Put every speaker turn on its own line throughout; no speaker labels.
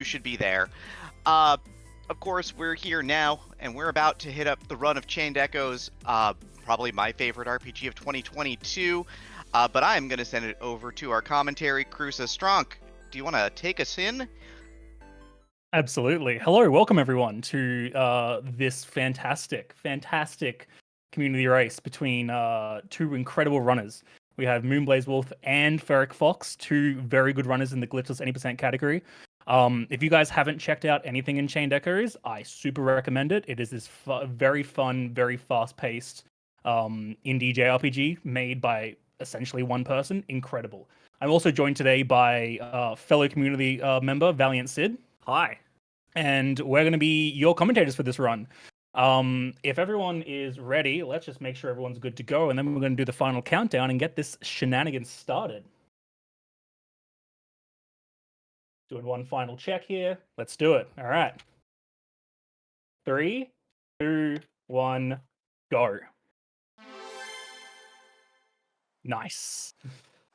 should be there. Uh, of course, we're here now, and we're about to hit up the run of Chained Echoes, probably my favorite RPG of 2022. But I'm going to send it over to our commentary, Cruza Stronk. Do you want to take us in?
Absolutely. Hello, welcome everyone to this fantastic community race between two incredible runners. We have moonblazewolf and Ferric Fox, two very good runners in the glitchless 80% category. If you guys haven't checked out anything in Chained Echoes, I super recommend it. It is this very fun, very fast-paced indie JRPG made by essentially one person. Incredible. I'm also joined today by fellow community member Valiant Sid.
Hi.
And we're going to be your commentators for this run. If everyone is ready, let's just make sure everyone's good to go, and then we're going to do the final countdown and get this shenanigans started. Doing one final check here. Let's do it. All right. 3, 2, 1, go. Nice.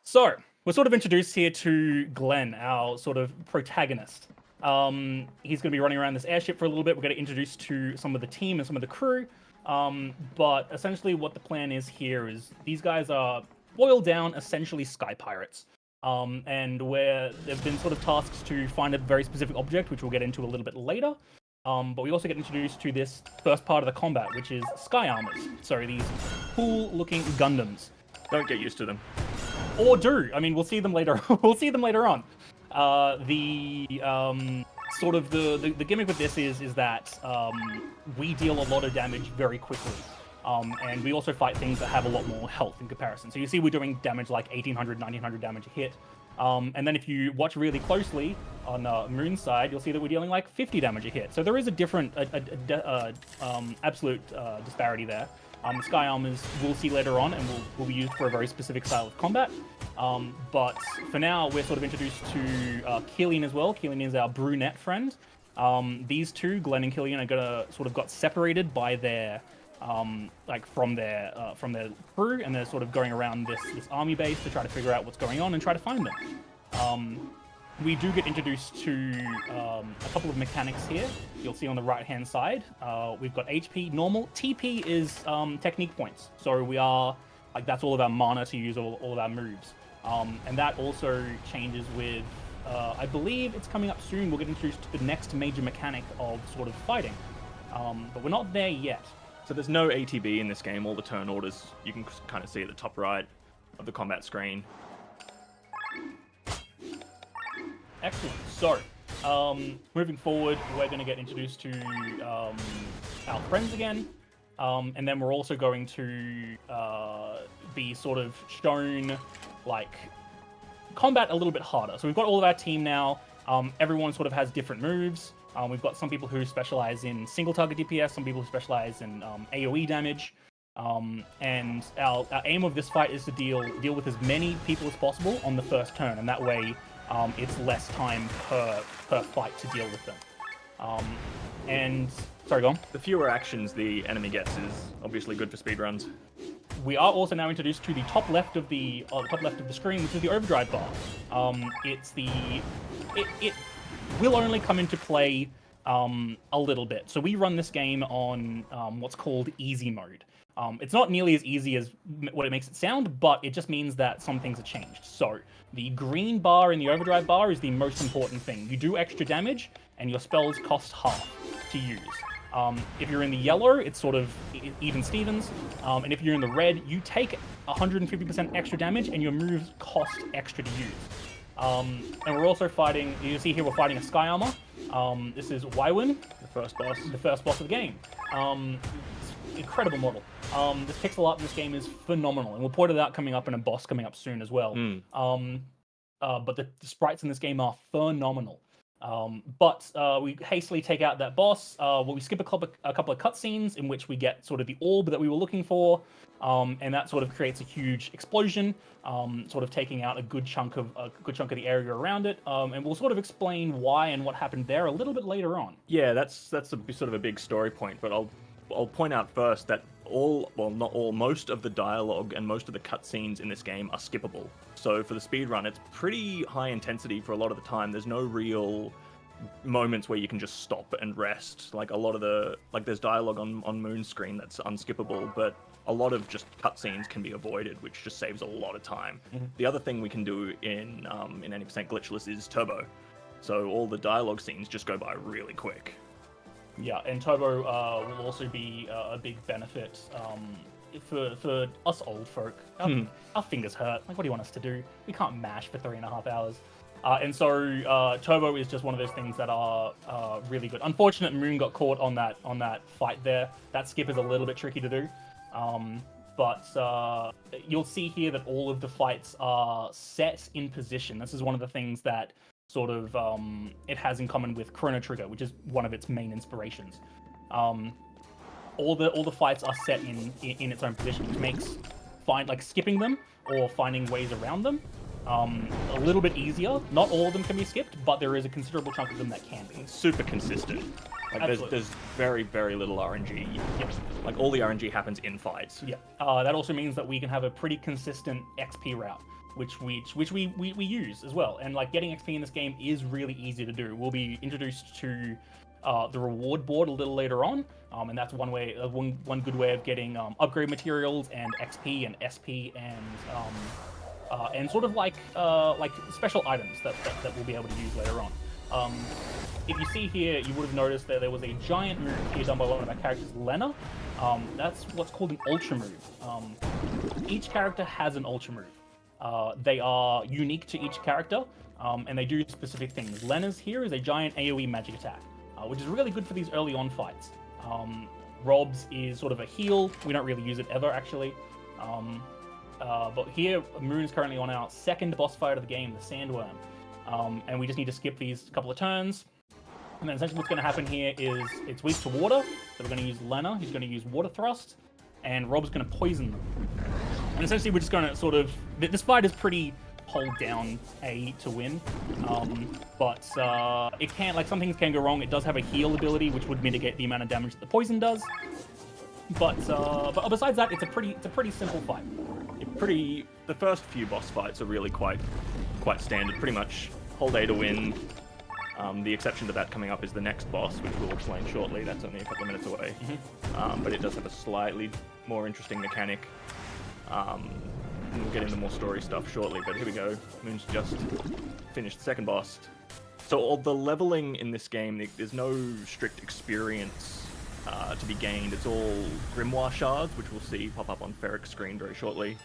So, we're sort of introduced here to Glenn, our sort of protagonist. He's going to be running around this airship for a little bit. We're going to introduce to some of the team and some of the crew. But essentially what the plan is here is these guys are boiled down essentially sky pirates. And where they've been sort of tasked to find a very specific object, which we'll get into a little bit later. But we also get introduced to this first part of the combat, which is sky armors. So these cool looking Gundams.
Don't get used to them.
Or do. I mean, we'll see them later. We'll see them later on. Sort of the gimmick with this is that we deal a lot of damage very quickly, and we also fight things that have a lot more health in comparison. So you see we're doing damage like 1800, 1900 damage a hit, and then if you watch really closely on Moon's side, you'll see that we're dealing like 50 damage a hit. So there is a different, absolute disparity there. The sky armors we'll see later on, and will be used for a very specific style of combat. But for now, we're sort of introduced to Killian as well. Killian is our brunette friend. These two, Glenn and Killian, are gonna sort of got separated by their from their crew, and they're sort of going around this army base to try to figure out what's going on and try to find them. We do get introduced to a couple of mechanics here. You'll see on the right-hand side, we've got HP, normal. TP is technique points. So we are, like, that's all of our mana to use all of our moves. And that also changes with, I believe it's coming up soon. We'll get introduced to the next major mechanic of sort of fighting. But we're not there yet.
So there's no ATB in this game. All the turn orders you can kind of see at the top right of the combat screen.
Excellent. So, moving forward, we're going to get introduced to our friends again. And then we're also going to be sort of shown, like, combat a little bit harder. So we've got all of our team now. Everyone sort of has different moves. We've got some people who specialize in single target DPS, some people who specialize in AoE damage. And our aim of this fight is to deal with as many people as possible on the first turn, and that way it's less time per fight to deal with them. And sorry, go on.
The fewer actions the enemy gets is obviously good for speedruns.
We are also now introduced to the top left of the screen, which is the overdrive bar. It will only come into play a little bit. So we run this game on what's called easy mode. It's not nearly as easy as what it makes it sound, but it just means that some things are changed. So the green bar in the overdrive bar is the most important thing. You do extra damage, and your spells cost half to use. If you're in the yellow, it's sort of even Stevens. And if you're in the red, you take 150% extra damage, and your moves cost extra to use. And we're also fighting, you see here we're fighting a Sky Armor. This is Wywin,
The first boss.
the first boss of the game. Incredible model. This pixel art in this game is phenomenal, and we'll point it out coming up in a boss coming up soon as well. But the sprites in this game are phenomenal. But we hastily take out that boss. We skip a couple of cutscenes in which we get sort of the orb that we were looking for, and that sort of creates a huge explosion, sort of taking out a good chunk of the area around it. And we'll sort of explain why and what happened there a little bit later on.
Yeah, that's sort of a big story point, but I'll point out first that most of the dialogue and most of the cutscenes in this game are skippable. So for the speedrun, it's pretty high intensity for a lot of the time. There's no real moments where you can just stop and rest. Like a lot of the there's dialogue on Moon's screen that's unskippable, but a lot of just cutscenes can be avoided, which just saves a lot of time. The other thing we can do in any percent glitchless is turbo, so all the dialogue scenes just go by really quick.
Yeah, and turbo will also be a big benefit for us old folk. Our fingers hurt. Like, what do you want us to do? We can't mash for 3.5 hours. And so turbo is just one of those things that are really good. Unfortunate, Moon got caught on that fight there. That skip is a little bit tricky to do. But you'll see here that all of the fights are set in position. This is one of the things that sort of it has in common with Chrono Trigger, which is one of its main inspirations. All the fights are set in its own position, which makes skipping them or finding ways around them a little bit easier. Not all of them can be skipped, but there is a considerable chunk of them that can be.
Super consistent. Like there's very, very little RNG.
Yep.
Like all the RNG happens in fights.
Yeah. That also means that we can have a pretty consistent XP route, which we use as well. And like getting XP in this game is really easy to do. We'll be introduced to the reward board a little later on, and that's one good way of getting upgrade materials and XP and SP and sort of like special items that we'll be able to use later on. If you see here, you would have noticed that there was a giant move here done by one of our characters, Lena. That's what's called an ultra move. Each character has an ultra move. They are unique to each character, and they do specific things. Lena's here is a giant AoE magic attack, which is really good for these early on fights. Rob's is sort of a heal. We don't really use it ever, actually. But here, Moon is currently on our second boss fight of the game, the Sandworm. And we just need to skip these couple of turns. And then essentially what's going to happen here is it's weak to water. So we're going to use Lena. He's going to use Water Thrust. And Rob's going to poison them. And essentially we're just going to sort of... This fight is pretty hold down A to win. But it can... Like, some things can go wrong. It does have a heal ability, which would mitigate the amount of damage that the poison does. But besides that, it's a pretty simple fight.
The first few boss fights are really quite standard. Pretty much hold A to win. The exception to that coming up is the next boss, which we'll explain shortly. That's only a couple of minutes away. But it does have a slightly more interesting mechanic. We'll get into more story stuff shortly, but here we go. Moon's just finished the second boss. So all the leveling in this game, there's no strict experience to be gained. It's all Grimoire shards, which we'll see pop up on Ferric's screen very shortly.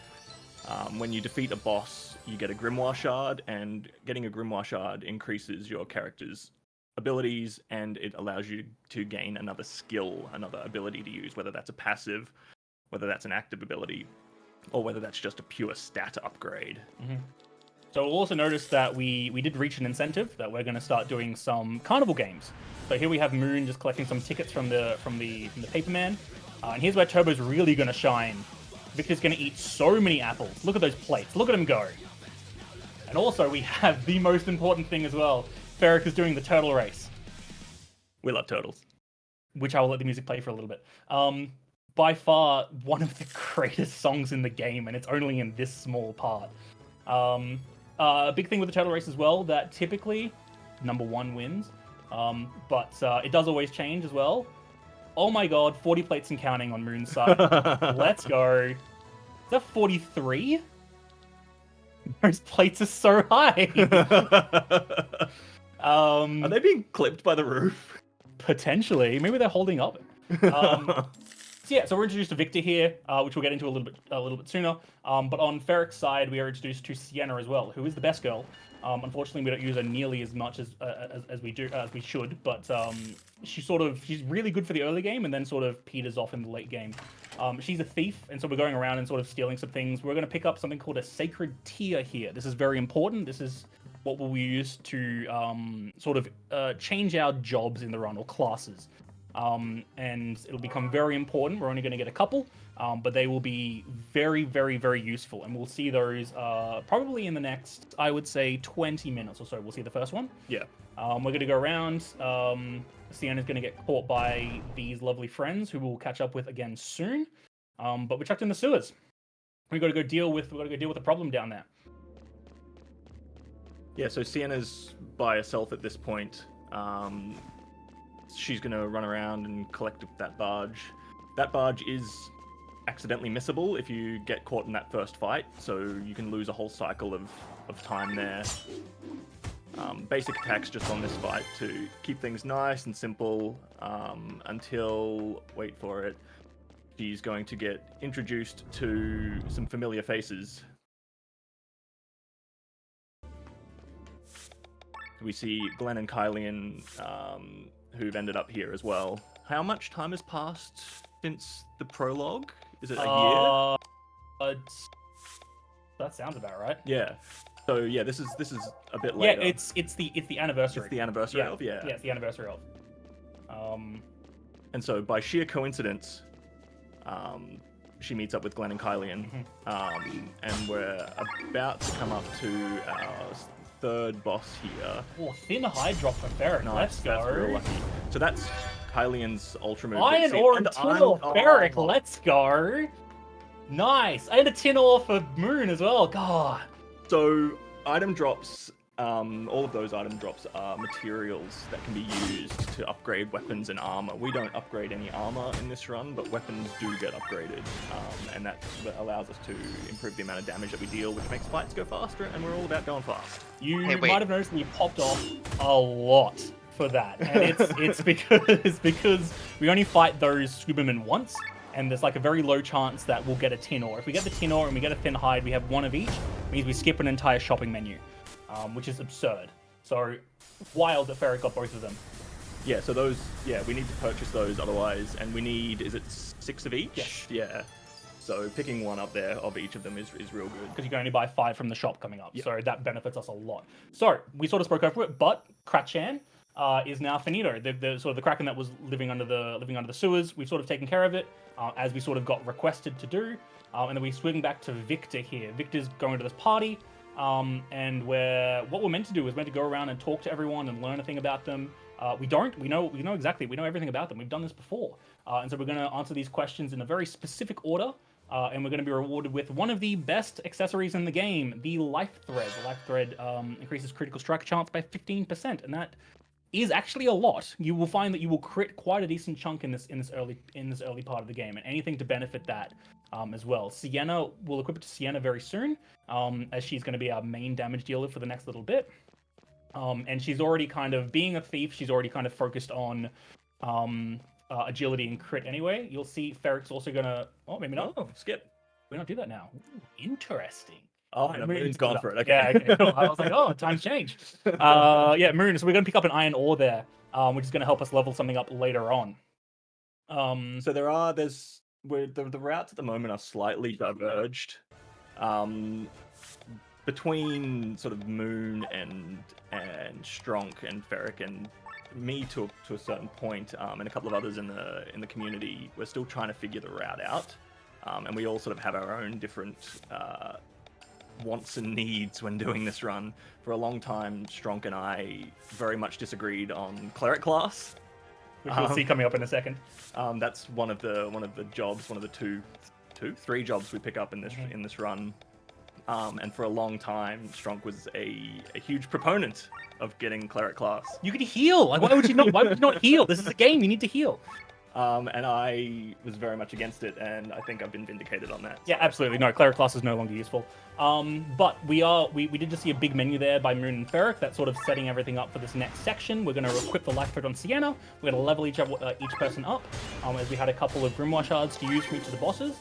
When you defeat a boss, you get a Grimoire shard, and getting a Grimoire shard increases your character's abilities, and it allows you to gain another skill, another ability to use, whether that's a passive, whether that's an active ability, or whether that's just a pure stat upgrade.
So we'll also notice that we did reach an incentive that we're going to start doing some carnival games. So here we have Moon just collecting some tickets from the Paperman, and here's where Turbo's really going to shine. Victor's going to eat so many apples. Look at those plates. Look at him go. And also, we have the most important thing as well. Ferric is doing the turtle race.
We love turtles.
Which I will let the music play for a little bit. By far, one of the greatest songs in the game, and it's only in this small part. A big thing with the turtle race as well, that typically number one wins. But it does always change as well. Oh my god, 40 plates and counting on Moon's side. Let's go. Is that 43? Those plates are so high.
Are they being clipped by the roof?
Potentially. Maybe they're holding up. So we're introduced to Victor here, which we'll get into a little bit sooner. But on Ferric's side, we are introduced to Sienna as well, who is the best girl. Unfortunately, we don't use her nearly as much as we should. But she's really good for the early game, and then sort of peters off in the late game. She's a thief, and so we're going around and sort of stealing some things. We're going to pick up something called a sacred tear here. This is very important. This is what we'll use to change our jobs in the run, or classes. And it'll become very important. We're only going to get a couple, but they will be very, very, very useful. And we'll see those probably in the next, I would say, 20 minutes or so. We'll see the first one.
Yeah.
We're going to go around. Sienna's going to get caught by these lovely friends who we'll catch up with again soon. But we're chucked in the sewers. We've got to go deal with the problem down there.
Yeah, so Sienna's by herself at this point. She's going to run around and collect that barge. That barge is accidentally missable if you get caught in that first fight, so you can lose a whole cycle of time there. Basic attacks just on this fight to keep things nice and simple until, wait for it, she's going to get introduced to some familiar faces. We see Glenn and Kylian, who've ended up here as well. How much time has passed since the prologue? Is it a year?
That sounds about right.
Yeah. So yeah, this is a bit later.
Yeah, it's the anniversary.
It's the anniversary of, yeah.
Yeah, it's the anniversary of.
And so by sheer coincidence, she meets up with Glenn and Kylian, and we're about to come up to our third boss here.
Oh, thin hide drop for Ferric.
Nice,
Let's go.
that's real lucky. So that's Kylian's ultra move.
Iron ore and tin ore Ferric. Let's go. Nice. And a tin ore for Moon as well. God.
So item drops, all of those item drops are materials that can be used to upgrade weapons and armor. We don't upgrade any armor in this run, but weapons do get upgraded, and that allows us to improve the amount of damage that we deal, which makes fights go faster, and we're all about going fast.
You might have noticed that you popped off a lot for that, and it's because we only fight those Scubamen once. And there's like a very low chance that we'll get a tin ore. If we get the tin ore and we get a thin hide, we have one of each. It means we skip an entire shopping menu, which is absurd. So wild that Ferric got both of them.
Yeah, so those, we need to purchase those otherwise, and we need, is it 6 of each?
Yes.
Yeah. So picking one up there of each of them is real good.
Because you can only buy 5 from the shop coming up. Yep. So that benefits us a lot. So we sort of spoke over it, but Kratchan is now finito. The sort of the Kraken that was living under the sewers, we've sort of taken care of it. As we sort of got requested to do. And then we swing back to Victor here. Victor's going to this party, and what we're meant to do is meant to go around and talk to everyone and learn a thing about them. We know everything about them. We've done this before. And so we're going to answer these questions in a very specific order, and we're going to be rewarded with one of the best accessories in the game, the Life Thread. The Life Thread increases critical strike chance by 15%, and that is actually a lot. You will find that you will crit quite a decent chunk in this early part of the game, and anything to benefit that as well. Sienna, we'll equip it to Sienna very soon, as she's going to be our main damage dealer for the next little bit. And she's already kind of, being a thief, she's already kind of focused on agility and crit anyway. You'll see Ferric's also going to... Oh, maybe not.
Oh, skip.
We don't do that now. Ooh, interesting.
Oh, no, Moon's gone for it. Okay.
Yeah, okay, cool. I was like, oh, time's changed. Yeah, Moon. So we're going to pick up an iron ore there, which is going to help us level something up later on.
So the routes at the moment are slightly diverged. Between sort of Moon and Stronk and Ferric and me to a certain point, and a couple of others in the community, we're still trying to figure the route out. And we all sort of have our own different wants and needs when doing this run. For a long time, Stronk and I very much disagreed on cleric class,
which we'll see coming up in a second.
That's one of the jobs, one of the three jobs we pick up in this run. And for a long time, Stronk was a huge proponent of getting cleric class.
You can heal. Like, why would you not heal? This is a game. You need to heal.
And I was very much against it, and I think I've been vindicated on that.
Yeah, absolutely. No, cleric class is no longer useful. But we did just see a big menu there by Moon and Ferric that's sort of setting everything up for this next section. We're going to equip the Life Thread on Sienna. We're going to level each person up, as we had a couple of Grimoire shards to use for each of the bosses,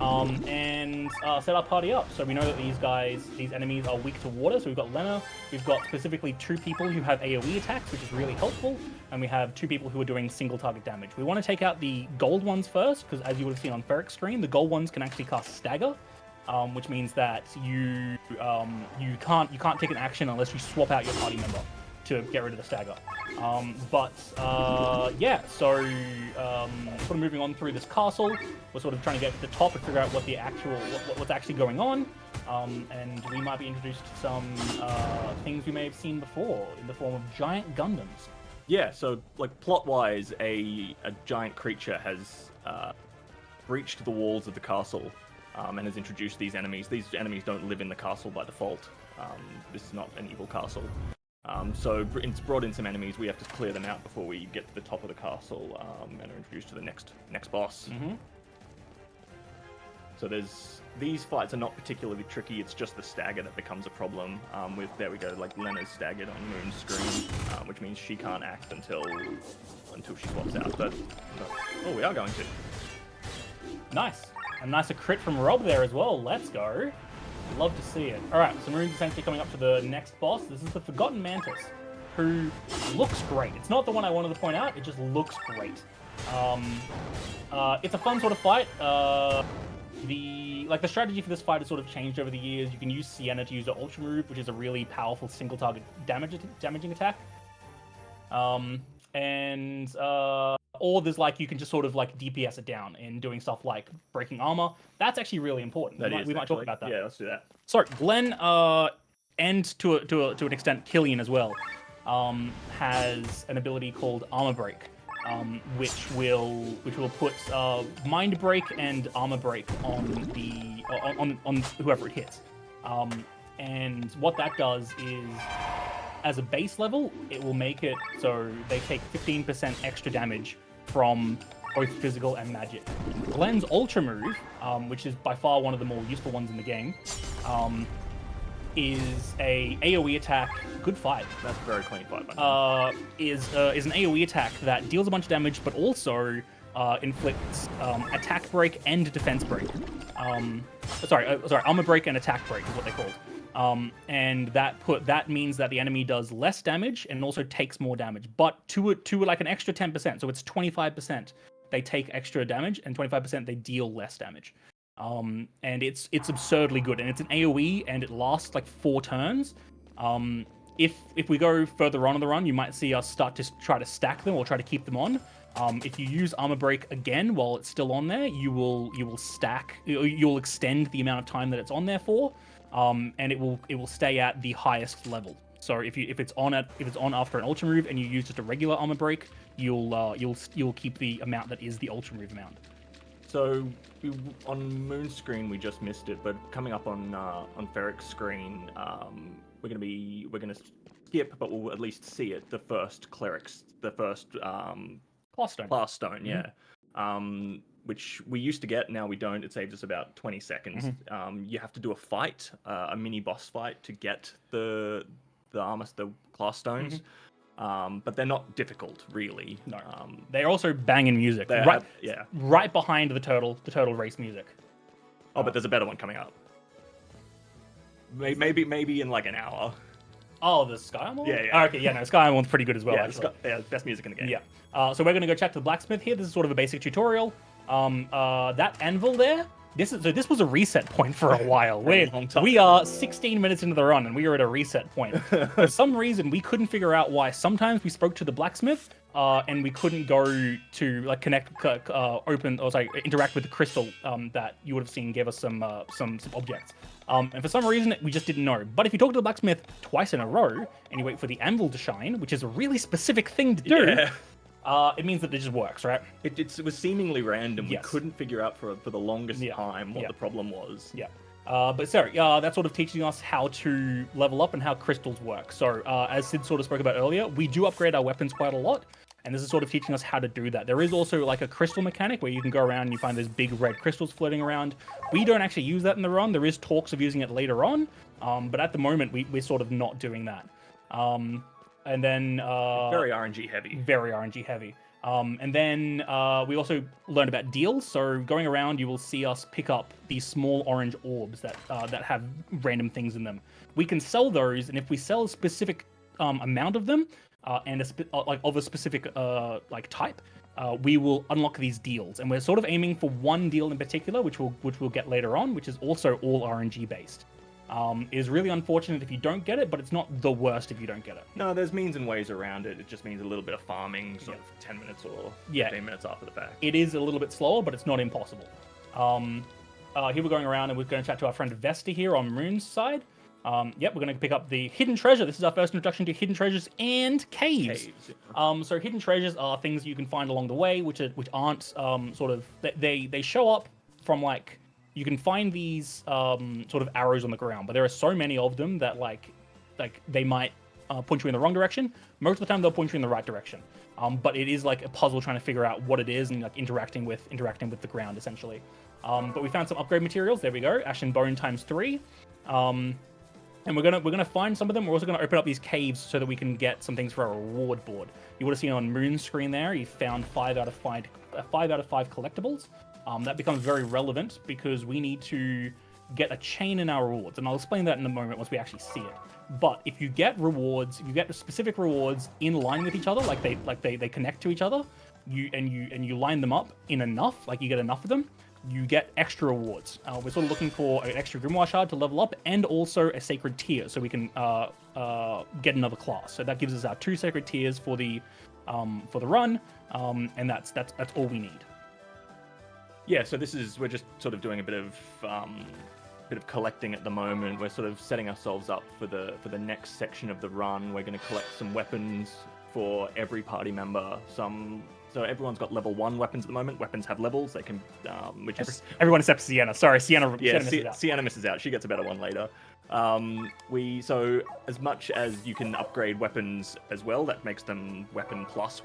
and set our party up. So we know that these enemies are weak to water. So we've got Lena. We've got specifically 2 people who have AoE attacks, which is really helpful, and we have 2 people who are doing single target damage. We want to take out the gold ones first, because as you would have seen on Ferric's screen, the gold ones can actually cast Stagger. Which means that you can't take an action unless you swap out your party member to get rid of the stagger. Yeah, so sort of moving on through this castle, we're sort of trying to get to the top and figure out what's actually going on, and we might be introduced to some things we may have seen before in the form of giant Gundams.
Yeah, so like plot-wise, a giant creature has breached the walls of the castle. And has introduced these enemies. These enemies don't live in the castle by default. This is not an evil castle. So it's brought in some enemies. We have to clear them out before we get to the top of the castle and are introduced to the next boss.
Mm-hmm.
So these fights are not particularly tricky. It's just the stagger that becomes a problem. There we go. Like Lena's staggered on Moon's screen, which means she can't act until she swaps out. But oh, we are going to.
Nice. A nice crit from Rob there as well. Let's go. Love to see it. All right, so Maroon's essentially coming up to the next boss. This is the Forgotten Mantis, who looks great. It's not the one I wanted to point out. It just looks great. It's a fun sort of fight. The strategy for this fight has sort of changed over the years. You can use Sienna to use her Ultra move, which is a really powerful single target damaging attack. Or there's you can just sort of DPS it down in doing stuff like breaking armor. That's actually really important. We might talk about that.
Yeah, let's do that.
So Glenn, and to an extent Killian as well, has an ability called Armor Break, which will put Mind Break and Armor Break on whoever it hits. And what that does is, as a base level, it will make it so they take 15% extra damage from both physical and magic. Glenn's Ultra move, which is by far one of the more useful ones in the game, is a AoE attack. Good fight.
That's a very clean fight.
Is an AoE attack that deals a bunch of damage, but also inflicts attack break and defense break. Sorry, armor break and attack break is what they're called. And that means that the enemy does less damage and also takes more damage, but to an extra 10%. So it's 25% they take extra damage and 25% they deal less damage. And it's absurdly good, and it's an AoE and it lasts 4 turns. If we go further on in the run, you might see us start to try to stack them or try to keep them on. If you use Armor Break again while it's still on there, you'll extend the amount of time that it's on there for. And it will stay at the highest level. So if it's on after an Ultra move and you use just a regular Armor Break, you'll keep the amount that is the Ultra move amount.
So on Moon's screen we just missed it, but coming up on Ferric's screen, we're gonna skip, but we'll at least see it. The first clerics, the first
Class Stone,
yeah. Mm-hmm. Which we used to get, now we don't. It saves us about 20 seconds. Mm-hmm. You have to do a fight, a mini boss fight, to get the class stones. Mm-hmm. But they're not difficult, really.
No. They're also banging music. Right behind the turtle race music.
Oh, but there's a better one coming up. Maybe in an hour.
Oh, the Skyrim one?
Yeah.
Oh, okay, yeah, no, Skyrim one's pretty good as well,
yeah,
actually.
Best music in the game.
Yeah. So we're going to go check the blacksmith here. This is sort of a basic tutorial. That anvil there, this was a reset point for a while. We are 16 minutes into the run, and we are at a reset point. For some reason, we couldn't figure out why. Sometimes we spoke to the blacksmith, and we couldn't go to interact with the crystal that you would have seen gave us some objects. And for some reason, we just didn't know. But if you talk to the blacksmith twice in a row, and you wait for the anvil to shine, which is a really specific thing to do, it means that it just works, right?
It was seemingly random.
Yes.
We couldn't figure out for the longest time what the problem was.
Yeah. But sorry, that's sort of teaching us how to level up and how crystals work. So as Sid sort of spoke about earlier, we do upgrade our weapons quite a lot. And this is sort of teaching us how to do that. There is also a crystal mechanic where you can go around and you find those big red crystals floating around. We don't actually use that in the run. There is talks of using it later on. But at the moment, we're sort of not doing that. And then...
very RNG heavy.
Very RNG heavy. And then we also learned about deals. So going around, you will see us pick up these small orange orbs that have random things in them. We can sell those, and if we sell a specific amount of them, and of a specific type, we will unlock these deals. And we're sort of aiming for one deal in particular, which we'll get later on, which is also all RNG based. It is really unfortunate if you don't get it, but it's not the worst if you don't get it.
No, there's means and ways around it. It just means a little bit of farming, sort of 10 minutes or 15 minutes after the fact.
It is a little bit slower, but it's not impossible. Here we're going around and we're going to chat to our friend Vesta here on Moon's side. We're going to pick up the hidden treasure. This is our first introduction to hidden treasures and caves. So hidden treasures are things you can find along the way, which aren't they show up from you can find these sort of arrows on the ground, but there are so many of them that they might point you in the wrong direction. Most of the time, they'll point you in the right direction. But it is like a puzzle trying to figure out what it is and like interacting with the ground essentially. But we found some upgrade materials. There we go. Ashen Bone ×3. And we're gonna find some of them. We're also gonna open up these caves so that we can get some things for our reward board. You would have seen on Moon's screen there. You found 5 out of 5 collectibles. That becomes very relevant because we need to get a chain in our rewards, and I'll explain that in a moment once we actually see it. But if you get rewards, if you get specific rewards in line with each other, like they connect to each other, you line them up in enough, like you get enough of them, you get extra rewards. We're sort of looking for an extra Grimoire shard to level up, and also a sacred tier, so we can get another class. So that gives us our 2 sacred tiers for the run, and that's all we need.
Yeah, so we're just sort of doing a bit of collecting at the moment. We're sort of setting ourselves up for the next section of the run. We're going to collect some weapons for every party member. So everyone's got level 1 weapons at the moment. Weapons have levels. They can,
Everyone except Sienna. Sorry, Sienna.
Yeah,
Sienna
misses out. She gets a better one later. So as much as you can upgrade weapons as well, that makes them weapon plus.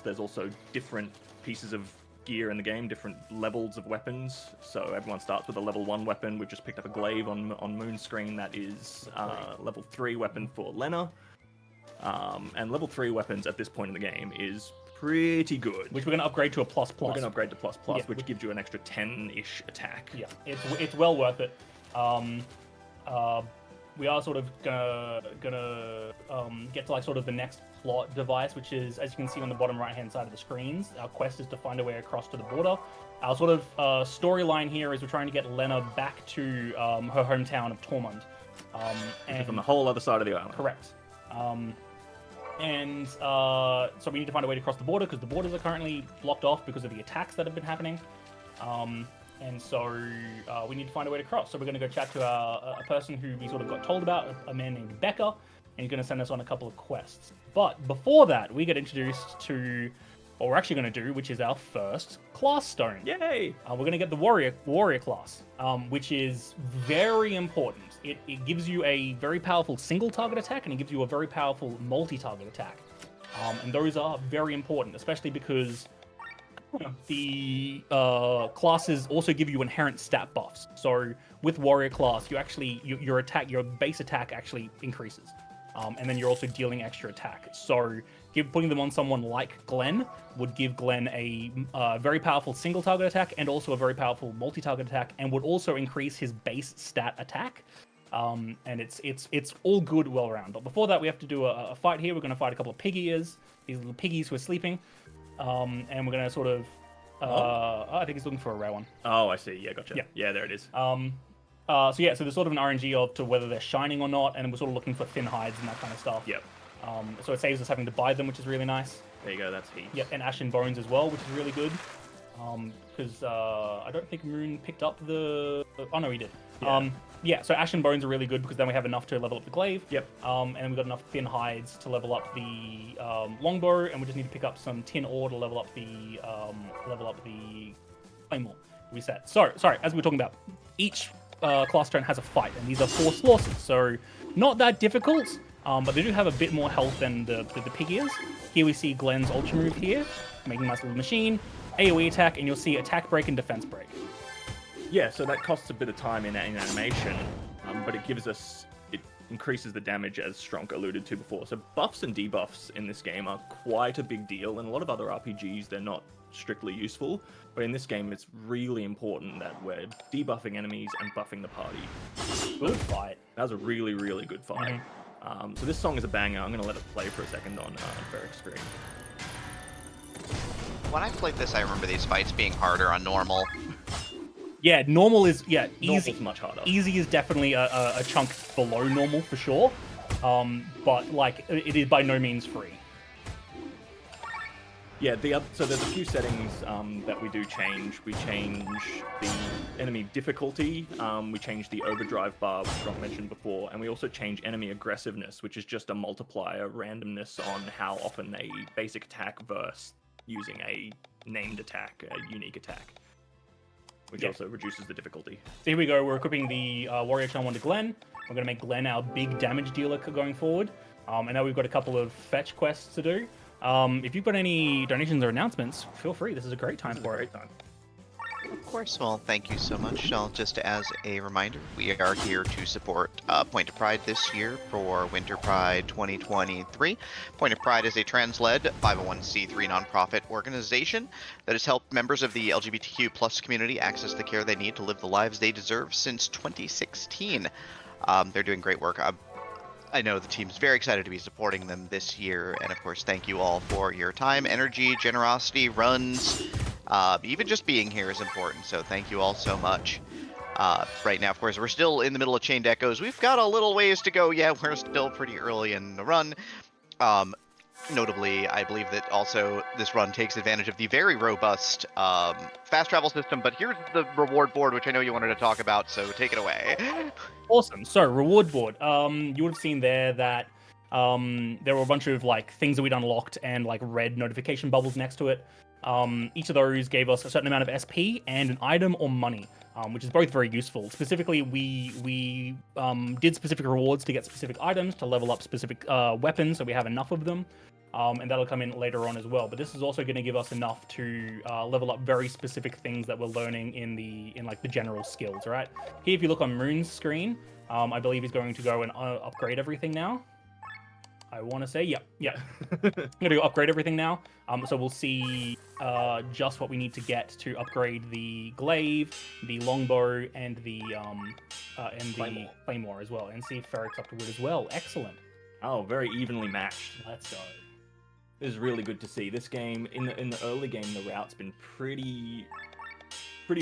There's also different pieces of gear in the game, different levels of weapons. So everyone starts with a level 1 weapon. We've just picked up a glaive on Moon's screen. That is level 3 weapon for Lena. And level 3 weapons at this point in the game is pretty good.
Which we're going to upgrade to a plus.
We're going to upgrade to plus, yeah, which gives you an extra 10-ish attack.
Yeah, it's well worth it. We are sort of gonna get to like sort of the next plot device, which is, as you can see on the bottom right hand side of the screens, our quest is to find a way across to the border. Our sort of storyline here is we're trying to get Lena back to her hometown of Tormund.
And from the whole other side of the island.
Correct. So we need to find a way to cross the border because the borders are currently blocked off because of the attacks that have been happening. And so we need to find a way to cross. So we're going to go chat to a person who we sort of got told about, a man named Becca, and he's going to send us on a couple of quests. But before that, we get introduced to what we're actually going to do, which is our first class stone.
Yay!
We're going to get the warrior class, which is very important. It gives you a very powerful single target attack, and it gives you a very powerful multi-target attack. And those are very important, especially because the classes also give you inherent stat buffs. So with warrior class, you actually your base attack actually increases, and then you're also dealing extra attack. So putting them on someone like Glenn would give Glenn a very powerful single target attack and also a very powerful multi-target attack, and would also increase his base stat attack. And it's all good well around. But before that, we have to do a fight here. We're going to fight a couple of pig ears, these little piggies who are sleeping. And we're going to sort of... I think he's looking for a rare one.
Oh, I see. Yeah, gotcha.
Yeah,
there it is.
So there's sort of an RNG to whether they're shining or not, and we're sort of looking for thin hides and that kind of stuff.
Yep.
So it saves us having to buy them, which is really nice.
There you go, that's heat.
Yep, and Ashen Bones as well, which is really good. Because I don't think Moon picked up the... Oh, no, he did.
Yeah.
So Ashen Bones are really good because then we have enough to level up the glaive.
Yep.
And we've got enough thin hides to level up the longbow, and we just need to pick up some tin ore to level up the claymore. Reset. So, sorry, as we were talking about, each class turn has a fight, and these are 4 slaughers, so not that difficult, but they do have a bit more health than the pig ears. Here we see Glenn's ultra move here, making a nice little machine, AoE attack, and you'll see attack break and defense break.
Yeah, so that costs a bit of time in animation, but it increases the damage, as Stronk alluded to before. So buffs and debuffs in this game are quite a big deal. In a lot of other RPGs, they're not strictly useful, but in this game, it's really important that we're debuffing enemies and buffing the party.
Good fight.
That was a really, really good fight. Mm-hmm. So this song is a banger. I'm going to let it play for a second on Ferric's screen.
When I played this, I remember these fights being harder on normal.
Yeah, normal is easy.
Normal's much harder.
Easy is definitely a chunk below normal for sure, but like it is by no means free.
Yeah, so there's a few settings that we do change. We change the enemy difficulty, we change the overdrive bar, which Rock mentioned before, and we also change enemy aggressiveness, which is just a multiplier randomness on how often a basic attack versus using a named attack, a unique attack, which also reduces the difficulty.
So here we go, we're equipping the Warrior Charm 1 to Glenn. We're going to make Glenn our big damage dealer going forward. And now we've got a couple of fetch quests to do. If you've got any donations or announcements, feel free. This is a great time for it.
Of course. Well, thank you so much. Just as a reminder, we are here to support Point of Pride this year for Winter Pride 2023. Point of Pride is a trans-led 501c3 nonprofit organization that has helped members of the LGBTQ plus community access the care they need to live the lives they deserve since 2016. They're doing great work. I know the team's very excited to be supporting them this year, and of course, thank you all for your time, energy, generosity, runs. Even just being here is important, so thank you all so much. Right now, of course, we're still in the middle of Chained Echoes. We've got a little ways to go yet. We're still pretty early in the run. Notably, I believe that also this run takes advantage of the very robust fast travel system, but here's the reward board, which I know you wanted to talk about, so take it away.
Awesome. So, reward board. You would have seen there that there were a bunch of like things that we'd unlocked and like red notification bubbles next to it. Each of those gave us a certain amount of SP and an item or money, which is both very useful. Specifically, we did specific rewards to get specific items, to level up specific weapons, so we have enough of them. And that'll come in later on as well. But this is also going to give us enough to level up very specific things that we're learning in like the general skills, right? Here, if you look on Moon's screen, I believe he's going to go and upgrade everything now. I want to say, yeah. I'm going to go upgrade everything now. So we'll see just what we need to get to upgrade the glaive, the longbow, and the claymore as well. And see if Ferric's up to wood as well. Excellent.
Oh, very evenly matched.
Let's go.
This is really good to see. This game, in the early game, the route's been pretty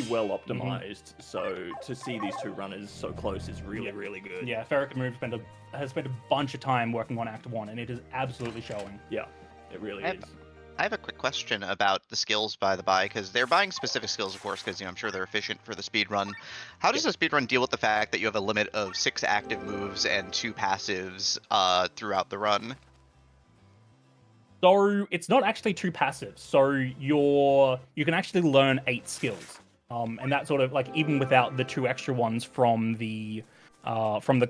well optimized. So to see these two runners so close is really good.
Yeah, Ferric and Move has spent a bunch of time working on Act 1, and it is absolutely showing.
Yeah, it really is.
I have a quick question about the skills, by the by, because they're buying specific skills, of course, because I'm sure they're efficient for the speed run. How does the speed run deal with the fact that you have a limit of 6 active moves and 2 passives throughout the run?
So it's not actually 2 passives. So you can actually learn 8 skills, and that sort of like even without the 2 extra ones from the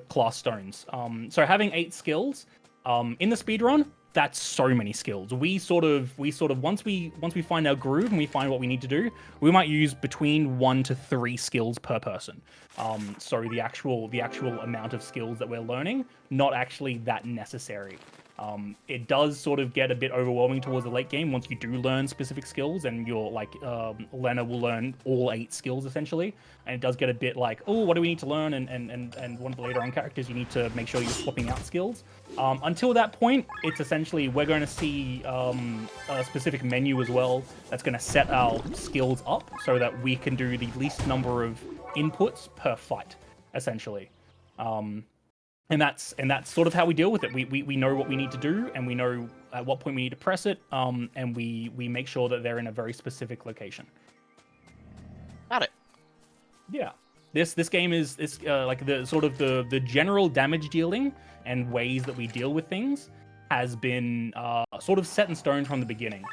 class stones. So having 8 skills in the speed run, that's so many skills. We sort of once we find our groove and we find what we need to do, we might use between 1 to 3 skills per person. So the actual amount of skills that we're learning, not actually that necessary. It does sort of get a bit overwhelming towards the late game once you do learn specific skills, and you're like Lena will learn all 8 skills essentially, and it does get a bit like, oh, what do we need to learn? And one of the later on characters, you need to make sure you're swapping out skills. Until that point, it's essentially we're going to see a specific menu as well that's going to set our skills up so that we can do the least number of inputs per fight, essentially. And that's sort of how we deal with it. We know what we need to do, and we know at what point we need to press it, and we make sure that they're in a very specific location.
Got it.
Yeah, this game is like the sort of the general damage dealing and ways that we deal with things has been sort of set in stone from the beginning.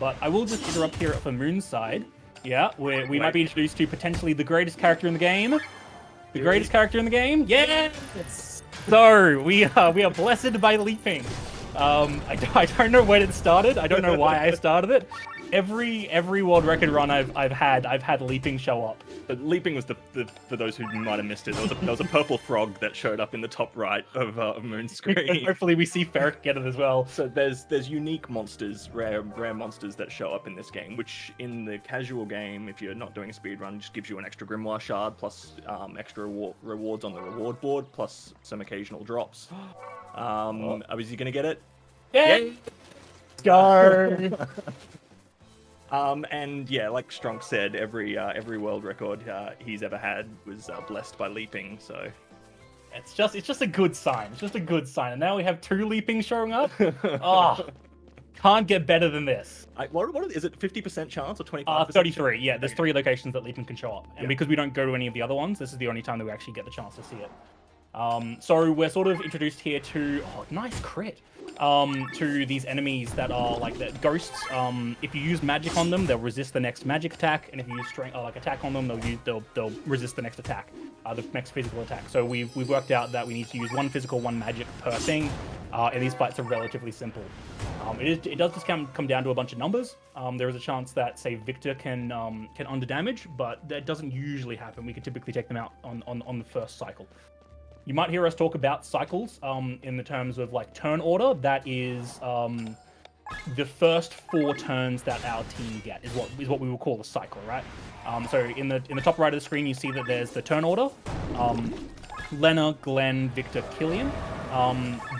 But I will just interrupt here for Moon's side. Yeah, we might be introduced to potentially the greatest character in the game. The greatest character in the game? Yes! So, we are blessed by leaping. I don't know when it started. I don't know why I started it. Every world record run I've had leaping show up.
But leaping was the for those who might have missed it. There was a purple frog that showed up in the top right of Moon's screen.
Hopefully we see Ferric get it as well.
So there's unique monsters, rare monsters that show up in this game, which in the casual game, if you're not doing a speed run, just gives you an extra grimoire shard plus extra rewards on the reward board plus some occasional drops. Is he gonna get it?
Yeah. Let's go.
And yeah, like Strunk said, every world record he's ever had was blessed by leaping. So
it's just a good sign. It's just a good sign. And now we have 2 leaping showing up. Oh, can't get better than this.
What is it? 50% chance or 25%?
33. Yeah, there's 3 locations that leaping can show up, and because we don't go to any of the other ones, this is the only time that we actually get the chance to see it. So we're sort of introduced here to nice crit. To these enemies that are like the ghosts. If you use magic on them, they'll resist the next magic attack, and if you use attack on them, they'll resist the next attack, the next physical attack. So we've worked out that we need to use 1 physical, 1 magic per thing. and these fights are relatively simple. It does just come down to a bunch of numbers. There is a chance that, say, Victor can under damage, but that doesn't usually happen. We can typically take them out on the first cycle. You might hear us talk about cycles in the terms of like turn order. That is the first 4 turns that our team get is what we will call a cycle, right? So in the top right of the screen, you see that there's the turn order. Lena, Glenn, Victor, Killian.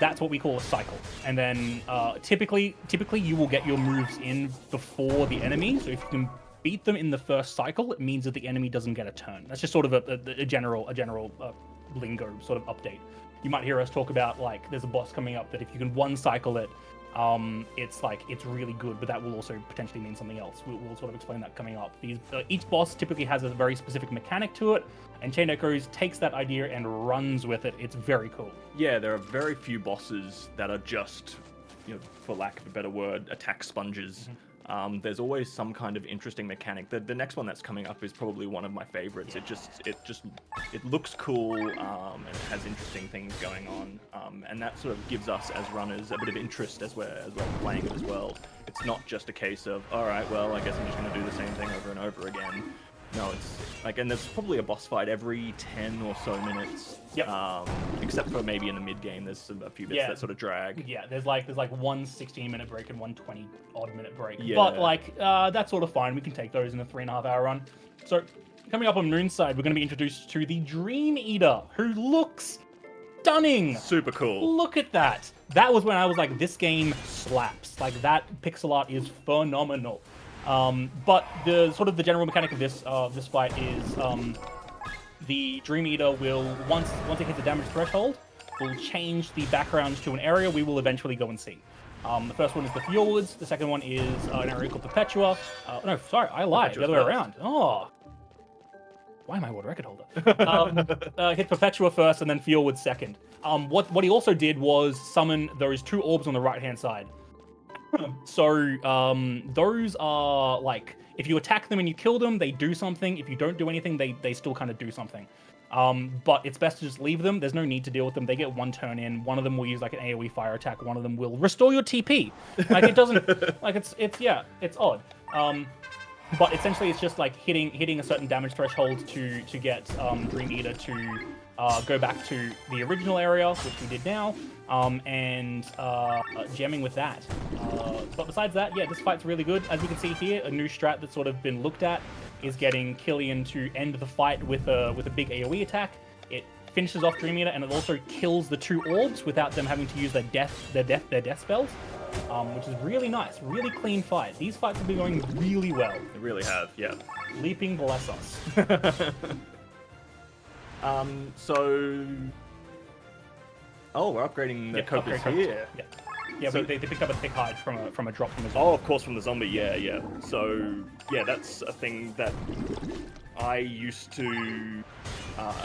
That's what we call a cycle. And then typically you will get your moves in before the enemy. So if you can beat them in the first cycle, it means that the enemy doesn't get a turn. That's just sort of a general lingo sort of update. You might hear us talk about like there's a boss coming up that if you can one cycle it, it's really good, but that will also potentially mean something else. We'll sort of explain that coming up. Each boss typically has a very specific mechanic to it, and Chained Echoes takes that idea and runs with it. It's very cool.
Yeah, there are very few bosses that are just, for lack of a better word, attack sponges. There's always some kind of interesting mechanic. The next one that's coming up is probably one of my favorites. It looks cool, and it has interesting things going on, and that sort of gives us as runners a bit of interest as we're playing it as well. It's not just a case of, all right, well, I guess I'm just going to do the same thing over and over again. No, it's like, and there's probably a boss fight every 10 or so minutes.
Yep.
Except for maybe in the mid game, there's a few bits that sort of drag.
Yeah, there's like one 16-minute break and one 20-odd minute break.
Yeah.
But that's sort of fine. We can take those in a 3.5-hour run. So coming up on Moonside, we're going to be introduced to the Dream Eater, who looks stunning.
Super cool.
Look at that. That was when I was like, this game slaps. Like that pixel art is phenomenal. But the general mechanic of this fight is the Dream Eater will once it hits the damage threshold, will change the background to an area we will eventually go and see. The first one is the Fjordwoods. The second one is an area called Perpetua. No, sorry, I lied. The other way around. Oh, why am I world record holder? Hit Perpetua first, and then Fjordwoods second. What he also did was summon those 2 orbs on the right hand side. So those are like, if you attack them and you kill them, they do something. If you don't do anything, they still kind of do something. But it's best to just leave them. There's no need to deal with them. They get 1 turn in. One of them will use like an AoE fire attack. One of them will restore your TP. Like it doesn't like it's odd. But essentially it's just like hitting a certain damage threshold to get Dream Eater to go back to the original area, which we did now, and jamming with that. But besides that, yeah, this fight's really good. As you can see here, a new strat that's sort of been looked at is getting Killian to end the fight with a big AoE attack. It finishes off Dream Eater, and it also kills the 2 orbs without them having to use their death spells, which is really nice. Really clean fight. These fights have been going really well.
They really have, yeah.
Leaping bless us.
We're upgrading the Copas here.
Yeah, so they picked up a thick hide from a drop from the zombie.
Oh, of course, from the zombie, yeah. So, yeah, that's a thing that I used to...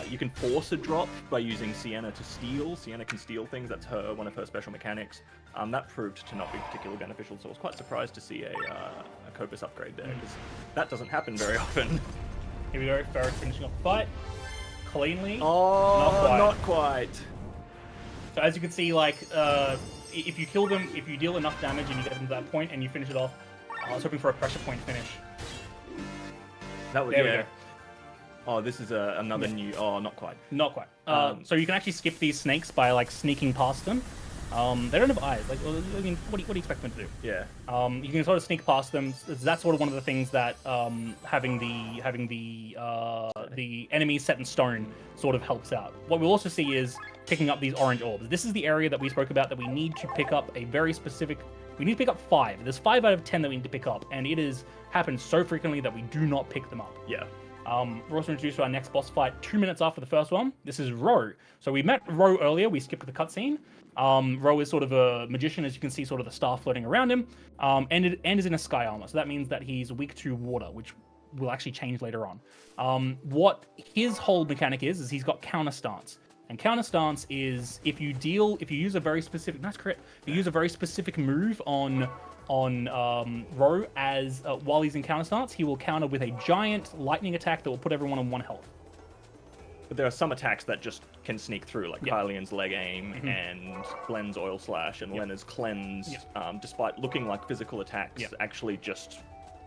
you can force a drop by using Sienna to steal. Sienna can steal things. That's one of her special mechanics. That proved to not be particularly beneficial, so I was quite surprised to see a Copus upgrade there, because that doesn't happen very often.
Here we go, Ferret finishing off the fight. Cleanly.
Oh, not quite.
So as you can see, like, if you kill them, if you deal enough damage and you get them to that point and you finish it off, I was hoping for a pressure point finish.
That was,
there we go.
Oh, this is another new... Oh, not quite.
Not quite. So you can actually skip these snakes by, like, sneaking past them. They don't have eyes. Like, I mean, what do you expect them to do?
Yeah.
You can sort of sneak past them. That's sort of one of the things that having the enemy set in stone sort of helps out. What we'll also see is picking up these orange orbs. This is the area that we spoke about that we need to pick up a very specific... We need to pick up 5. There's 5 out of 10 that we need to pick up, and it has happened so frequently that we do not pick them up.
Yeah.
We're also introduced to our next boss fight 2 minutes after the first one. This is Ro. So we met Ro earlier. We skipped the cutscene. Ro is sort of a magician, as you can see, sort of the star floating around him, and is in a sky armor. So that means that he's weak to water, which will actually change later on. What his whole mechanic is he's got counter stance. And counter stance is if you use a very specific, nice crit, you use a very specific move on Ro as while he's in counter stance, he will counter with a giant lightning attack that will put everyone on 1 health.
But there are some attacks that just can sneak through, like
Yep.
Kylian's leg aim and Glenn's oil slash and Lena's cleanse, despite looking like physical attacks, actually just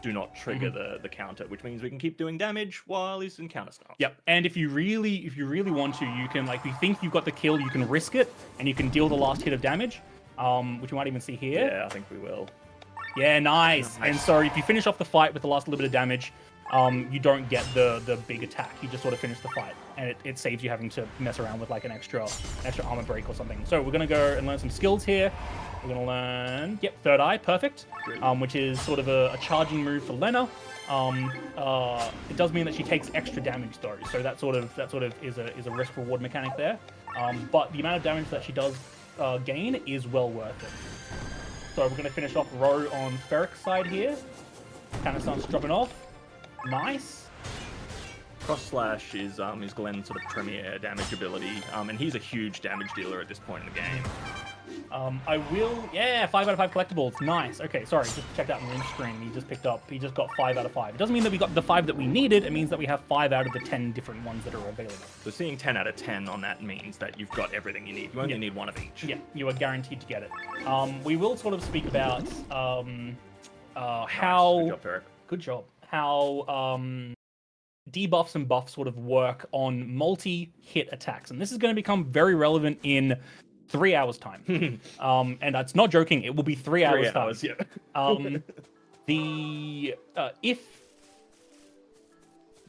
do not trigger the counter, which means we can keep doing damage while he's in counter stance.
Yep. And if you really want to, you can, like, if you think you've got the kill, you can risk it, and you can deal the last hit of damage, which you might even see here.
Yeah, I think we will.
Yeah, nice. And so if you finish off the fight with the last little bit of damage, you don't get the big attack. You just sort of finish the fight, and it saves you having to mess around with like an extra armor break or something. So we're gonna go and learn some skills here. We're gonna learn, Third Eye, perfect, which is sort of a charging move for Lena. It does mean that she takes extra damage though, so that sort of is a risk reward mechanic there. But the amount of damage that she does gain is well worth it. So we're going to finish off row on Ferric's side here. Kind of starts dropping off. Nice.
Cross slash is Glenn's sort of premier damage ability, and he's a huge damage dealer at this point in the game.
I will, 5 out of 5 collectibles. Nice. Okay, sorry, just checked out Moon's screen. He just got 5 out of 5. It doesn't mean that we got the 5 that we needed. It means that we have 5 out of the 10 different ones that are available.
So seeing 10 out of 10 on that means that you've got everything you need. You only need one of each.
Yeah, you are guaranteed to get it. We will sort of speak about how...
Good job, Ferric.
Good job. How debuffs and buffs sort of work on multi-hit attacks. And this is going to become very relevant in 3 hours time. And that's not joking, it will be 3 hours time. If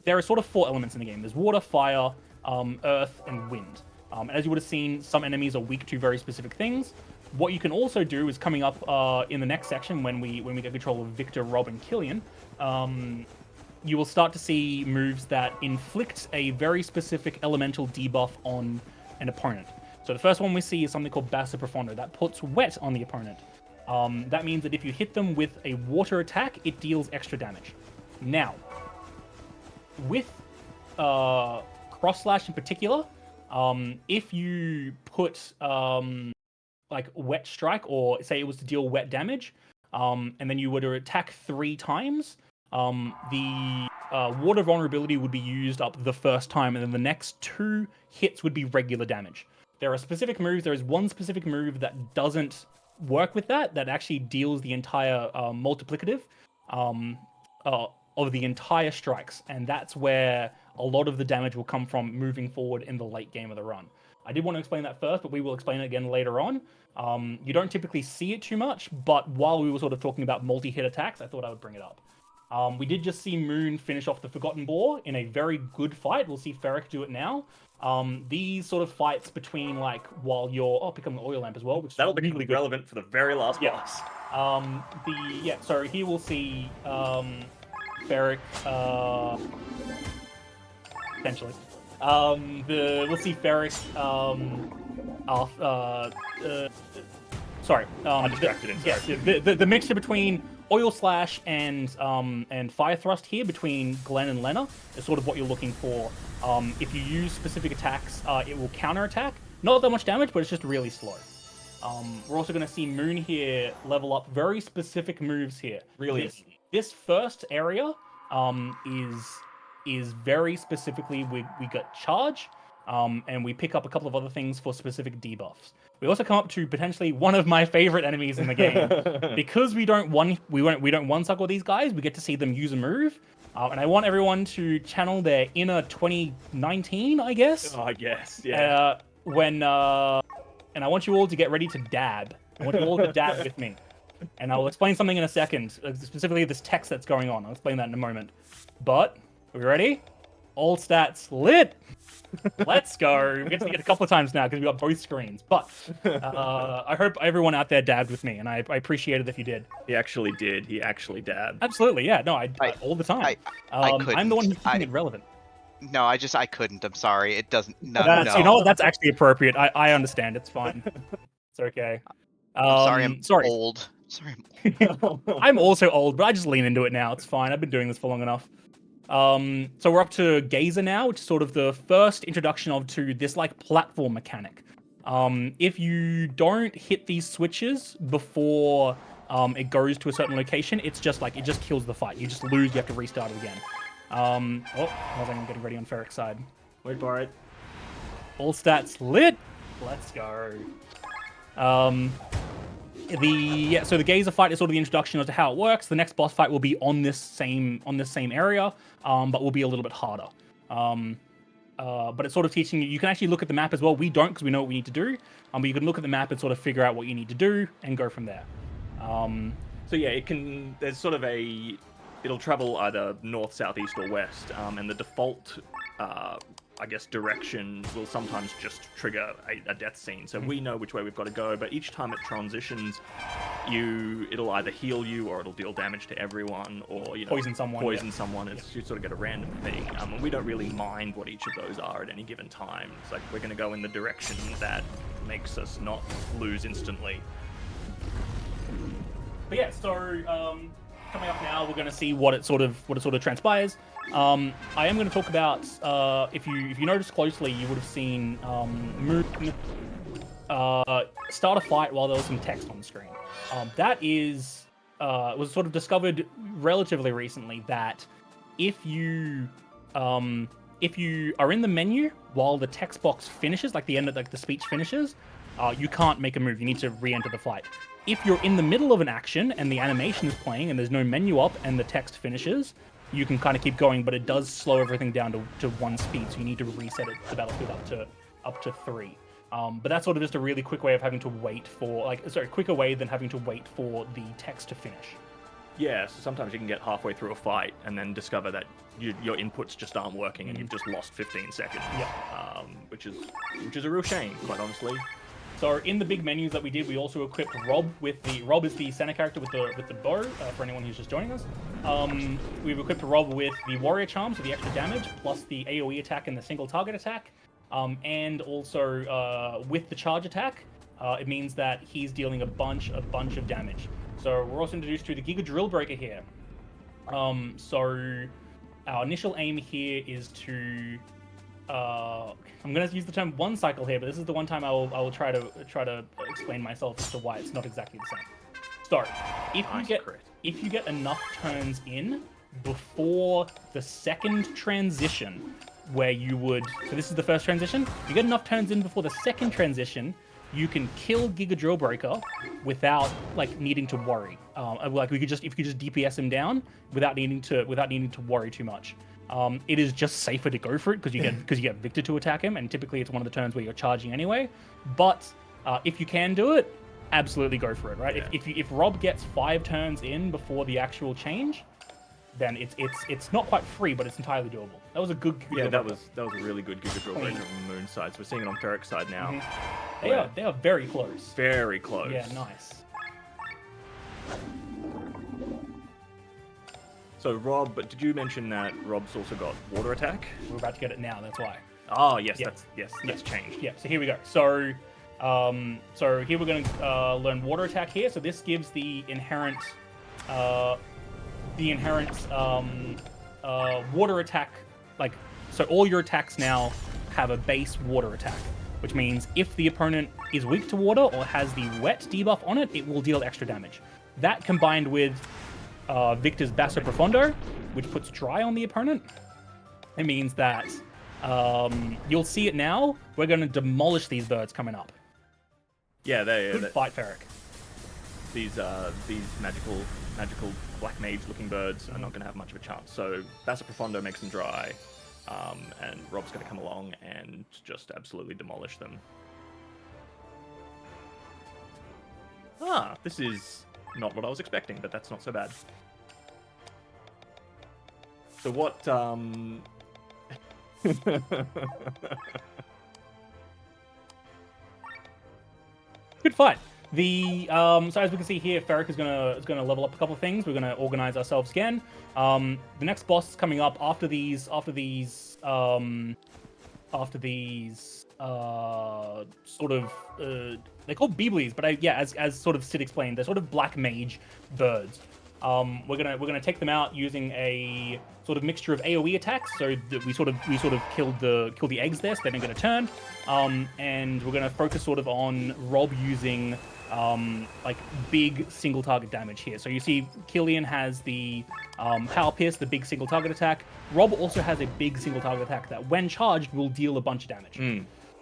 there are sort of 4 elements in the game. There's water, fire, earth, and wind. And as you would have seen, some enemies are weak to very specific things. What you can also do is coming up in the next section when we get control of Victor, Rob, and Killian, you will start to see moves that inflict a very specific elemental debuff on an opponent. So the first one we see is something called Bassa Profondo. That puts wet on the opponent. That means that if you hit them with a water attack, it deals extra damage. Now, with Cross Slash in particular, if you put like Wet Strike, or say it was to deal wet damage, and then you were to attack 3 times, the water vulnerability would be used up the first time, and then the next 2 hits would be regular damage. There are specific moves. There is one specific move that doesn't work with that actually deals the entire multiplicative of the entire strikes, and that's where a lot of the damage will come from moving forward in the late game of the run. I did want to explain that first, but we will explain it again later on. You don't typically see it too much, but while we were sort of talking about multi-hit attacks, I thought I would bring it up. We did just see Moon finish off the Forgotten Boar in a very good fight. We'll see Ferric do it now. These sort of fights between, like, while you're... pick up the oil lamp as well, which
that'll be
really good.
relevant for the very last boss.
So here we'll see Ferric, potentially. We'll see Ferric, sorry.
I'm distracted inside.
Yes, the mixture between Oil Slash and Fire Thrust here between Glenn and Lena is sort of what you're looking for. If you use specific attacks, it will counterattack. Not that much damage, but it's just really slow. We're also going to see Moon here level up very specific moves here.
Really?
This first area is very specifically, we got Charge, and we pick up a couple of other things for specific debuffs. We also come up to potentially one of my favorite enemies in the game. Because we don't one-suckle these guys, we get to see them use a move. And I want everyone to channel their inner 2019, I guess.
Oh, I guess, yeah.
And I want you all to get ready to dab. I want you all to dab with me. And I'll explain something in a second, specifically this text that's going on. I'll explain that in a moment. But, are we ready? All stats lit! Let's go. We get to see it a couple of times now because we got both screens. But I hope everyone out there dabbed with me, and I appreciate it if you did.
He actually did. He actually dabbed.
Absolutely, yeah. No, I all the time.
I couldn't.
I'm the one who's keeping it relevant.
No, I couldn't. I'm sorry. It doesn't. No.
You know what? That's actually appropriate. I understand. It's fine. It's okay.
I'm sorry. Old. Sorry.
I'm also old, but I just lean into it now. It's fine. I've been doing this for long enough. So we're up to Gazer now, which is sort of the first introduction to this like platform mechanic. If you don't hit these switches before it goes to a certain location, it's just like, it just kills the fight. You just lose, you have to restart it again. I'm getting ready on Ferric's side.
Wait for it.
All stats lit. Let's go. So the Gazer fight is sort of the introduction as to how it works. The next boss fight will be on this same area, but will be a little bit harder. But it's sort of teaching you. You can actually look at the map as well. We don't, because we know what we need to do. But you can look at the map and sort of figure out what you need to do and go from there.
So yeah, it can. There's sort of it'll travel either north, south, east, or west, and the default, I guess, direction will sometimes just trigger a death scene. So we know which way we've got to go, but each time it transitions, it'll either heal you or it'll deal damage to everyone, or
poison someone.
Someone. You sort of get a random thing, and we don't really mind what each of those are at any given time. It's like we're going to go in the direction that makes us not lose instantly.
But yeah, so coming up now, we're going to see what it sort of transpires. I am going to talk about if you notice closely, you would have seen Moon start a fight while there was some text on the screen. That was sort of discovered relatively recently that if you are in the menu while the text box finishes, like the end of the speech finishes, you can't make a move. You need to re-enter the fight. If you're in the middle of an action and the animation is playing and there's no menu up and the text finishes, you can kind of keep going, but it does slow everything down to 1 speed, so you need to reset the battle speed up to 3. But that's sort of just a really quick way of having to wait for, quicker way than having to wait for the text to finish.
Yeah, so sometimes you can get halfway through a fight and then discover that your inputs just aren't working and you've just lost 15 seconds.
Yeah.
Which is a real shame, quite honestly.
So in the big menus that we did, we also equipped Rob with Rob is the center character with the bow, for anyone who's just joining us. We've equipped Rob with the warrior charm, so the extra damage, plus the AoE attack and the single target attack. And also with the charge attack, it means that he's dealing a bunch of damage. So we're also introduced to the Giga Drill Breaker here. So our initial aim here is to I'm going to use the term one cycle here, but this is the one time I will try to explain myself as to why it's not exactly the same. So, if you get enough turns in before the second transition, where you would, so this is the first transition. If you get enough turns in before the second transition, you can kill Giga Drill Breaker without needing to worry. If you could just DPS him down without needing to worry too much. It is just safer to go for it because you get Victor to attack him, and typically it's one of the turns where you're charging anyway. But if you can do it, absolutely go for it, right? Yeah. If Rob gets 5 turns in before the actual change, then it's not quite free, but it's entirely doable. That was a good.
That was a really good Giga Drill Breaker on Moon's side. So we're seeing it on Ferric's side now.
Mm-hmm. They are very close.
Very close.
Yeah, nice.
So Rob, but did you mention that Rob's also got water attack?
We're about to get it now. That's why.
Oh yes, that's changed.
Yeah. So here we go. So here we're going to learn water attack here. So this gives the inherent water attack. So all your attacks now have a base water attack, which means if the opponent is weak to water or has the wet debuff on it, it will deal extra damage. That combined with Victor's Basso Profondo, which puts dry on the opponent, it means that you'll see it now. We're going to demolish these birds coming up.
Yeah,
Good fight, Ferric.
These magical black mage looking birds are not going to have much of a chance. So Basso Profondo makes them dry, and Rob's going to come along and just absolutely demolish them. This is not what I was expecting, but that's not so bad. So what,
Good fight. So as we can see here, Ferric is gonna level up a couple of things. We're gonna organize ourselves again. The next boss is coming up after these sort of they're called Beebleys, but as sort of Sid explained, they're sort of black mage birds. We're gonna take them out using a sort of mixture of AoE attacks. So that we sort of killed the eggs there, so they're not gonna turn. And we're gonna focus sort of on Rob using big single target damage here. So you see Killian has the Power Pierce, the big single target attack. Rob also has a big single target attack that when charged will deal a bunch of damage.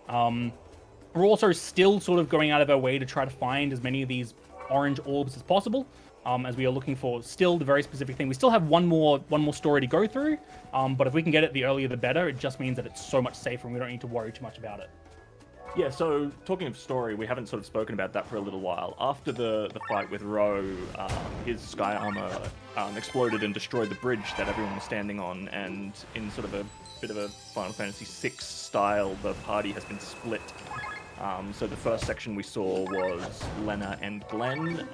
We're also still sort of going out of our way to try to find as many of these orange orbs as possible, as we are looking for still the very specific thing. We still have one more story to go through, but if we can get it the earlier the better. It just means that it's so much safer and we don't need to worry too much about it.
Yeah, so talking of story, we haven't sort of spoken about that for a little while. After the fight with Ro, his sky armor exploded and destroyed the bridge that everyone was standing on, and in sort of a bit of a Final Fantasy VI style, the party has been split. So the first section we saw was Lena and Glenn,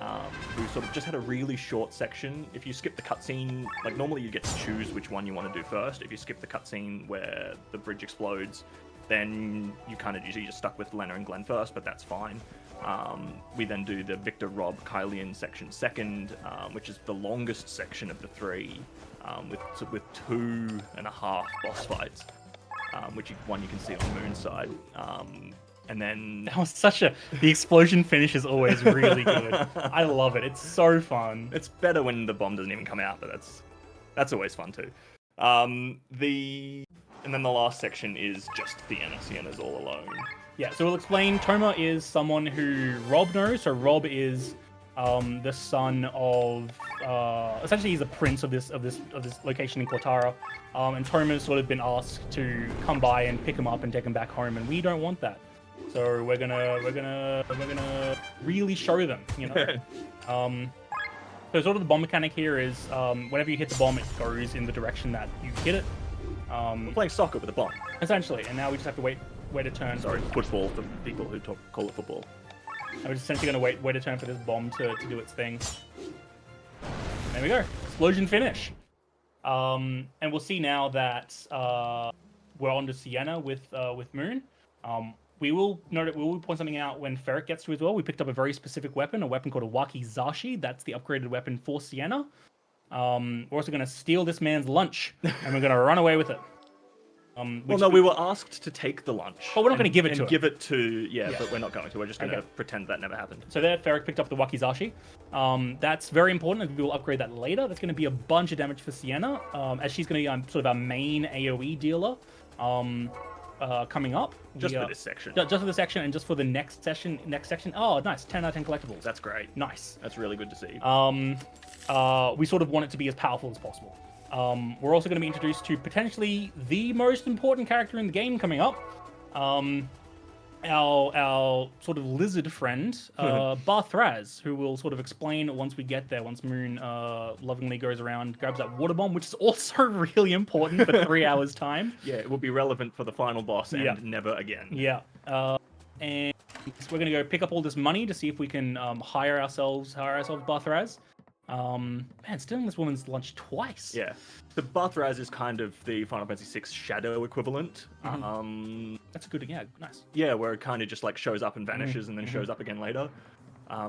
who sort of just had a really short section. If you skip the cutscene, like normally you get to choose which one you want to do first. If you skip the cutscene where the bridge explodes, then you kind of usually just stuck with Lena and Glenn first, but that's fine. We then do the Victor, Rob, Kylian section second, which is the longest section of the three, with 2.5 boss fights, which one you can see on Moon's side. And then
That was the explosion finish is always really good. I love it. It's so fun.
it's better when the bomb doesn't even come out, but that's always fun too. And then the last section is just Sienna. Sienna's all alone.
Yeah, so we'll explain. Toma is someone who Rob knows. So Rob is the son of essentially he's a prince of this location in Cortara, and Toma's sort of been asked to come by and pick him up and take him back home, and we don't want that. So we're gonna really show them, you know. So sort of the bomb mechanic here is whenever you hit the bomb, it goes in the direction that you hit it.
We're playing soccer with a bomb.
Essentially, and now we just have to wait a turn.
Sorry, football for people who call it football.
And we're just essentially going to wait a turn for this bomb to do its thing. There we go. Explosion finish. And we'll see now that we're on to Sienna with Moon. We will point something out when Ferric gets to as well. We picked up a very specific weapon, a weapon called a Wakizashi. That's the upgraded weapon for Sienna. We're also going to steal this man's lunch, and we're going to run away with it.
We were asked to take the lunch.
But we're not going to give it to him.
Give it to, but we're not going to. We're just going to pretend that never happened.
So there, Ferric picked up the Wakizashi. That's very important, and we will upgrade that later. That's going to be a bunch of damage for Sienna, as she's going to be sort of our main AoE dealer coming up.
Just for this section.
Just for this section, and just for the next section. Oh, nice. 10 out of 10 collectibles.
That's great.
Nice.
That's really good to see.
We sort of want it to be as powerful as possible. We're also going to be introduced to potentially the most important character in the game coming up. Our sort of lizard friend, Barthraz, who will sort of explain once we get there, once Moon lovingly goes around, grabs that water bomb, which is also really important for 3 hours' time.
Yeah, it will be relevant for the final boss and never again.
Yeah. And we're going to go pick up all this money to see if we can hire ourselves Barthraz. Man, stealing this woman's lunch twice.
Yeah. The Barthraz is kind of the Final Fantasy VI shadow equivalent.
Mm-hmm. That's a good, nice.
Yeah, where it kind of just like shows up and vanishes and then shows up again later.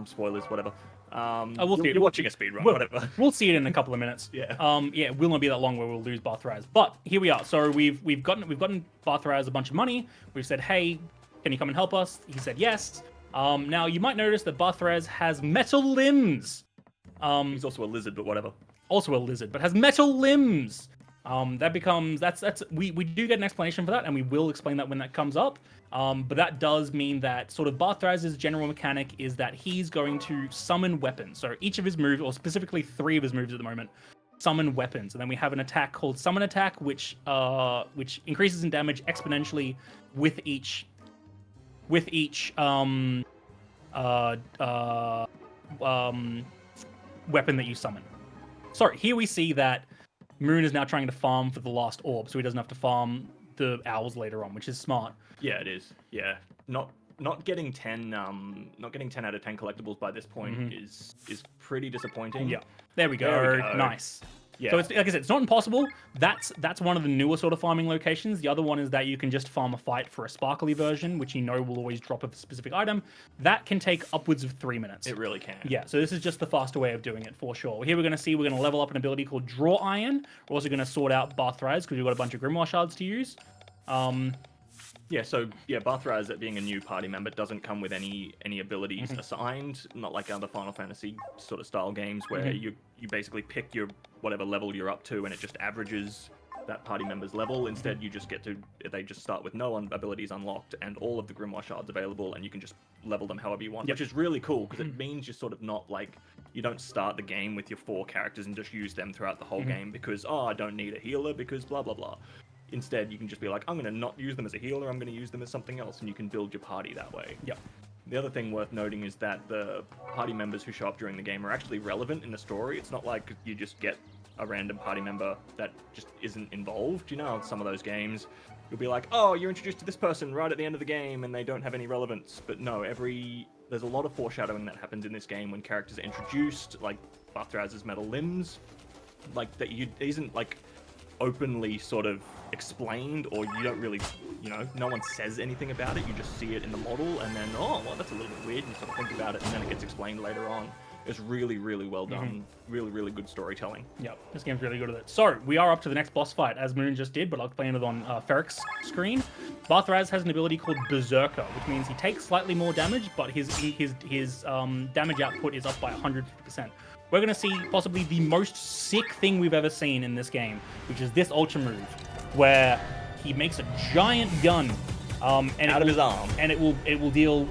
Spoilers, whatever.
We'll see it.
You're watching a speedrun, whatever.
We'll see it in a couple of minutes.
Yeah.
It will not be that long where we'll lose Barthraz. But here we are. So we've gotten Barthraz a bunch of money. We've said, hey, can you come and help us? He said yes. Now you might notice that Barthraz has metal limbs.
He's also a lizard, but whatever.
Also a lizard, but has metal limbs. We do get an explanation for that, and we will explain that when that comes up. But that does mean that sort of Barthraz's general mechanic is that he's going to summon weapons. So each of his moves, or specifically 3 of his moves at the moment, summon weapons. And then we have an attack called Summon Attack, which increases in damage exponentially with each weapon that you summon. Sorry, here we see that Moon is now trying to farm for the last orb, so he doesn't have to farm the owls later on, which is smart.
Yeah, it is. Yeah, not getting 10 out of 10 collectibles by this point is pretty disappointing.
Yeah, there we go. Nice.
Yeah.
So it's, like I said, it's not impossible. That's one of the newer sort of farming locations. The other one is that you can just farm a fight for a sparkly version, which you know will always drop a specific item. That can take upwards of 3 minutes.
It really can.
Yeah, so this is just the faster way of doing it for sure. Here we're going to level up an ability called Draw Iron. We're also going to sort out Barthraz because we've got a bunch of Grimoire shards to use.
Barthraz, being a new party member, doesn't come with any abilities assigned, not like other Final Fantasy sort of style games where you basically pick your whatever level you're up to and it just averages that party member's level. Instead, you just they just start with no abilities unlocked and all of the Grimoire shards available, and you can just level them however you want, which is really cool because it means you're sort of not like, you don't start the game with your 4 characters and just use them throughout the whole game because, oh, I don't need a healer because blah, blah, blah. Instead, you can just be like, I'm going to not use them as a healer, I'm going to use them as something else, and you can build your party that way.
Yep.
The other thing worth noting is that the party members who show up during the game are actually relevant in the story. It's not like you just get a random party member that just isn't involved. You know, in some of those games, you'll be like, oh, you're introduced to this person right at the end of the game, and they don't have any relevance. But no, there's a lot of foreshadowing that happens in this game when characters are introduced, like Bathraz's metal limbs, like that isn't like openly sort of explained, or you don't really, no one says anything about it. You just see it in the model, and then, oh, well, that's a little bit weird, and you sort of think about it, and then it gets explained later on. It's really, really well done. Really, really good storytelling.
Yep, this game's really good at it. So, we are up to the next boss fight, as Moon just did, but I'll explain it on Ferric's screen. Bathraz has an ability called Berserker, which means he takes slightly more damage, but his damage output is up by 150%. We're going to see possibly the most sick thing we've ever seen in this game, which is this ultra move, where he makes a giant gun and
out of his arm,
and it will deal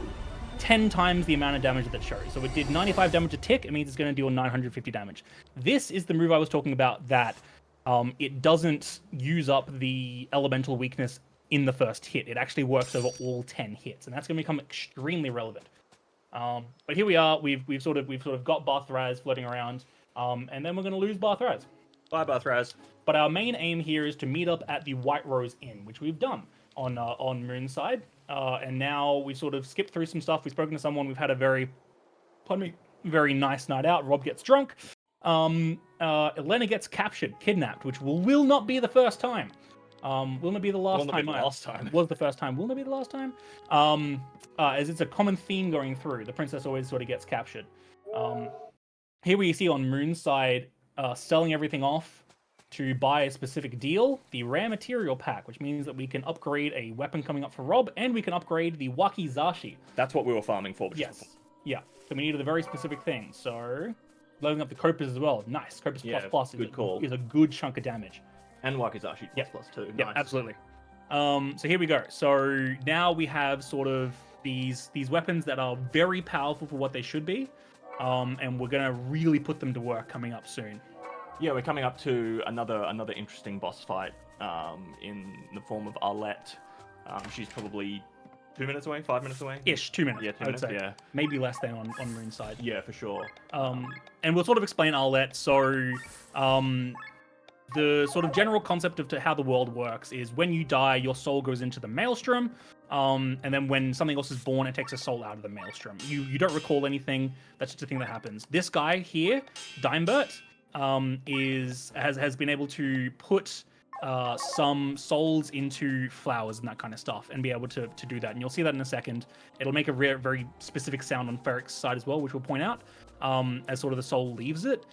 10 times the amount of damage that it shows. So it did 95 damage a tick. It means it's going to deal 950 damage. This is the move I was talking about, that it doesn't use up the elemental weakness in the first hit. It actually works over all 10 hits, and that's going to become extremely relevant. But here we are. We've sort of got Bathraz floating around, and then we're going to lose Bathraz.
Bye, Bathraz.
But our main aim here is to meet up at the White Rose Inn, which we've done on Moon's side. And now we've sort of skipped through some stuff. We've spoken to someone. We've had a very nice night out. Rob gets drunk. Elena gets captured, kidnapped, which will not be the first time. Will not be the last time. Was the first time. Will not be the last time. As it's a common theme going through. The princess always sort of gets captured. Here we see on Moon's side, selling everything off to buy a specific deal, the rare material pack, which means that we can upgrade a weapon coming up for Rob, and we can upgrade the wakizashi.
That's what we were farming for.
Yes. Yeah. So we needed a very specific thing. So loading up the Copas as well. Nice. Copas plus is a good chunk of damage.
And wakizashi plus too. Nice.
Yeah, absolutely. So here we go. So now we have sort of these weapons that are very powerful for what they should be. And we're gonna really put them to work coming up soon.
Yeah, we're coming up to another interesting boss fight in the form of Arlette. She's probably 2 minutes away, 5 minutes away?
Ish, 2 minutes.
Yeah, 2 minutes, yeah.
Maybe less than on Moon's side.
Yeah, for sure.
And we'll sort of explain Arlette. So, the sort of general concept of how the world works is when you die, your soul goes into the maelstrom. And then when something else is born, it takes a soul out of the maelstrom. You don't recall anything. That's just a thing that happens. This guy here, Dimebert, has been able to put some souls into flowers and that kind of stuff, and be able to do that. And you'll see that in a second. It'll make a very specific sound on Ferric's side as well, which we'll point out as sort of the soul leaves it.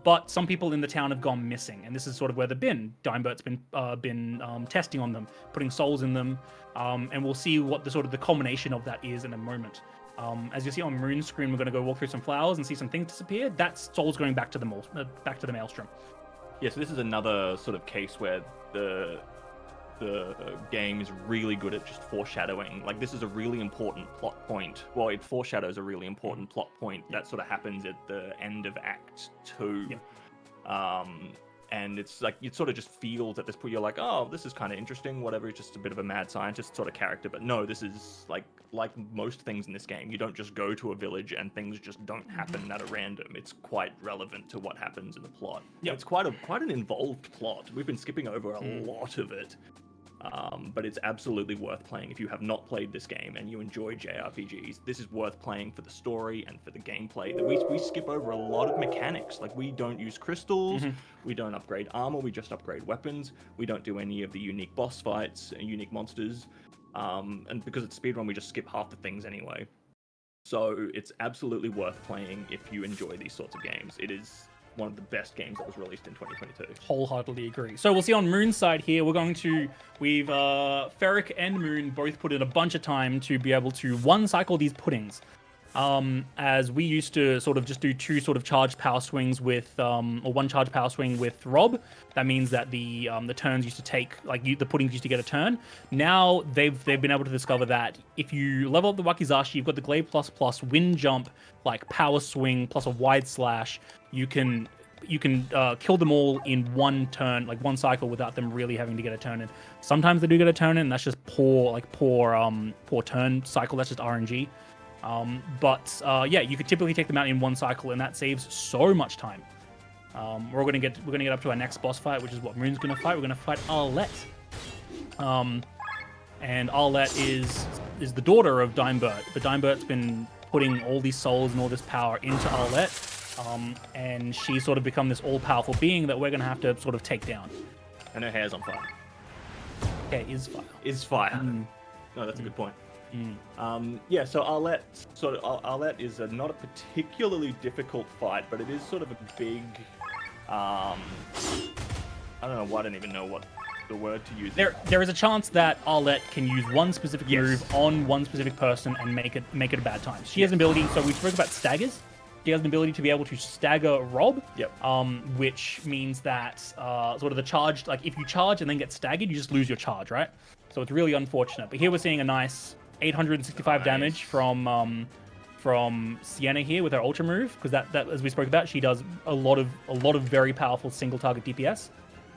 But some people in the town have gone missing, and this is sort of where they've been. Dimebert's been testing on them, putting souls in them, and we'll see what the culmination of that is in a moment. As you see on Moon's screen, we're going to go walk through some flowers and see some things disappear. That's souls going back to the maelstrom.
Yeah, so this is another sort of case where the game is really good at just foreshadowing. Like, this is a really important plot point. Well, it foreshadows a really important plot point that sort of happens at the end of Act 2. Yeah. And it's like, it sort of just feels at this point, you're like, oh, this is kind of interesting, whatever, it's just a bit of a mad scientist sort of character. But no, this is like most things in this game. You don't just go to a village and things just don't happen at a random. It's quite relevant to what happens in the plot. Yeah, it's quite an involved plot. We've been skipping over a lot of it. But it's absolutely worth playing. If you have not played this game and you enjoy JRPGs, this is worth playing for the story and for the gameplay. We skip over a lot of mechanics. Like, we don't use crystals, we don't upgrade armor, we just upgrade weapons, we don't do any of the unique boss fights and unique monsters. And because it's speedrun, we just skip half the things anyway. So it's absolutely worth playing if you enjoy these sorts of games. It is one of the best games that was released in 2022.
Wholeheartedly agree. So we'll see on Moon's side here, we've Ferric and Moon both put in a bunch of time to be able to cycle these puddings. as we used to sort of just do 2 sort of charged power swings with, or 1 charged power swing with Rob. That means that the turns used to take, like the puddings used to get a turn. Now they've been able to discover that if you level up the Wakizashi, you've got the Glaive plus wind jump, like power swing plus a wide slash. You can kill them all in 1 turn, like 1 cycle, without them really having to get a turn in. Sometimes they do get a turn in, and that's just poor turn cycle. That's just RNG. Yeah, you could typically take them out in 1 cycle, and that saves so much time. We're gonna get up to our next boss fight, which is what Moon's gonna fight. We're gonna fight Arlette. And Arlette is the daughter of Dimebert, but Dimebert's been putting all these souls and all this power into Arlette. And she's sort of become this all-powerful being that we're going to have to sort of take down.
And her hair's on fire.
Okay, is fire.
Is fire. No, that's a good point. Yeah, so Arlette is not a particularly difficult fight, but it is sort of a big... I don't even know what the word to use.
There is a chance that Arlette can use 1 specific move on 1 specific person and make it a bad time. She has an ability, so we spoke about staggers. She has an ability to be able to stagger Rob, which means that sort of the charge, like if you charge and then get staggered, you just lose your charge, right? So it's really unfortunate. But here we're seeing a nice 865 damage from Sienna here with her ultra move, because that as we spoke about, she does a lot of very powerful single target DPS.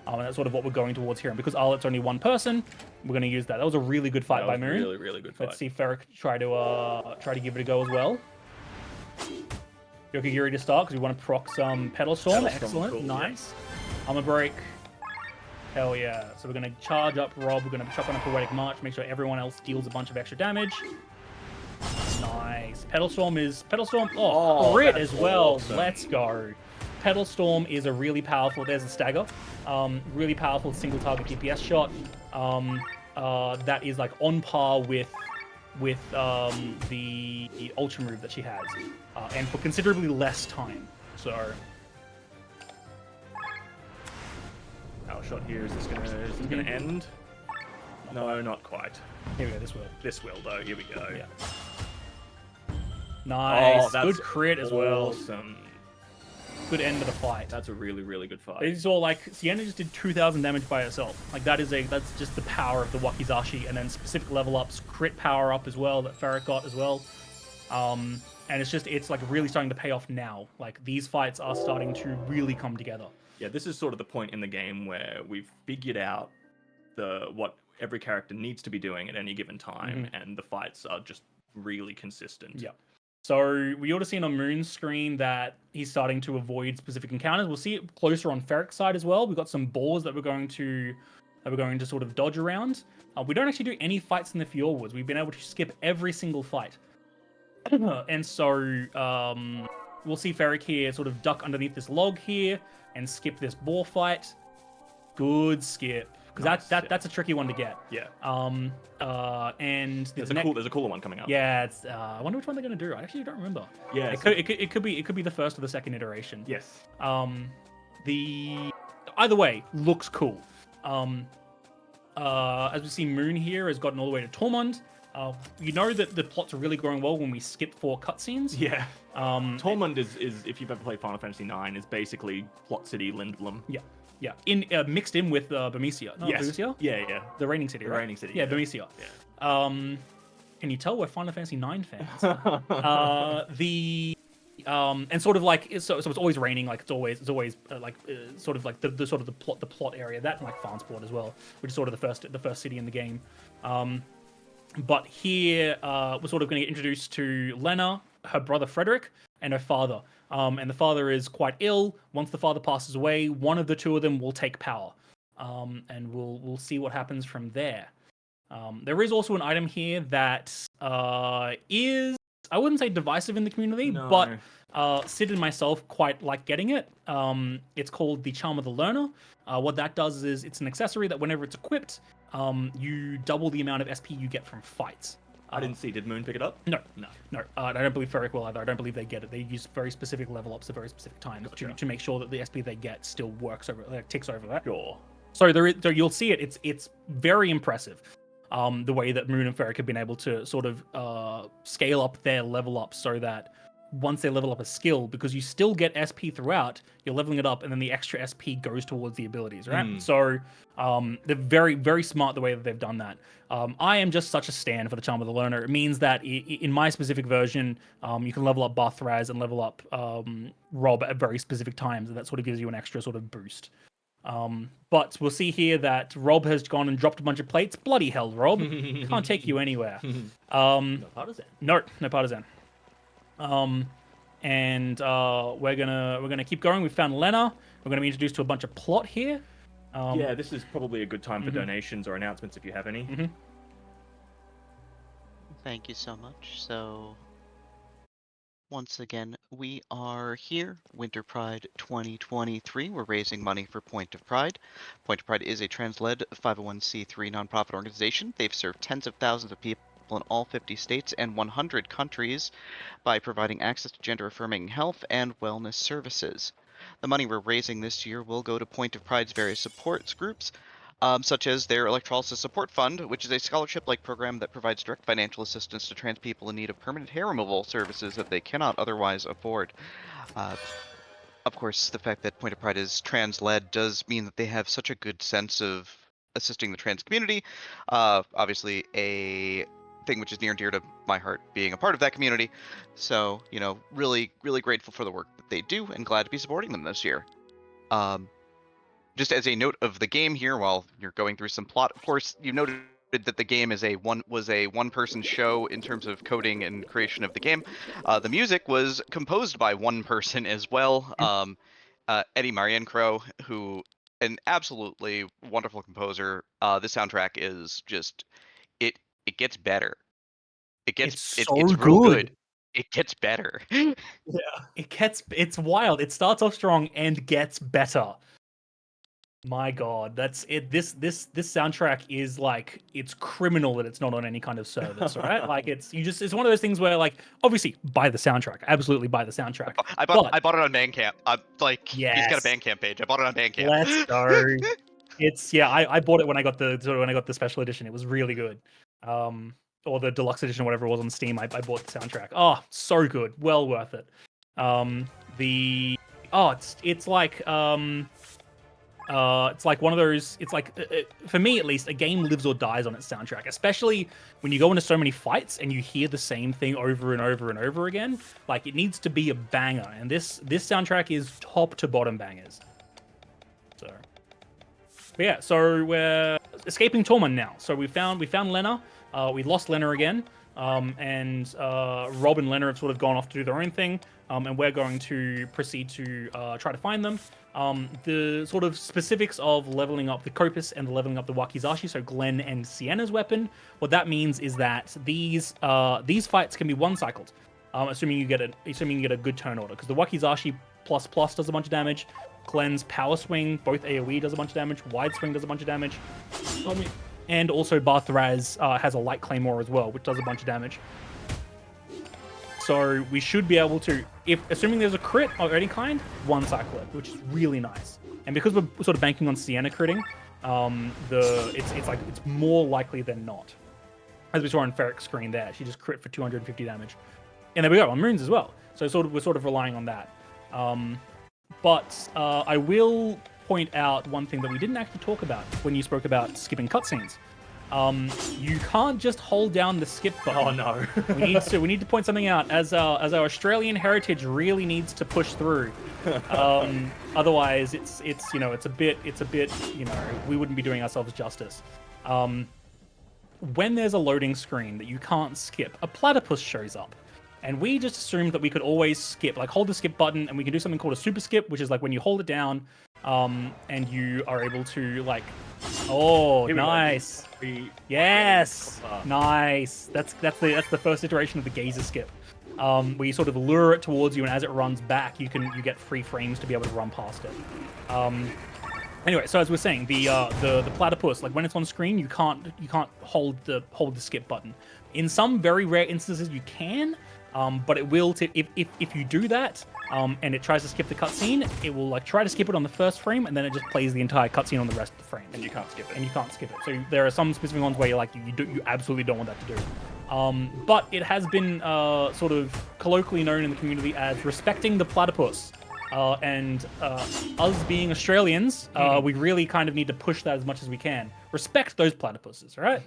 And that's sort of what we're going towards here. And because Arlette's only 1 person, we're going to use that. That was a really good fight by Moon.
Really, really good fight.
Let's see Ferric try to give it a go as well. Yokigiri to start, because we want to proc some Petal Storm. Excellent. Cool, nice. Armor Break. Hell yeah. So we're going to charge up Rob. We're going to chuck on a Poetic March, make sure everyone else deals a bunch of extra damage. Nice. Petal Storm. Oh, crit as well. Awesome. Let's go. Petal Storm is a really powerful, there's a stagger, really powerful single target DPS shot. That is like on par with the ultra move that she has, and for considerably less time. So
our shot here, is this gonna end? No, not quite.
Here we go.
This will though. Here we go.
Yeah. Nice.
Oh,
good crit as well.
Awesome.
Good end of the fight.
That's a really, really good fight.
It's all like Sienna just did 2,000 damage by herself. Like that's just the power of the Wakizashi, and then specific level ups, crit power up as well that Ferric got as well. And it's like really starting to pay off now. Like these fights are starting to really come together.
Yeah, this is sort of the point in the game where we've figured out what every character needs to be doing at any given time, and the fights are just really consistent.
Yeah. So we ought to see on Moon's screen that he's starting to avoid specific encounters. We'll see it closer on Ferric's side as well. We've got some balls that we're going to sort of dodge around. We don't actually do any fights in the Fjord Woods. We've been able to skip every single fight. And so we'll see Ferric here sort of duck underneath this log here and skip this boar fight. Good skip. Because that's a tricky one to get.
Yeah.
And
there's a cooler one coming up.
Yeah, it's. I wonder which one they're gonna do. I actually don't remember.
Yeah.
It could be the first or the second iteration.
Yes.
Either way looks cool. As we see, Moon here has gotten all the way to Tormund. You know that the plots are really growing well when we skip 4 cutscenes.
Yeah. Tormund is if you've ever played Final Fantasy IX, is basically Plot City Lindblom.
Yeah. Yeah, mixed in with Bermesia. No,
yes.
Bermesia?
Yeah.
The Reigning City, right?
The Reigning City.
Yeah, Bermesia. Yeah. Can you tell we're Final Fantasy IX fans? And sort of like so it's always raining. Like it's always sort of like the plot area, that and like Farnsport as well, which is sort of the first city in the game. But here we're sort of going to get introduced to Lena, her brother Frederick, and her father. And the father is quite ill. Once the father passes away, one of the 2 of them will take power. And we'll see what happens from there. There is also an item here that is, I wouldn't say divisive in the community, but Sid and myself quite like getting it. It's called the Charm of the Learner. What that does is it's an accessory that whenever it's equipped, you double the amount of SP you get from fights.
I didn't see. Did Moon pick it up?
No. I don't believe Ferric will either. I don't believe they get it. They use very specific level ups at very specific times to make sure that the SP they get still works over, ticks over that.
Sure.
So you'll see it. It's very impressive. the way that Moon and Ferric have been able to sort of scale up their level up so that once they level up a skill, because you still get SP throughout, you're leveling it up, and then the extra SP goes towards the abilities, right? So they're very, very smart the way that they've done that. I am just such a stan for the Charm of the Learner. It means that in my specific version, you can level up Bathraz and level up Rob at very specific times, and that sort of gives you an extra sort of boost. But we'll see here that Rob has gone and dropped a bunch of plates. Bloody hell, Rob. Can't take you anywhere.
No partisan.
No partisan. And we're gonna keep going. We found Lena. We're gonna be introduced to a bunch of plot here.
Yeah, this is probably a good time for donations or announcements if you have any.
Thank you so much. So, once again, we are here, Winter Pride 2023. We're raising money for Point of Pride. Point of Pride is a trans-led 501c3 nonprofit organization. They've served tens of thousands of people in all 50 states and 100 countries by providing access to gender-affirming health and wellness services. The money we're raising this year will go to Point of Pride's various support groups, such as their Electrolysis Support Fund, which is a scholarship-like program that provides direct financial assistance to trans people in need of permanent hair removal services that they cannot otherwise afford. Of course, the fact that Point of Pride is trans-led does mean that they have such a good sense of assisting the trans community. Obviously, a thing which is near and dear to my heart, being a part of that community. So, really, really grateful for the work that they do and glad to be supporting them this year. Just as a note of the game here, while you're going through some plot, of course, you noted that the game was a one-person show in terms of coding and creation of the game. The music was composed by one person as well, Eddie Mariencrow, who an absolutely wonderful composer. The soundtrack is just it gets better. It's real good. It gets better.
It's wild. It starts off strong and gets better. My God, that's it. This soundtrack is like, it's criminal that it's not on any kind of service, right? Like it's one of those things where, like, obviously buy the soundtrack, absolutely buy the soundtrack.
I bought it on Bandcamp. He's got a Bandcamp page. I bought it on Bandcamp.
Let's go. I bought it when I got the special edition. It was really good. Or the deluxe edition, whatever it was on Steam. I bought the soundtrack. Oh, so good, well worth it. It's like one of those. It's like for me at least, a game lives or dies on its soundtrack. Especially when you go into so many fights and you hear the same thing over and over and over again. Like, it needs to be a banger, and this soundtrack is top to bottom bangers. But yeah, so we're escaping Tormund now. So we found Lena. We lost Lena again. And Rob and Lena have sort of gone off to do their own thing. And we're going to proceed to try to find them. The sort of specifics of leveling up the Kopis and leveling up the Wakizashi, so Glenn and Sienna's weapon. What that means is that these fights can be one-cycled, assuming you get a good turn order, because the Wakizashi plus does a bunch of damage. Glenn's Power Swing, both AoE, does a bunch of damage. Wide Swing does a bunch of damage. And also Bathraz has a Light Claymore as well, which does a bunch of damage. So we should be able to, assuming there's a crit of any kind, one cycle it, which is really nice. And because we're sort of banking on Sienna critting, it's more likely than not. As we saw on Ferric's screen there, she just crit for 250 damage. And there we go, on Moons as well. So we're sort of relying on that. But I will point out one thing that we didn't actually talk about when you spoke about skipping cutscenes. You can't just hold down the skip button.
Oh no.
we need to point something out, as our Australian heritage really needs to push through. Otherwise it's a bit we wouldn't be doing ourselves justice. When there's a loading screen that you can't skip, a platypus shows up. And we just assumed that we could always skip, like hold the skip button, and we can do something called a super skip, which is like when you hold it down, and you are able to like, oh, nice, yes, nice. That's the first iteration of the gazer skip, where you sort of lure it towards you, and as it runs back, you get free frames to be able to run past it. Anyway, so as we're saying, the platypus, like when it's on screen, you can't hold the skip button. In some very rare instances, you can. But it will if you do that, and it tries to skip the cutscene, it will like try to skip it on the first frame, and then it just plays the entire cutscene on the rest of the frame.
And you can't skip it.
And you can't skip it. So there are some specific ones where you're like you absolutely don't want that to do. But it has been sort of colloquially known in the community as respecting the platypus. And us being Australians, we really kind of need to push that as much as we can. Respect those platypuses, right?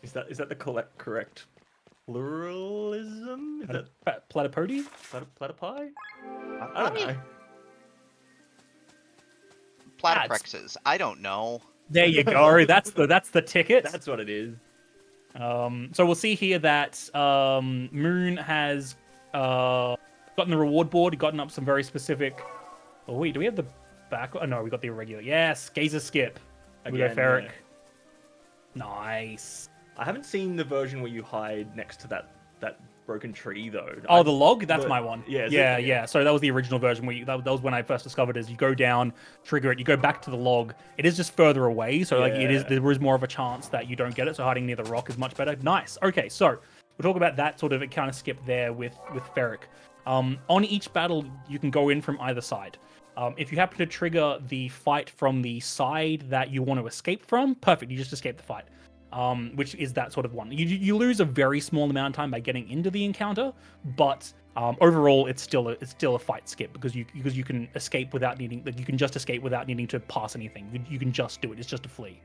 Is that the correct pluralism? Is that
Platypody?
platypi? I don't know.
Platyprexes. I don't know.
There you go. That's the ticket.
That's what it is.
So we'll see here that Moon has gotten the reward board, gotten up some very specific. Oh wait, do we have the back? Oh no, we got the irregular. Yes, Gazer Skip. We go
Again,
Ferric.
yeah.
Nice.
I haven't seen the version where you hide next to that broken tree though.
Oh, the log? That's my one.
Yeah,
yeah. So that was the original version where that was when I first discovered it. Is you go down, trigger it, you go back to the log. It is just further away, so like there is more of a chance that you don't get it. So hiding near the rock is much better. Nice. Okay, so we'll talk about that sort of encounter skip there with Ferric. On each battle, you can go in from either side. If you happen to trigger the fight from the side that you want to escape from, perfect. You just escape the fight. Which is that sort of one. You lose a very small amount of time by getting into the encounter, but overall it's still a fight skip because you can escape without needing you can just escape without needing to pass anything. You can just do it. It's just a flee.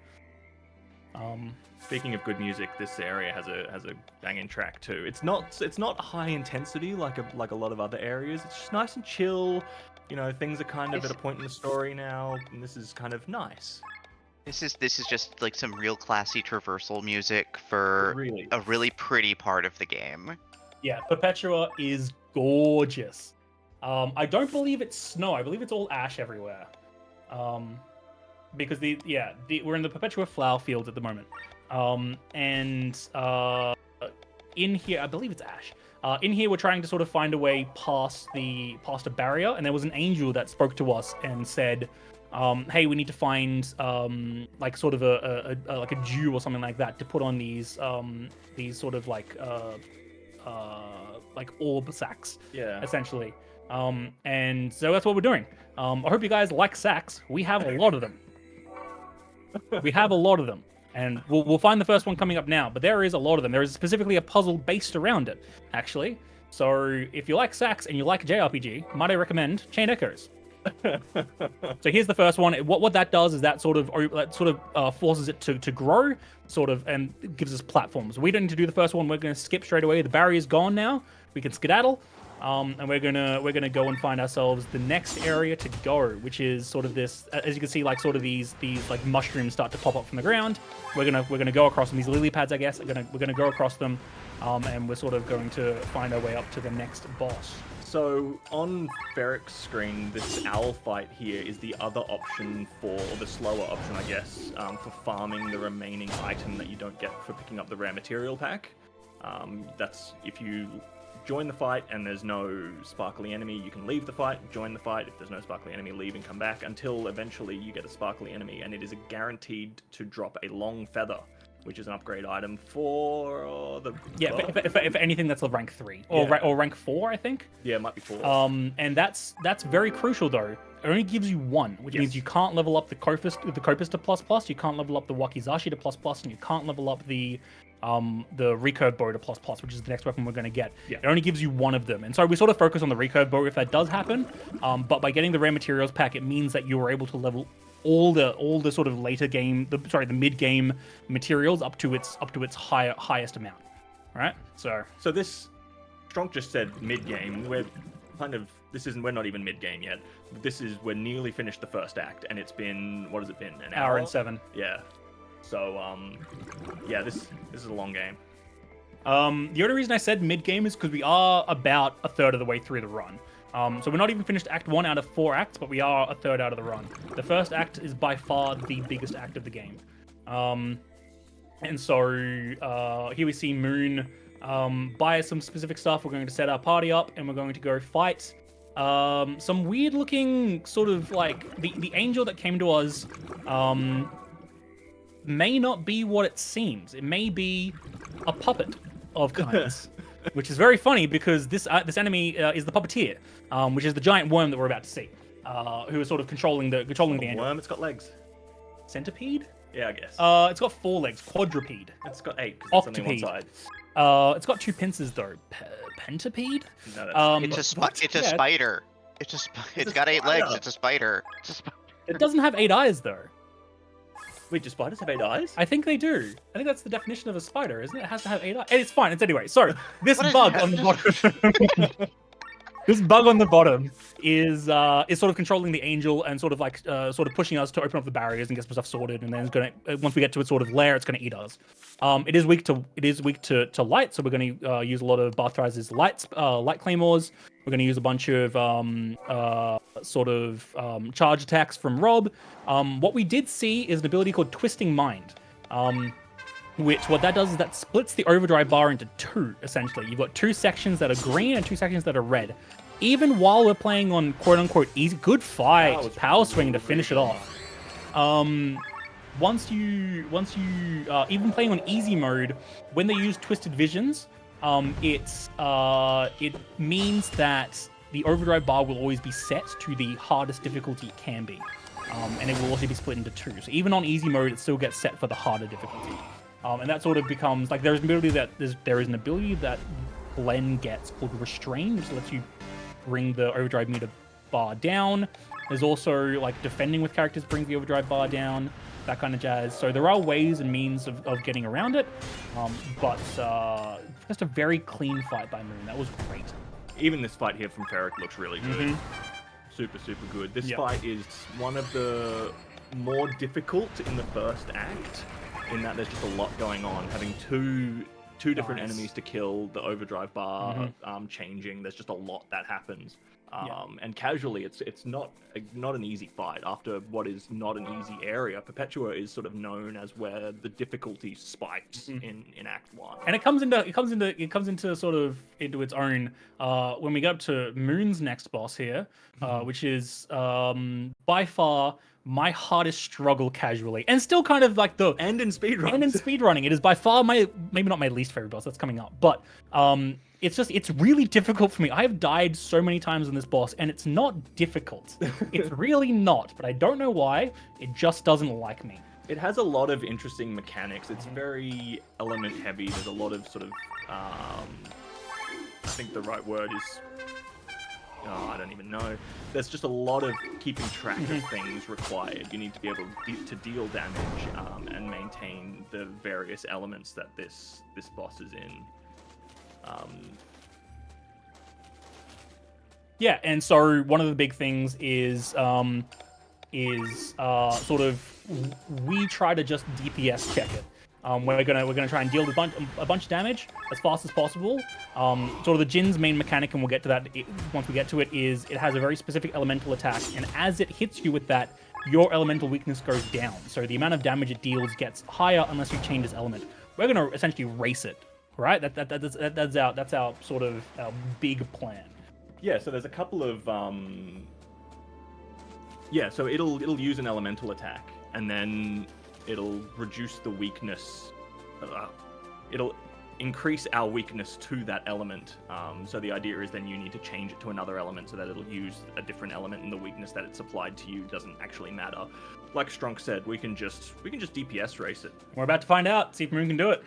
Speaking of good music, this area has a banging track too. It's not high intensity like a lot of other areas. It's just nice and chill. You know, things are kind of at a point in the story now, and this is kind of nice.
This is just like some real classy traversal music for
Really.
a really pretty part of the game.
Yeah, Perpetua is gorgeous. I don't believe it's snow. I believe it's all ash everywhere. Because we're in the Perpetua flower fields at the moment. And in here, I believe it's ash. In here, we're trying to sort of find a way past a barrier, and there was an angel that spoke to us and said, hey, we need to find like sort of a like a dew or something like that to put on these sort of like orb sacks, essentially. And so that's what we're doing. I hope you guys like sacks. We have a lot of them. And we'll find the first one coming up now, but there is a lot of them. There is specifically a puzzle based around it, actually. So if you like sacks and you like JRPG, might I recommend Chained Echoes. So here's the first one. What that does is that sort of forces it to grow, sort of, and gives us platforms. We don't need to do the first one. We're going to skip straight away. The barrier's gone now. We can skedaddle, and we're gonna go and find ourselves the next area to go, which is sort of this. As you can see, like sort of these like mushrooms start to pop up from the ground. We're gonna go across them. These lily pads, I guess. We're gonna go across them, and we're sort of going to find our way up to the next boss.
So on Ferric's screen, this owl fight here is the other option or the slower option, I guess, for farming the remaining item that you don't get for picking up the rare material pack. That's if you join the fight and there's no sparkly enemy, you can leave the fight, join the fight. If there's no sparkly enemy, leave and come back until eventually you get a sparkly enemy, and it is guaranteed to drop a long feather, which is an upgrade item for the...
Yeah, if anything, that's a rank 3. Or rank 4, I think.
Yeah, it might be 4.
And that's very crucial, though. It only gives you 1, which means you can't level up the Kopis to ++, you can't level up the Wakizashi to ++, and you can't level up the recurve bow to ++, which is the next weapon we're going to get.
Yeah.
It only gives you 1 of them. And so we sort of focus on the recurve bow if that does happen. But by getting the rare materials pack, it means that you are able to level all the sort of later game, the mid game materials up to its highest amount. All right. So
this Strong just said mid game. We're not even mid game yet. We're nearly finished the first act, and it's been, what has it been, an hour
and 7.
Yeah. So this is a long game.
The only reason I said mid game is because we are about a third of the way through the run. So we're not even finished Act 1 out of 4 acts, but we are a third out of the run. The first act is by far the biggest act of the game. And so here we see Moon buy some specific stuff. We're going to set our party up, and we're going to go fight some weird looking sort of like the angel that came to us may not be what it seems. It may be a puppet of kinds. which is very funny because this enemy is the puppeteer, which is the giant worm that we're about to see, who is sort of controlling the angel.
Worm, it's got legs.
Centipede?
Yeah, I guess.
It's got 4 legs. Quadrupede.
It's got 8 because it's only one
Octopede.
side.
It's got 2 pincers though. Pentapede?
No, that's
It's a spider. It's got 8 legs. It's a spider.
It doesn't have 8 eyes though.
Wait, do spiders have 8 eyes?
I think they do. I think that's the definition of a spider, isn't it? It has to have 8 eyes. It's fine. It's anyway. So this
What
bug
is
on the bottom. This bug on the bottom is sort of controlling the angel and sort of pushing us to open up the barriers and get some stuff sorted. And then it's gonna once we get to its sort of lair, it's gonna eat us. It is weak to light, so we're gonna use a lot of Barthrize's light claymores. We're gonna use a bunch of charge attacks from Rob. What we did see is an ability called Twisting Mind. What that does is that splits the overdrive bar into 2, essentially. You've got 2 sections that are green and 2 sections that are red. Even while we're playing on quote-unquote easy, good fight, power swing to finish it off. Once you even playing on easy mode, when they use Twisted Visions, it means that the overdrive bar will always be set to the hardest difficulty it can be. And it will also be split into 2. So even on easy mode, it still gets set for the harder difficulty. And that sort of becomes like there is an ability that Glenn gets called Restrain, which lets you bring the overdrive meter bar down. There's also like defending with characters brings the overdrive bar down, that kind of jazz. So there are ways and means of getting around it, but just a very clean fight by Moon. That was great.
Even this fight here from Ferric looks really good. Super good. This fight is one of the more difficult in the first act, in that there's just a lot going on. Having two different enemies to kill, the overdrive bar changing, there's just a lot that happens. And casually, it's not an easy fight. After what is not an easy area, Perpetua is sort of known as where the difficulty spikes in Act 1.
And it comes into sort of into its own when we get up to Moon's next boss here, which is by far my hardest struggle casually, and still kind of like
and in
speedrunning. It is by far maybe not my least favorite boss. That's coming up, but it's really difficult for me. I have died so many times on this boss, and it's not difficult. It's really not, but I don't know why. It just doesn't like me.
It has a lot of interesting mechanics. It's very element heavy. There's a lot of sort of I think the right word is I don't even know. There's just a lot of keeping track of things required. You need to be able to deal damage and maintain the various elements that this boss is in.
Yeah, and so one of the big things is sort of we try to just DPS check it. We're gonna try and deal a bunch of damage as fast as possible. Sort of the Jin's main mechanic, and we'll get to that once we get to it, is it has a very specific elemental attack, and as it hits you with that, your elemental weakness goes down. So the amount of damage it deals gets higher unless you change its element. We're gonna essentially race it, right? That's our sort of our big plan.
Yeah. So there's a couple of So it'll use an elemental attack, and then it'll reduce the weakness. It'll increase our weakness to that element. So the idea is then you need to change it to another element so that it'll use a different element, and the weakness that it's applied to you doesn't actually matter. Like Strunk said, we can just DPS race it.
We're about to find out. See if Moon can do it.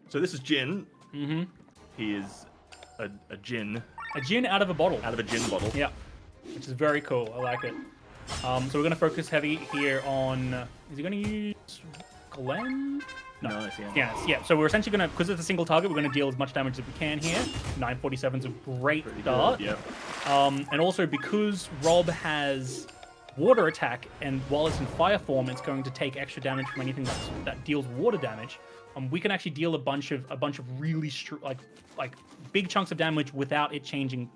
So this is Jin. He is a Jin.
A Jin out of a bottle.
Out of a Jin bottle.
Yeah, which is very cool. I like it. So we're going to focus heavy here on... Is he going to use Glenn?
No, it's Yannis.
Yeah, so we're essentially going to... Because it's a single target, we're going to deal as much damage as we can here. 947's a great start.
Good,
and also because Rob has water attack, and while it's in fire form, it's going to take extra damage from anything that deals water damage. We can actually deal a bunch of really like big chunks of damage without it changing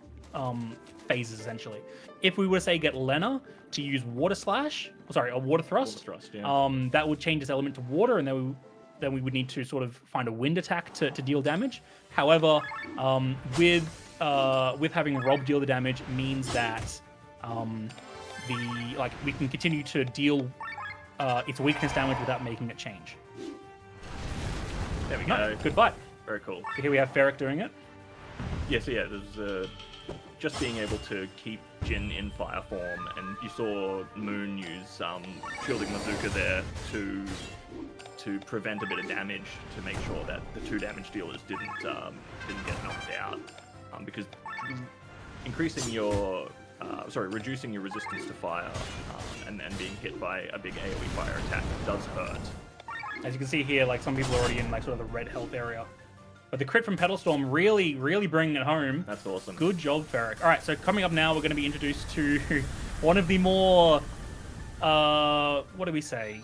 phases, essentially. If we were to say get Lena to use water thrust, that would change its element to water, and then we would need to sort of find a wind attack to deal damage. However, with having Rob deal the damage means that we can continue to deal its weakness damage without making it change.
There we go.
Good fight.
Very cool.
So here we have Ferric doing it.
Yeah, so yeah, there's just being able to keep Jin in fire form, and you saw Moon use shielding Mazuka there to prevent a bit of damage, to make sure that the 2 damage dealers didn't get knocked out, because reducing your resistance to fire and being hit by a big AoE fire attack does hurt.
As you can see here, like some people are already in like sort of the red health area. But the crit from Petal Storm really, really bringing it home.
That's awesome.
Good job, Ferric. All right, so coming up now, we're going to be introduced to one of the more, what do we say?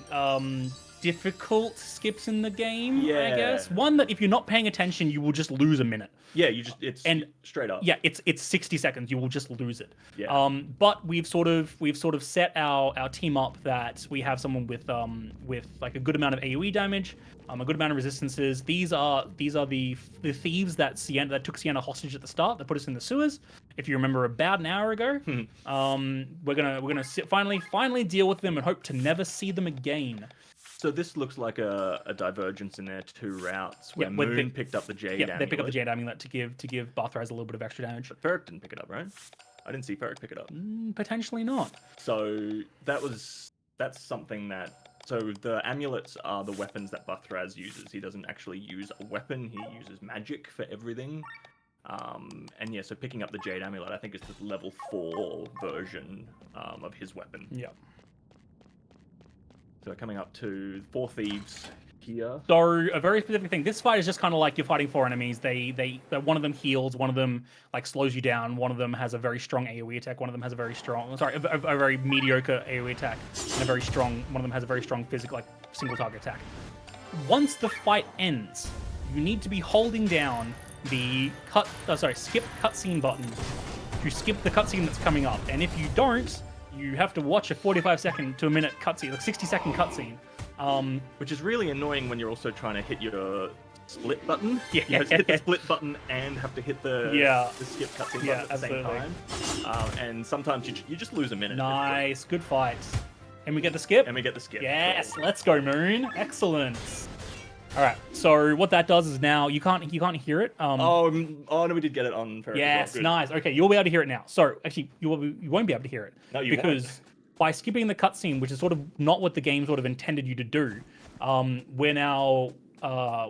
Difficult skips in the game, I guess. One that if you're not paying attention, you will just lose a minute.
Yeah, it's straight up.
Yeah, it's 60 seconds. You will just lose it.
Yeah.
But we've sort of set our team up that we have someone with like a good amount of AoE damage, a good amount of resistances. These are the thieves that took Sienna hostage at the start, that put us in the sewers. If you remember, about an hour ago. We're gonna finally deal with them and hope to never see them again.
So this looks like a divergence in their 2 routes, where Moon picked up the Jade Amulet.
They pick up the Jade Amulet to give Bathraz a little bit of extra damage.
But Ferric didn't pick it up, right? I didn't see Ferric pick it up.
Potentially not.
So that's something that... So the amulets are the weapons that Bathraz uses. He doesn't actually use a weapon, he uses magic for everything. And yeah, so picking up the Jade Amulet, I think is the level 4 version of his weapon.
Yeah.
So coming up to 4 thieves here.
So a very specific thing. This fight is just kind of like you're fighting 4 enemies. They one of them heals, one of them like slows you down, one of them has a very strong AoE attack, one of them has a very mediocre AoE attack, and one of them has a very strong physical, like single target attack. Once the fight ends, you need to be holding down the skip cutscene button to skip the cutscene that's coming up. And if you don't, you have to watch a 45-second to a minute cutscene, like 60-second cutscene.
Which is really annoying when you're also trying to hit your split button.
Yeah.
You have to hit the split button and have to hit the skip cutscene button at the same time. And sometimes you just lose a minute.
Nice, good fight. And we get the skip? Yes, let's go, Moon. Excellent. All right, so what that does is now you can't hear it.
Oh no, we did get it on.
Yes, nice. Okay, you'll be able to hear it now. So actually, you won't be able to hear it.
No, you
because
won't.
By skipping the cutscene, which is sort of not what the game sort of intended you to do, we're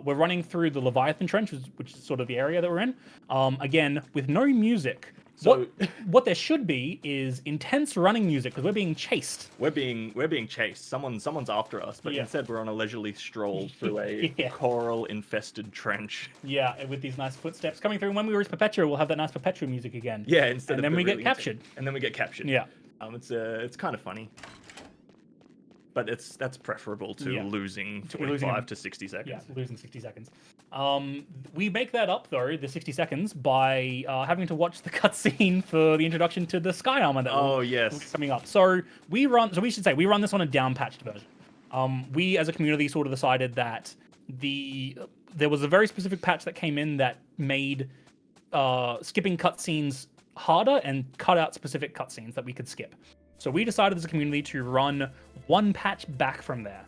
running through the Leviathan Trench, which is sort of the area that we're in. Again, with no music.
So
what there should be is intense running music because we're being chased.
We're being chased. Someone's after us, but instead we're on a leisurely stroll through a coral-infested trench.
Yeah, with these nice footsteps coming through. And when we reach Perpetua, we'll have that nice Perpetua music again.
Yeah,
and then we get captured.
And then we get captured.
Yeah.
It's kind of funny. But that's preferable to losing 45 to 60 seconds.
Yeah, losing 60 seconds. We make that up, though, the 60 seconds, by having to watch the cutscene for the introduction to the Sky Armor that will be coming up. So we run this on a down-patched version. We, as a community, sort of decided that there was a very specific patch that came in that made skipping cutscenes harder and cut out specific cutscenes that we could skip. So we decided as a community to run one patch back from there,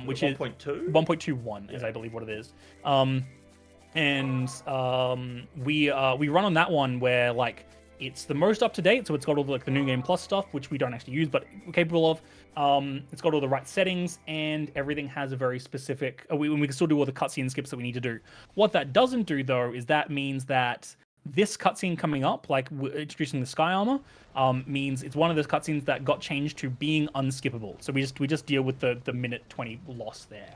which is
1.2?
1.21 is I believe what it is. We run on that one where like it's the most up to date, so it's got all the New Game Plus stuff, which we don't actually use, but we're capable of. It's got all the right settings, and everything has a very specific. We can still do all the cutscene skips that we need to do. What that doesn't do though is that means that this cutscene coming up, like introducing the Sky Armor, means it's one of those cutscenes that got changed to being unskippable. So we just deal with the minute 20 loss there.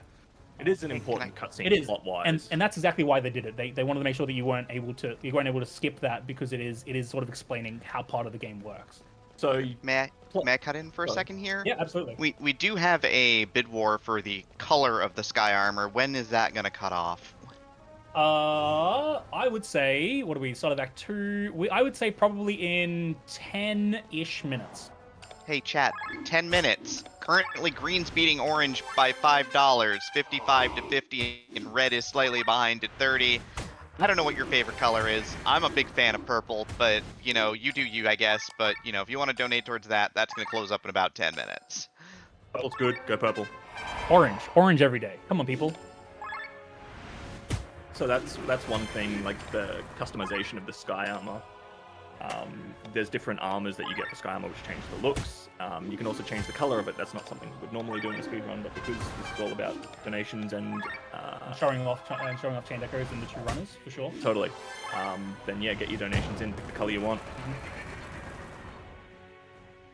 It is an important cutscene.
It is,
plot-wise.
and that's exactly why they did it. They wanted to make sure that you weren't able to skip that because it is sort of explaining how part of the game works.
So
may I cut in for a second here?
Yeah, absolutely.
We do have a bid war for the color of the Sky Armor. When is that gonna cut off?
I would say, what do we start at Act 2? I would say probably in 10-ish minutes.
Hey chat, 10 minutes. Currently green's beating orange by $5, 55 to 50, and red is slightly behind at 30. I don't know what your favorite color is. I'm a big fan of purple, but you do you, I guess. But if you want to donate towards that, that's gonna close up in about 10 minutes.
Purple's good. Go purple.
Orange every day. Come on, people.
So that's one thing, like the customization of the sky armor. There's different armors that you get for sky armor which change the looks. You can also change the color of it. That's not something we would normally do in a speedrun, but because this is all about donations and
showing off chain decos and the two runners for sure.
totally, then yeah, get your donations in, pick the color you want.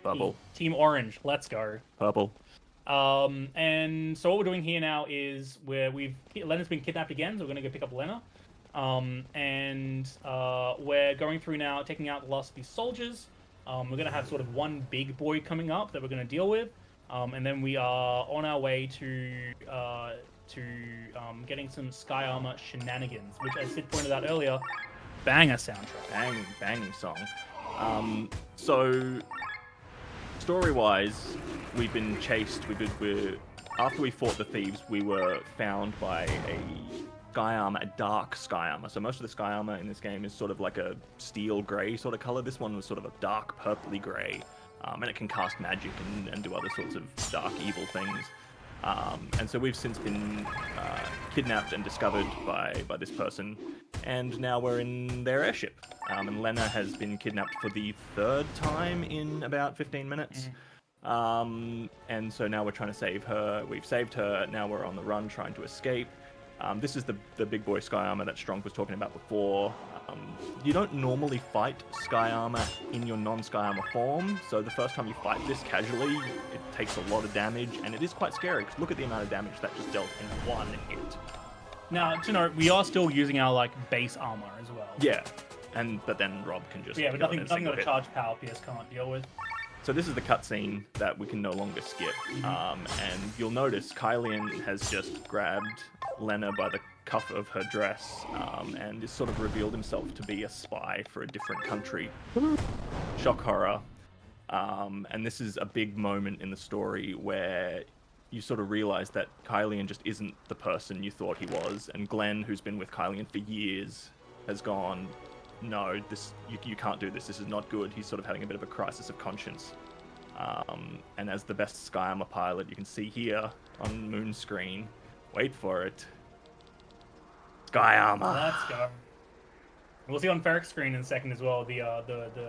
Purple.
Team Orange, let's go.
Purple.
And so what we're doing here now is Lena's been kidnapped again, so we're gonna go pick up Lena. And we're going through now, taking out the last of these soldiers. We're gonna have sort of one big boy coming up that we're gonna deal with, and then we are on our way to getting some sky armor shenanigans, which, as Sid pointed out earlier, banger soundtrack.
Banging song. So story-wise, we've been chased. After we fought the thieves, we were found by a sky armor, a dark sky armor. So most of the sky armor in this game is sort of like a steel gray sort of color. This one was sort of a dark purpley gray, and it can cast magic and do other sorts of dark evil things. And so we've since been kidnapped and discovered by this person, and now we're in their airship. And Lena has been kidnapped for the 3rd time in about 15 minutes. And so now we're trying to save her. We've saved her. Now we're on the run trying to escape. This is the big boy sky armor that Strong was talking about before. You don't normally fight sky armor in your non-sky armor form, so the first time you fight this casually, it takes a lot of damage, and it is quite scary, because look at the amount of damage that just dealt in one hit.
Now, to note, we are still using our base armor as well.
Yeah, but then Rob can just...
Yeah, but
kill it in
nothing
a
that a
single
charged power PS can't deal with.
So this is the cutscene that we can no longer skip, and you'll notice Kylian has just grabbed Lena by the cuff of her dress, and has sort of revealed himself to be a spy for a different country. Shock horror. And this is a big moment in the story where you sort of realize that Kylian just isn't the person you thought he was, and Glenn, who's been with Kylian for years, has gone, no, you can't do this. This is not good. He's sort of having a bit of a crisis of conscience. And as the best sky armor pilot, you can see here on Moon screen, wait for it, sky armor.
Let's go. We'll see on Ferric's screen in a second as well. The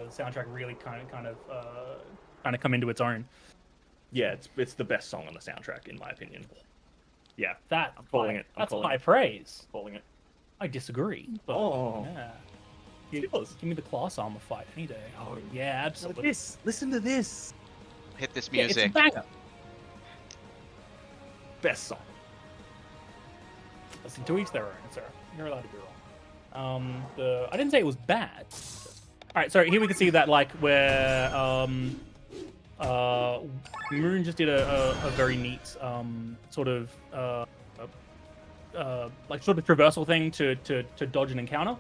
soundtrack really kind of come into its own.
Yeah, it's the best song on the soundtrack in my opinion. Yeah,
I'm calling it. That's
calling
high
it.
praise.
Calling it.
I disagree. But
Oh.
yeah. Give me the class armor fight any day. Oh yeah, absolutely.
Listen to this.
Hit this
Yeah, it's a
music.
banger.
Best song.
Listen, to each their own, sir. You're allowed to be wrong. I didn't say it was bad. All right, so here we can see that where Moon just did a very neat sort of traversal thing to dodge an encounter.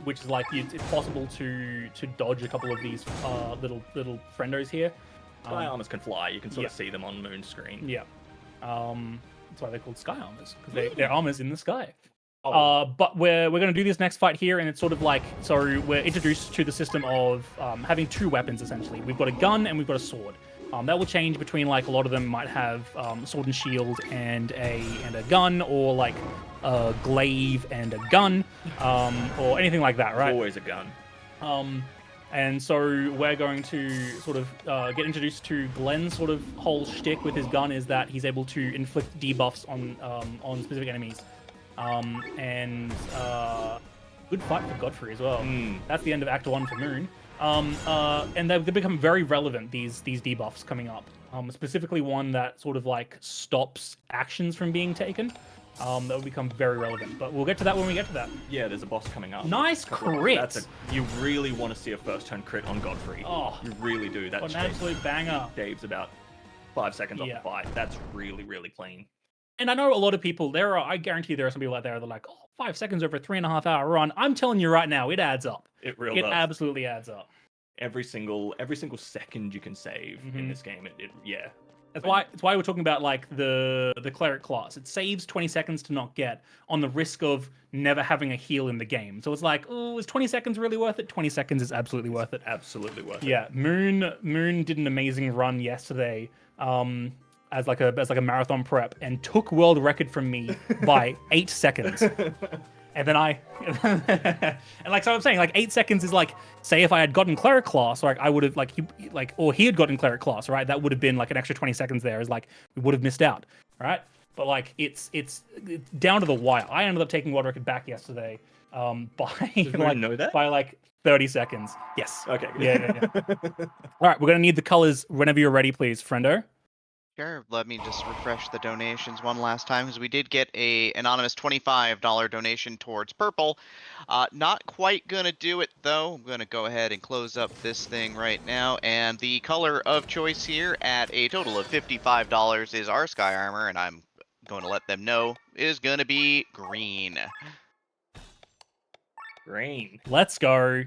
Which is it's possible to dodge a couple of these little friendos here.
Sky armors can fly. You can sort of see them on Moon screen.
Yeah. That's why they're called sky armors, because they're armors in the sky.
Oh.
But we're going to do this next fight here, and it's sort of so we're introduced to the system of having two weapons, essentially. We've got a gun and we've got a sword. That will change between a lot of them might have sword and shield and a gun, or a glaive and a gun, or anything like that, right?
Always a gun.
And so we're going to sort of get introduced to Glenn's sort of whole shtick with his gun is that he's able to inflict debuffs on specific enemies. Good fight for Godfrey as well. That's the end of Act 1 for Moon. And they become very relevant, these debuffs coming up. Specifically one that sort of stops actions from being taken. That will become very relevant. But we'll get to that when we get to that.
Yeah, there's a boss coming up.
Nice crit!
You really want to see a first turn crit on Godfrey.
Oh,
you really do. That's
an absolute banger.
Dave's about 5 seconds off the fight. That's really, really clean.
And I know a lot of people, I guarantee there are some people out there that are like, 5 seconds over a 3.5 hour run. I'm telling you right now, it adds up.
It really does.
It absolutely adds up.
Every single second you can save in this game, yeah.
That's why we're talking about the cleric class. It saves 20 seconds to not get on the risk of never having a heal in the game. So it's is 20 seconds really worth it? 20 seconds is absolutely worth it.
Absolutely worth it.
Yeah, Moon did an amazing run yesterday. as like a marathon prep and took world record from me by 8 seconds. And then and like, so I'm saying, like 8 seconds is like, say if I had gotten cleric class, like I would have or he had gotten cleric class, right? That would have been like an extra 20 seconds there. Is like we would have missed out, right? But like it's down to the wire. I ended up taking world record back yesterday, by like 30 seconds. Yes.
Okay.
Yeah. All right, we're gonna need the colors whenever you're ready, please, friendo.
Sure, let me just refresh the donations one last time, because we did get a anonymous $25 donation towards purple. Not quite gonna do it, though. I'm gonna go ahead and close up this thing right now, and the color of choice here at a total of $55 is our Sky Armor, and I'm going to let them know is gonna be green.
Green.
Let's go.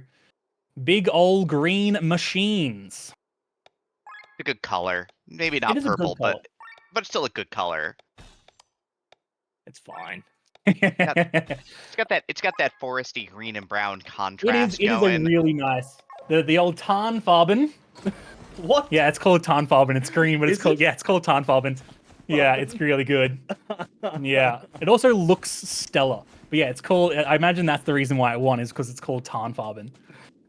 Big old green machines.
A good color. Maybe not
It is a good
purple,
color.
but it's still a good color.
It's fine.
It's got that foresty green and brown contrast
It is a
going.
really nice. The old Tarnfarben.
What?
Yeah, it's called Tarnfarben. It's green, but it's called Tarnfarben. Yeah, it's really good. Yeah, it also looks stellar. But yeah, it's called. I imagine that's the reason why it won, is because it's called Tarnfarben.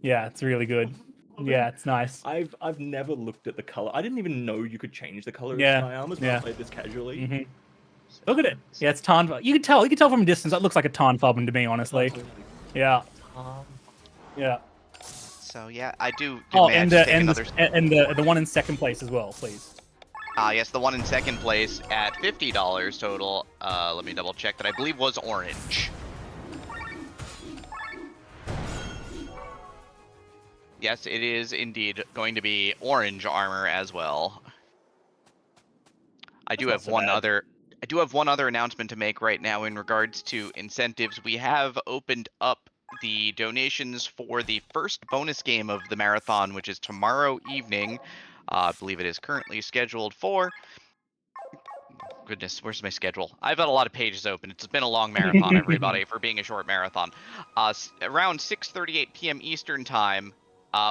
Yeah, it's really good. Yeah, it's nice.
I've never looked at the color. I didn't even know you could change the color of
Yeah,
Sky Armors when I played this casually.
Mm-hmm. Look at it. Yeah, it's Tarnfarben. You can tell from a distance. That looks like a Tarnfarben to me, honestly. Yeah. Yeah.
So yeah, I do.
Oh,
may I
and
just take
and
another...
the one in second place as well, please.
Yes, the one in second place at $50 total. Let me double check that. I believe was orange. Yes, it is indeed going to be orange armor as well. I do have one other announcement to make right now in regards to incentives. We have opened up the donations for the first bonus game of the marathon, which is tomorrow evening. I believe it is currently scheduled for... Goodness, where's my schedule? I've got a lot of pages open. It's been a long marathon, everybody, for being a short marathon. Around 6:38 p.m. Eastern Time,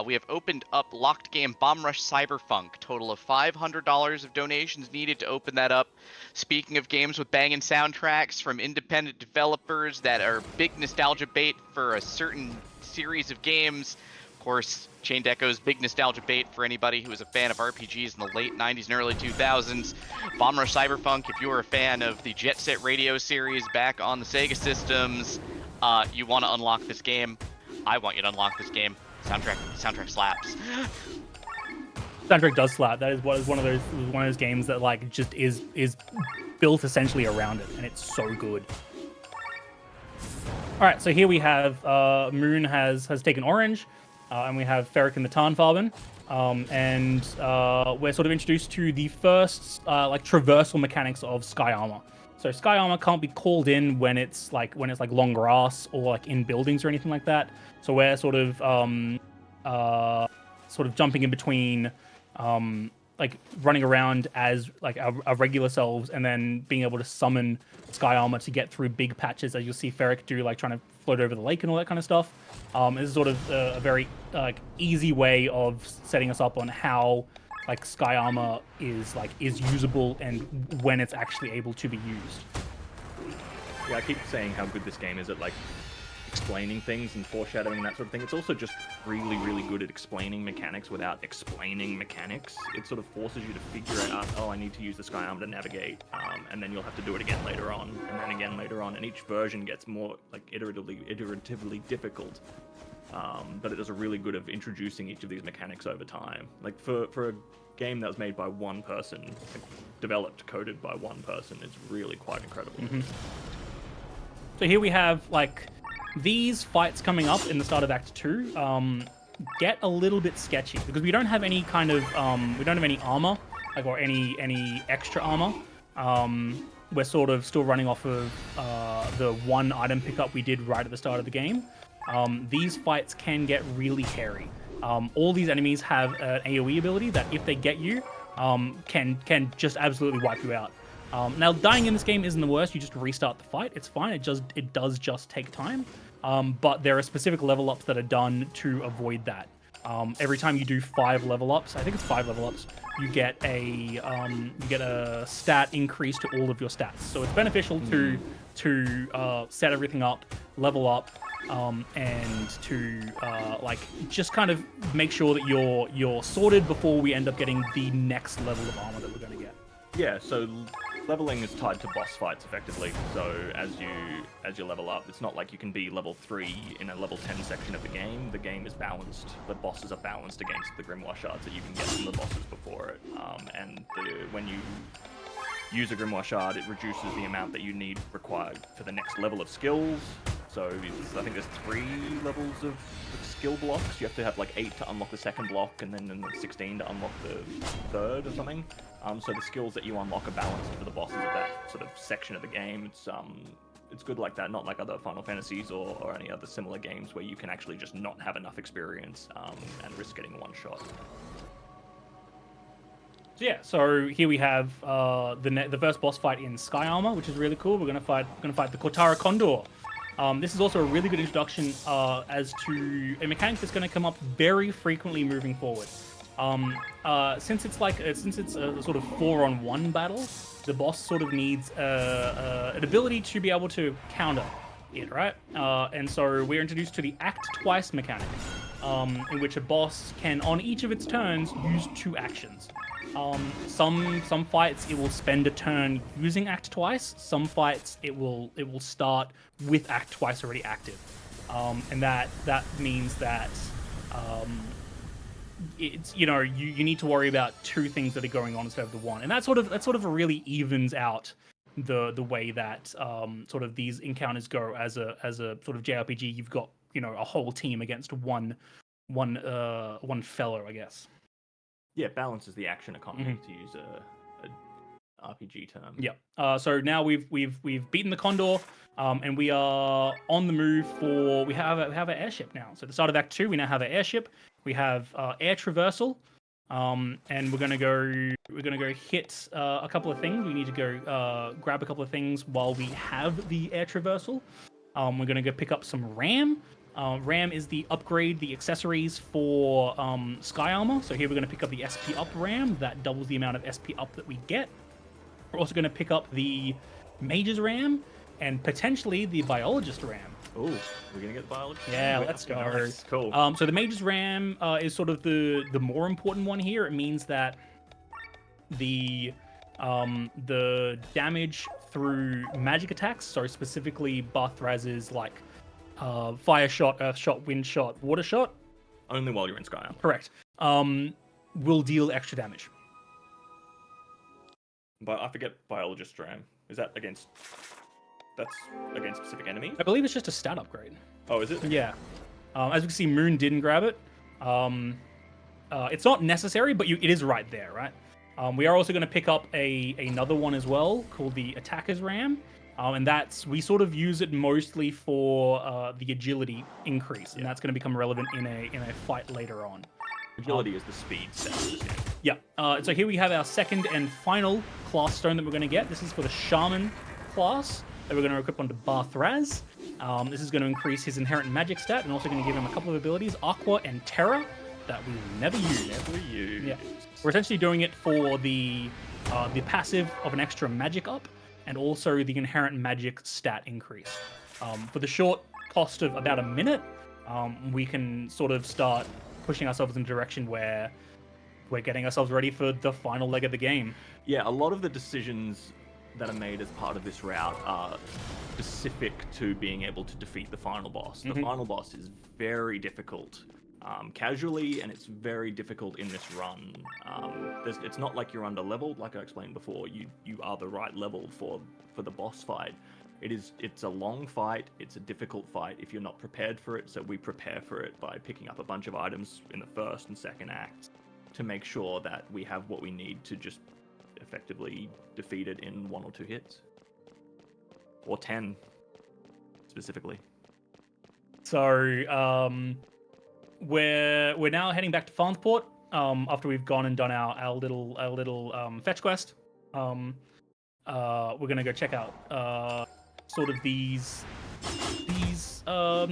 we have opened up locked game Bomb Rush Cyberpunk. Total of $500 of donations needed to open that up. Speaking of games with banging soundtracks from independent developers that are big nostalgia bait for a certain series of games. Of course, Chained Echo's big nostalgia bait for anybody who was a fan of RPGs in the late 90s and early 2000s. Bomb Rush Cyberpunk, if you were a fan of the Jet Set Radio series back on the Sega systems, you want to unlock this game. I want you to unlock this game. Soundtrack slaps.
Soundtrack does slap. That is one of those games that like just is built essentially around it, and it's so good. All right, so here we have Moon has taken orange, and we have Ferric in the Tarnfarben, and we're sort of introduced to the first like traversal mechanics of Sky Armor. So Sky Armor can't be called in when it's like long grass or like in buildings or anything like that. So we're sort of jumping in between, like running around as like our regular selves, and then being able to summon Sky Armor to get through big patches, as you'll see Ferric do, like trying to float over the lake and all that kind of stuff. This is sort of a very easy way of setting us up on how like Sky Armor is usable and when it's actually able to be used.
Yeah, I keep saying how good this game is at like explaining things and foreshadowing and that sort of thing. It's also just really, really good at explaining mechanics without explaining mechanics. It sort of forces you to figure out, oh, I need to use the Sky Armor to navigate, and then you'll have to do it again later on, and then again later on, and each version gets more like iteratively difficult. But it does a really good of introducing each of these mechanics over time. Like for a game that was made by one person, like, developed, coded by one person, it's really quite incredible.
Mm-hmm. So here we have like these fights coming up in the start of Act 2 get a little bit sketchy because we don't have any kind of we don't have any armor, like, or any extra armor. We're sort of still running off of the one item pickup we did right at the start of the game. These fights can get really hairy. All these enemies have an AoE ability that if they get you, can just absolutely wipe you out. Now, dying in this game isn't the worst. You just restart the fight. It's fine. It does just take time. But there are specific level ups that are done to avoid that. Every time you do 5 level ups, I think it's 5 level ups, you get a stat increase to all of your stats. So it's beneficial to set everything up, level up, and to like just kind of make sure that you're sorted before we end up getting the next level of armor that we're going to get.
Yeah, so leveling is tied to boss fights effectively. So as you level up, it's not like you can be level 3 in a level 10 section of the game. The game is balanced. The bosses are balanced against the grimoire shards that you can get from the bosses before it. When you use a grimoire shard, it reduces the amount that you need required for the next level of skills. So I think there's 3 levels of skill blocks. You have to have like 8 to unlock the second block, and then 16 to unlock the third or something. So the skills that you unlock are balanced for the bosses of that sort of section of the game. It's good like that, not like other Final Fantasies or any other similar games where you can actually just not have enough experience and risk getting one shot.
So yeah, so here we have the first boss fight in Sky Armor, which is really cool. We're gonna fight the Kotara Condor. This is also a really good introduction as to a mechanic that's going to come up very frequently moving forward. Since it's a sort of 4-on-1 battle, the boss sort of needs an ability to be able to counter it, right? And so we're introduced to the Act Twice mechanic, in which a boss can, on each of its turns, use 2 actions. Some fights it will spend a turn using Act Twice. Some fights it will start with Act Twice already active, and that means that it's you need to worry about 2 things that are going on instead of the 1, and that sort of really evens out the way that sort of these encounters go as a sort of JRPG. You've got a whole team against one fellow, I guess.
Yeah, balance is the action economy, to use a RPG term.
Yeah. So now we've beaten the Condor, and we are on the move for. We have an airship now. So at the start of Act 2, we now have an airship. We have air traversal, and we're gonna go hit a couple of things. We need to go grab a couple of things while we have the air traversal. We're gonna go pick up some RAM. RAM is the upgrade, the accessories for Sky Armor. So here we're going to pick up the SP Up RAM. That doubles the amount of SP Up that we get. We're also going to pick up the Mage's RAM and potentially the Biologist RAM.
Oh, we're going to get the Biologist?
Yeah, let's go.
Nice. Cool.
So the Mage's RAM is sort of the more important one here. It means that the damage through magic attacks, so specifically Barthraz's like fire shot, earth shot, wind shot, water shot.
Only while you're in Sky Armor.
Correct. Will deal extra damage.
But I forget Biologist RAM. Is that against specific enemies?
I believe it's just a stat upgrade.
Oh, is it?
Yeah. As we can see, Moon didn't grab it. It's not necessary, but it is right there, right? We are also going to pick up another one as well called the Attacker's RAM. And we sort of use it mostly for the agility increase, and that's going to become relevant in a fight later on.
Agility is the speed set.
Yeah. So here we have our second and final class stone that we're going to get. This is for the Shaman class that we're going to equip onto Barthraz. This is going to increase his inherent magic stat, and also going to give him a couple of abilities, Aqua and Terra, that we will never use.
Never use.
Yeah. We're essentially doing it for the passive of an extra magic up, and also the inherent magic stat increase. For the short cost of about a minute, we can sort of start pushing ourselves in a direction where we're getting ourselves ready for the final leg of the game.
Yeah, a lot of the decisions that are made as part of this route are specific to being able to defeat the final boss. The final boss is very difficult casually, and it's very difficult in this run. It's not like you're under leveled, like I explained before. You are the right level for the boss fight. It's a long fight. It's a difficult fight if you're not prepared for it. So we prepare for it by picking up a bunch of items in the first and second acts to make sure that we have what we need to just effectively defeat it in 1 or 2 hits, or 10 specifically.
So we're now heading back to Farnsport after we've gone and done our little fetch quest. We're gonna go check out sort of these I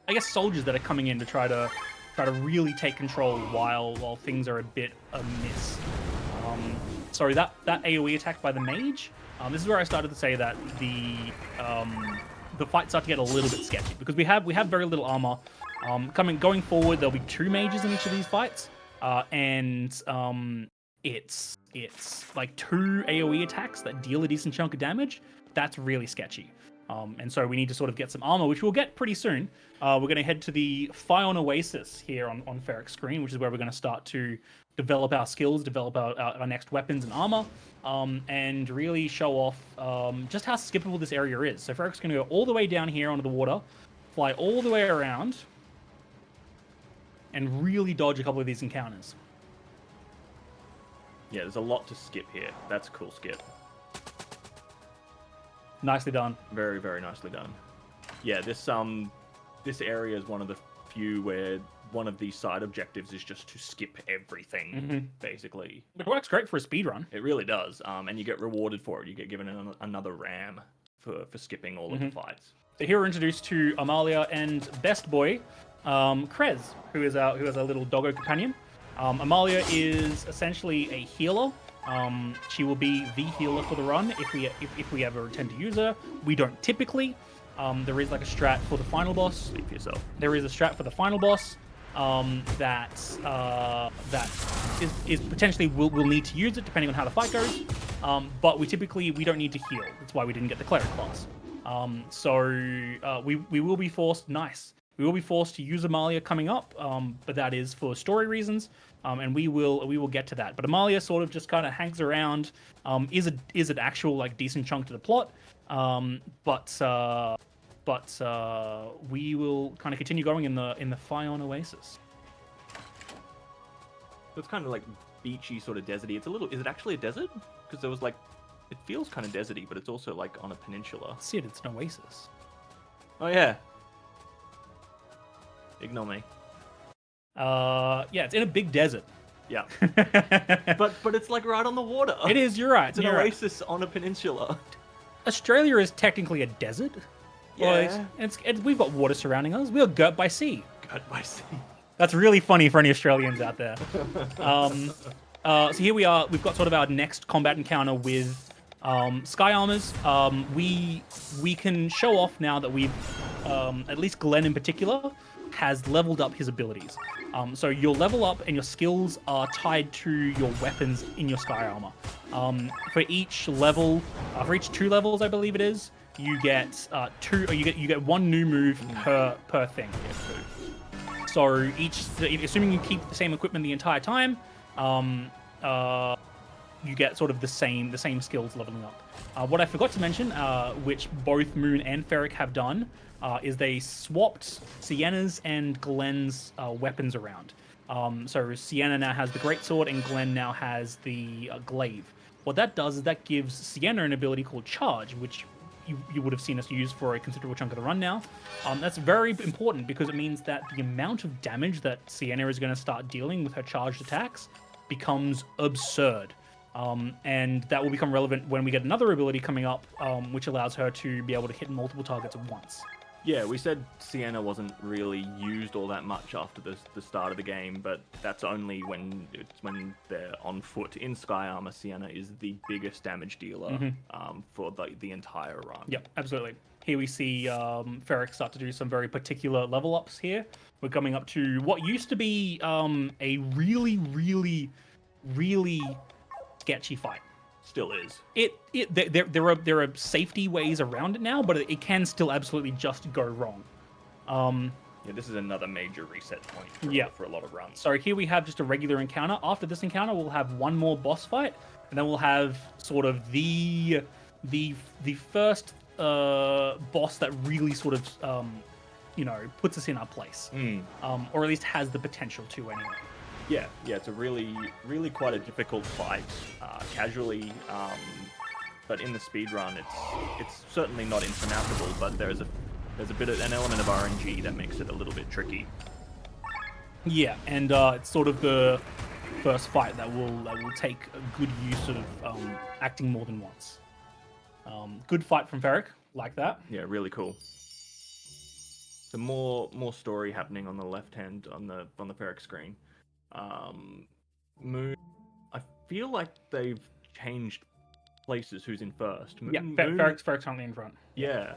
guess soldiers that are coming in to try to try to really take control while things are a bit amiss. Sorry, that AoE attack by the mage. This is where I started to say that the fights start to get a little bit sketchy because we have very little armor. Going forward, there'll be 2 mages in each of these fights, and it's like 2 AoE attacks that deal a decent chunk of damage. That's really sketchy. And so we need to sort of get some armor, which we'll get pretty soon. We're going to head to the Fion Oasis here on Ferric's screen, which is where we're going to start to develop our skills, develop our next weapons and armor, and really show off just how skippable this area is. So Ferric's going to go all the way down here onto the water, fly all the way around, and really dodge a couple of these encounters.
Yeah, there's a lot to skip here. That's a cool skip.
Nicely done.
Very, very nicely done. Yeah, this area is one of the few where one of these side objectives is just to skip everything, basically.
It works great for a speedrun.
It really does, and you get rewarded for it. You get given another ram for skipping all of the fights.
So here we're introduced to Amalia and Best Boy, Krez, who is our little doggo companion. Amalia is essentially a healer. She will be the healer for the run if we ever intend to use her. We don't typically. There is like a strat for the final boss.
Speak for yourself.
There is a strat for the final boss that is potentially we'll need to use it depending on how the fight goes. But we don't need to heal. That's why we didn't get the cleric class. So we will be forced. Nice. We will be forced to use Amalia coming up, but that is for story reasons, and we will get to that. But Amalia sort of just kind of hangs around, is an actual like decent chunk to the plot, but we will kind of continue going in the Fion Oasis.
So it's kind of like beachy, sort of deserty. It's a little. Is it actually a desert? Because there was like, it feels kind of deserty, but it's also like on a peninsula.
See it? It's an oasis.
Oh yeah. Ignore me.
Yeah, it's in a big desert.
Yeah. but it's like right on the water.
It is. You're right.
It's an oasis on a peninsula.
Australia is technically a desert.
Yeah.
Well, we've got water surrounding us. We are girt by sea.
Girt by sea.
That's really funny for any Australians out there. So here we are. We've got sort of our next combat encounter with Sky Armors. We can show off now that we've, at least Glenn in particular, has leveled up his abilities. So your level up and your skills are tied to your weapons in your Sky Armor. For each level, for each 2 levels, I believe it is, you get you get 1 new move per thing. So assuming you keep the same equipment the entire time, you get sort of the same skills leveling up. What I forgot to mention, which both Moon and Ferric have done, is they swapped Sienna's and Glenn's weapons around. So Sienna now has the greatsword and Glenn now has the glaive. What that does is that gives Sienna an ability called Charge, which you would have seen us use for a considerable chunk of the run now. That's very important because it means that the amount of damage that Sienna is going to start dealing with her charged attacks becomes absurd. And that will become relevant when we get another ability coming up, which allows her to be able to hit multiple targets at once.
Yeah, we said Sienna wasn't really used all that much after the start of the game, but that's only when they're on foot. In Sky Armor, Sienna is the biggest damage dealer for the entire run.
Yep, absolutely. Here we see Ferric start to do some very particular level ups here. We're coming up to what used to be a really, really, really sketchy fight.
Still is.
There are safety ways around it now, but it can still absolutely just go wrong.
Yeah, this is another major reset point for a lot of runs.
So here we have just a regular encounter. After this encounter, we'll have one more boss fight, and then we'll have sort of the first boss that really sort of puts us in our place, or at least has the potential to anyway.
Yeah, it's a really, really quite a difficult fight, casually, but in the speed run, it's certainly not insurmountable. But there's a bit of an element of RNG that makes it a little bit tricky. Yeah,
and it's sort of the first fight that will take a good use of acting more than once. Good fight from Ferric, like that.
Yeah, really cool. some more story happening on the left hand on the Ferric screen. Moon, I feel like they've changed places. Who's in first?
Yeah, Ferric's currently in front.
Yeah.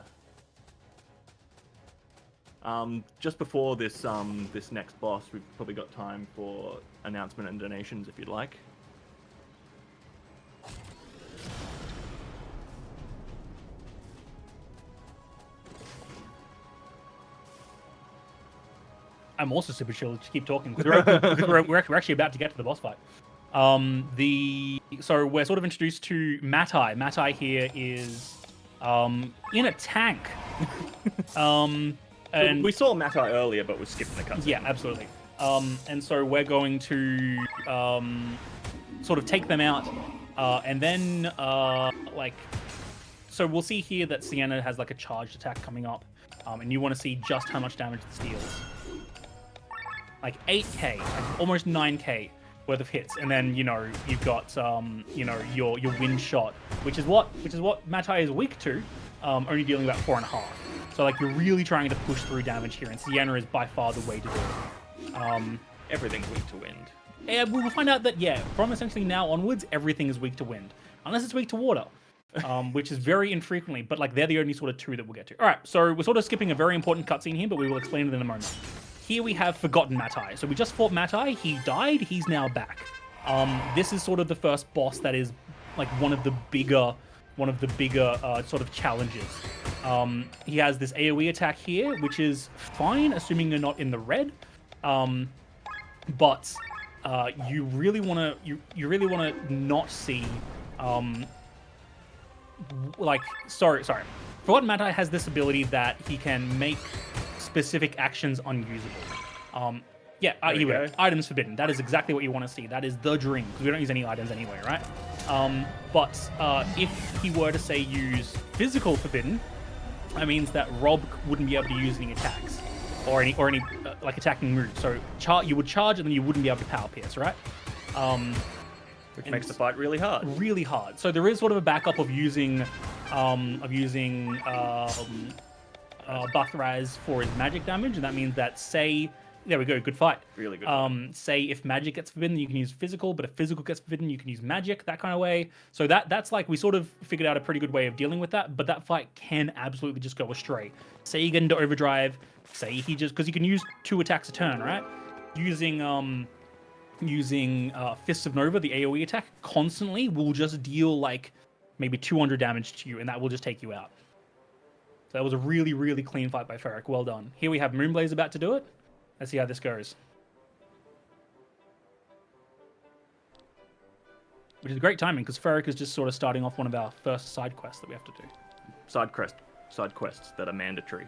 Just before this this next boss, we've probably got time for announcement and donations if you'd like.
I'm also super chill. Just keep talking because we're actually about to get to the boss fight. So we're sort of introduced to Matai. Matai here is in a tank. And
we saw Matai earlier, but we're skipping the cutscene.
yeah, absolutely. And so we're going to sort of take them out, and then so we'll see here that Sienna has like a charged attack coming up, and you want to see just how much damage this deals. Like 8k, like almost 9k worth of hits, and then you've got your wind shot, which is what Matai is weak to, only dealing about 4.5. So like you're really trying to push through damage here, and Sienna is by far the way to do it.
Everything's weak to wind.
Yeah, we'll find out that from essentially now onwards, everything is weak to wind, unless it's weak to water, which is very infrequently. But like they're the only sort of two that we'll get to. All right, so we're sort of skipping a very important cutscene here, but we will explain it in a moment. Here we have Forgotten Matai. So we just fought Matai. He died. He's now back. This is sort of the first boss that is like one of the bigger sort of challenges. He has this AoE attack here, which is fine, assuming you're not in the red. But you really want to not see sorry. Forgotten Matai has this ability that he can make specific actions unusable. Here we go. Items forbidden. That is exactly what you want to see. That is the dream, because we don't use any items anyway, right? But if he were to say use physical forbidden, that means that Rob wouldn't be able to use any attacks or any like attacking moves. So you would charge and then you wouldn't be able to power pierce, right?
Which makes the fight really hard.
Really hard. So there is sort of a backup of using Buthraz for his magic damage, and that means that there we go, good fight.
Really good.
Say if magic gets forbidden, you can use physical, but if physical gets forbidden, you can use magic, that kind of way. So that's like, we sort of figured out a pretty good way of dealing with that, but that fight can absolutely just go astray. Say you get into overdrive, say he just, because you can use 2 attacks a turn, right? Using Fists of Nova, the AoE attack, constantly will just deal like maybe 200 damage to you, and that will just take you out. So that was a really, really clean fight by Ferric. Well done. Here we have Moonblaze about to do it. Let's see how this goes. Which is great timing, because Ferric is just sort of starting off one of our first side quests that we have to do.
Side quests that are mandatory.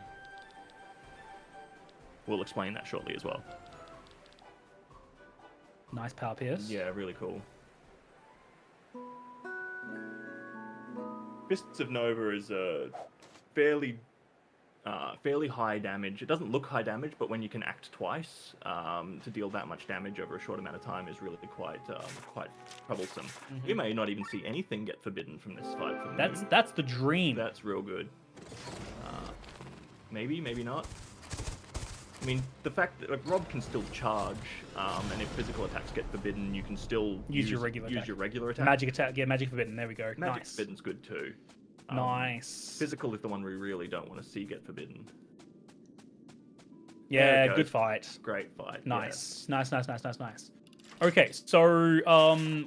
We'll explain that shortly as well.
Nice power pierce.
Yeah, really cool. Fists of Nova is a fairly high damage. It doesn't look high damage, but when you can act twice to deal that much damage over a short amount of time is really quite troublesome.
Mm-hmm.
You may not even see anything get forbidden from this fight.
That's the dream.
That's real good. Maybe not. The fact that Rob can still charge, and if physical attacks get forbidden, you can still
use your regular attack.
Magic
attack, yeah, magic forbidden. There we go.
Magic
nice.
forbidden's good too.
Nice.
Physical is the one we really don't want to see get forbidden.
Yeah, good fight.
Great fight.
Nice. Yeah. Nice. Okay, so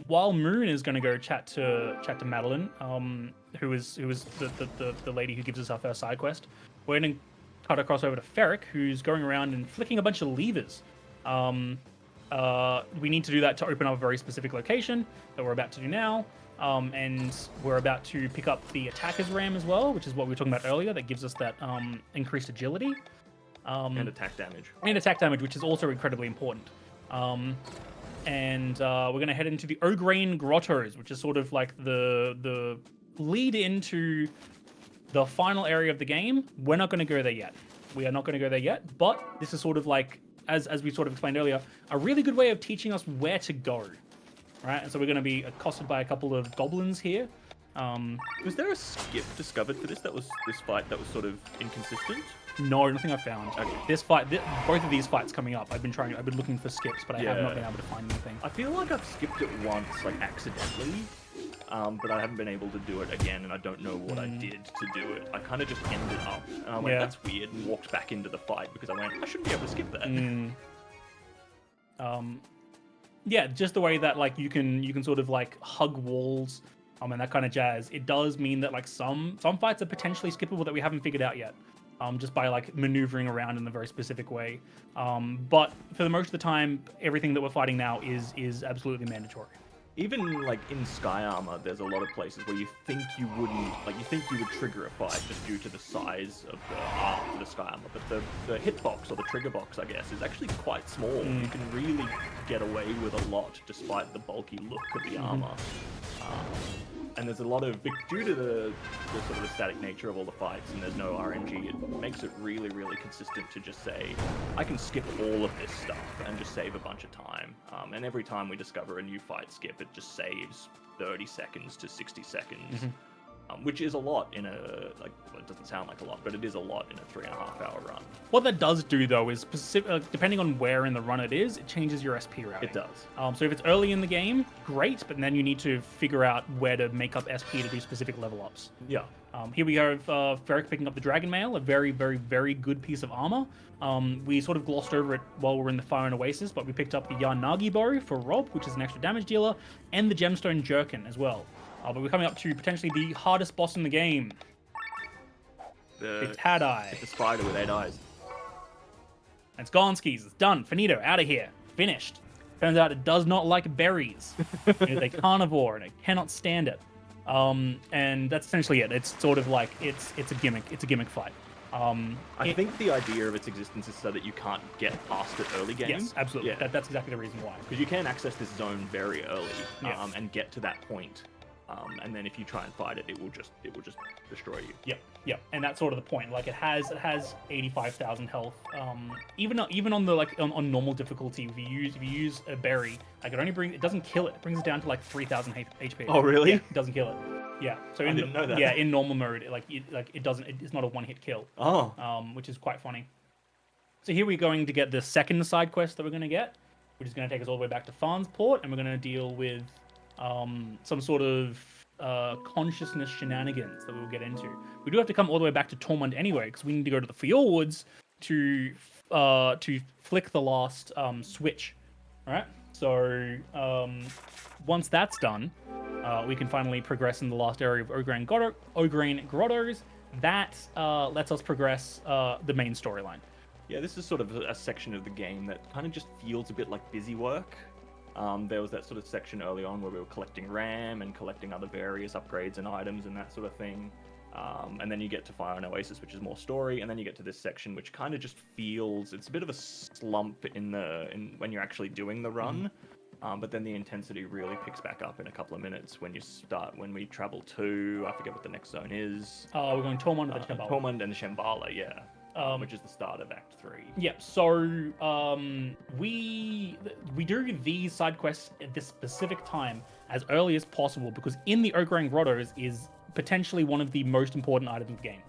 while Moon is going to go chat to Madeline, who is the lady who gives us our first side quest, we're going to cut across over to Ferric, who's going around and flicking a bunch of levers. We need to do that to open up a very specific location that we're about to do now. And we're about to pick up the attacker's ram as well, which is what we were talking about earlier. That gives us that increased agility.
And attack damage.
And attack damage, which is also incredibly important. And we're going to head into the Ograin Grottos, which is sort of like the lead into the final area of the game. We're not going to go there yet. We are not going to go there yet, but this is sort of like, as we sort of explained earlier, a really good way of teaching us where to go. Right, and so we're going to be accosted by a couple of goblins here,
Was there a skip discovered for this fight that was sort of inconsistent?
No, nothing I've found.
Okay.
This fight, both of these fights coming up, I've been looking for skips, but I have not been able to find anything.
I feel like I've skipped it once, like accidentally, but I haven't been able to do it again, and I don't know what I did to do it. I kind of just ended up, and I went, that's weird, and walked back into the fight because I went, I shouldn't be able to skip that.
Yeah, just the way that like you can sort of like hug walls, and that kind of jazz. It does mean that like some fights are potentially skippable that we haven't figured out yet. Just by like maneuvering around in a very specific way. But for the most of the time, everything that we're fighting now is absolutely mandatory.
Even like in Sky Armor, there's a lot of places where you think you wouldn't, like you think you would trigger a fight just due to the size of the armor for the Sky Armor, but the hitbox or the trigger box, I guess, is actually quite small. You can really get away with a lot despite the bulky look of the armor. And there's a lot of, due to the sort of the static nature of all the fights and there's no RNG, it makes it really, really consistent to just say, I can skip all of this stuff and just save a bunch of time. And every time we discover a new fight skip, it just saves 30 seconds to 60 seconds, which is a lot in a, like, well, it doesn't sound like a lot, but it is a lot in a 3.5 hour run.
What that does do, though, is depending on where in the run it is, it changes your SP routing.
It does.
So if it's early in the game, great, but then you need to figure out where to make up SP to do specific level ups.
Yeah.
Here we have Ferric picking up the Dragon Mail, a very, very, very good piece of armor. We sort of glossed over it while we were in the Fire and Oasis, but we picked up the Yarnagi Bow for Rob, which is an extra damage dealer, and the Gemstone Jerkin as well. But we're coming up to potentially the hardest boss in the game. It's Had-Eye.
It's a spider with 8 eyes.
It's Gonskis. It's done. Finito. Out of here. Finished. Turns out it does not like berries. It is a carnivore and it cannot stand it. And that's essentially it. It's sort of like it's a gimmick. It's a gimmick fight.
I think the idea of its existence is so that you can't get past it early game.
Yes, absolutely.
Yeah.
That's exactly the reason why.
Because you can access this zone very early
Yeah.
and get to that point. And then if you try and fight it, it will just destroy you.
Yep, and that's sort of the point. Like it has 85,000 health. Even on the like on normal difficulty, if you use a berry, like it doesn't kill it. It brings it down to like 3,000 HP.
Oh really?
Yeah, it doesn't kill it. Yeah. So
I didn't know that.
Yeah, in normal mode, it doesn't. It's not a one-hit kill.
Oh.
Which is quite funny. So here we're going to get the second side quest that we're going to get, which is going to take us all the way back to Farnsport, and we're going to deal with some sort of consciousness shenanigans that we'll get into. We do have to come all the way back to Tormund anyway, because we need to go to the fjords to flick the last switch. All right. So once that's done, we can finally progress in the last area of Ograne Grottos. That lets us progress the main storyline.
Yeah, this is sort of a section of the game that kind of just feels a bit like busy work. There was that sort of section early on where we were collecting RAM and collecting other various upgrades and items and that sort of thing. And then you get to Fire and Oasis, which is more story, and then you get to this section which kind of just feels, it's a bit of a slump when you're actually doing the run. But then the intensity really picks back up in a couple of minutes when we travel to, I forget what the next zone is.
We're going Tormund and Shambhala.
Tormund and Shambhala, yeah. Which is the start of Act 3.
Yeah, so we do these side quests at this specific time as early as possible, because in the Ograng Grottos is potentially one of the most important items of the game.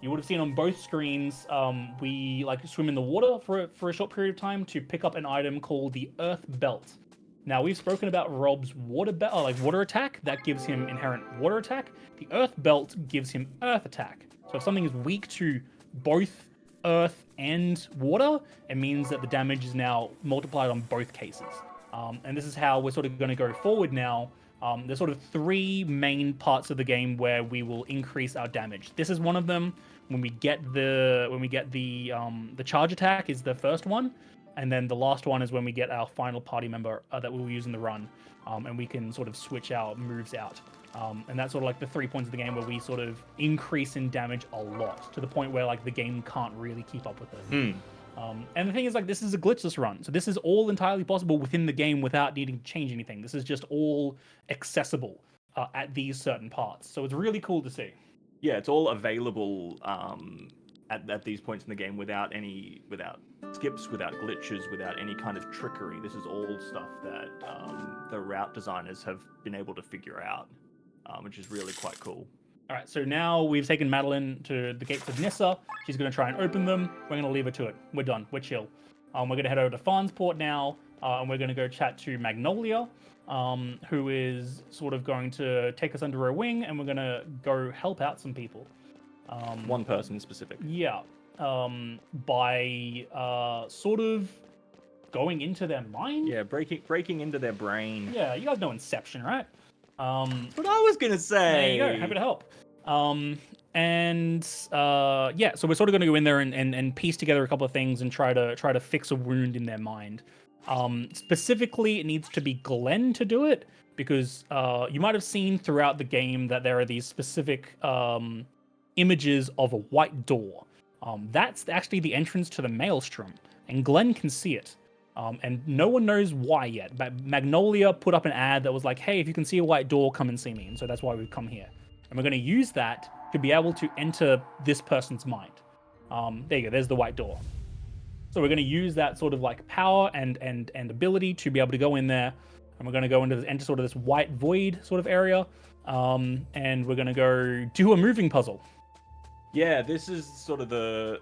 You would have seen on both screens, we like swim in the water for a short period of time to pick up an item called the Earth Belt. Now, we've spoken about Rob's water attack. That gives him inherent water attack. The Earth Belt gives him earth attack. So if something is weak to both earth and water, it means that the damage is now multiplied on both cases. And this is how we're sort of going to go forward now. There's sort of three main parts of the game where we will increase our damage. This is one of them. When we get the charge attack is the first one, and then the last one is when we get our final party member that we'll use in the run, and we can sort of switch our moves out. And that's sort of like the 3 points of the game where we sort of increase in damage a lot, to the point where like the game can't really keep up with it. And the thing is, like, this is a glitchless run, so this is all entirely possible within the game without needing to change anything. This is just all accessible at these certain parts, so it's really cool to see.
Yeah, it's all available at these points in the game without skips, without glitches, without any kind of trickery. This is all stuff that the route designers have been able to figure out. which is really quite cool.
All right, so now we've taken Madeline to the gates of Nissa. She's going to try and open them. We're going to leave her to it. We're done. We're chill. We're going to head over to Farnsport now, and we're going to go chat to Magnolia, who is sort of going to take us under her wing, and we're going to go help out some people.
One person in specific.
Yeah, by sort of going into their mind.
Yeah, breaking into their brain.
Yeah, you guys know Inception, right?
That's what I was gonna say.
There you go. Happy to help. Yeah, so we're sort of going to go in there and piece together a couple of things and try to fix a wound in their mind. Specifically, it needs to be Glenn to do it because you might have seen throughout the game that there are these specific images of a white door. That's actually the entrance to the Maelstrom, and Glenn can see it. And no one knows why yet, but Magnolia put up an ad that was like, hey, if you can see a white door, come and see me. And so that's why we've come here. And we're going to use that to be able to enter this person's mind. There you go, there's the white door. So we're going to use that sort of like power and ability to be able to go in there. And we're going to go enter sort of this white void sort of area. And we're going to go do a moving puzzle.
Yeah, this is sort of the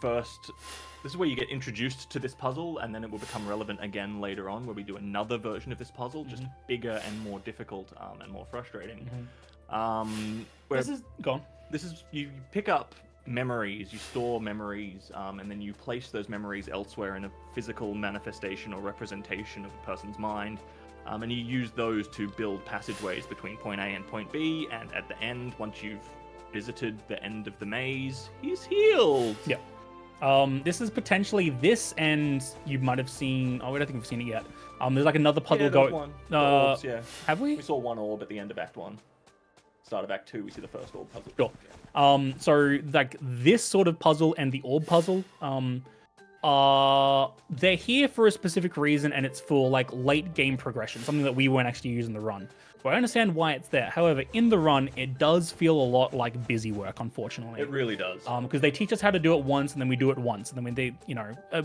first... This is where you get introduced to this puzzle, and then it will become relevant again later on, where we do another version of this puzzle, just bigger and more difficult and more frustrating.
This is gone.
This is you pick up memories, you store memories, and then you place those memories elsewhere in a physical manifestation or representation of a person's mind, and you use those to build passageways between point A and point B. And at the end, once you've visited the end of the maze, he's healed.
Yeah. This is potentially this, and you might have seen. Oh, I don't think we've seen it yet. There's like another puzzle going.
One. Orbs, yeah.
Have we?
We saw one orb at the end of Act 1. Start of Act 2, we see the first orb puzzle.
Sure. So like this sort of puzzle and the orb puzzle, they're here for a specific reason, and it's for like late game progression, something that we weren't actually using the run. But I understand why it's there. However, in the run, it does feel a lot like busy work, unfortunately.
It really does.
Because they teach us how to do it once, and then we do it once, and then when they,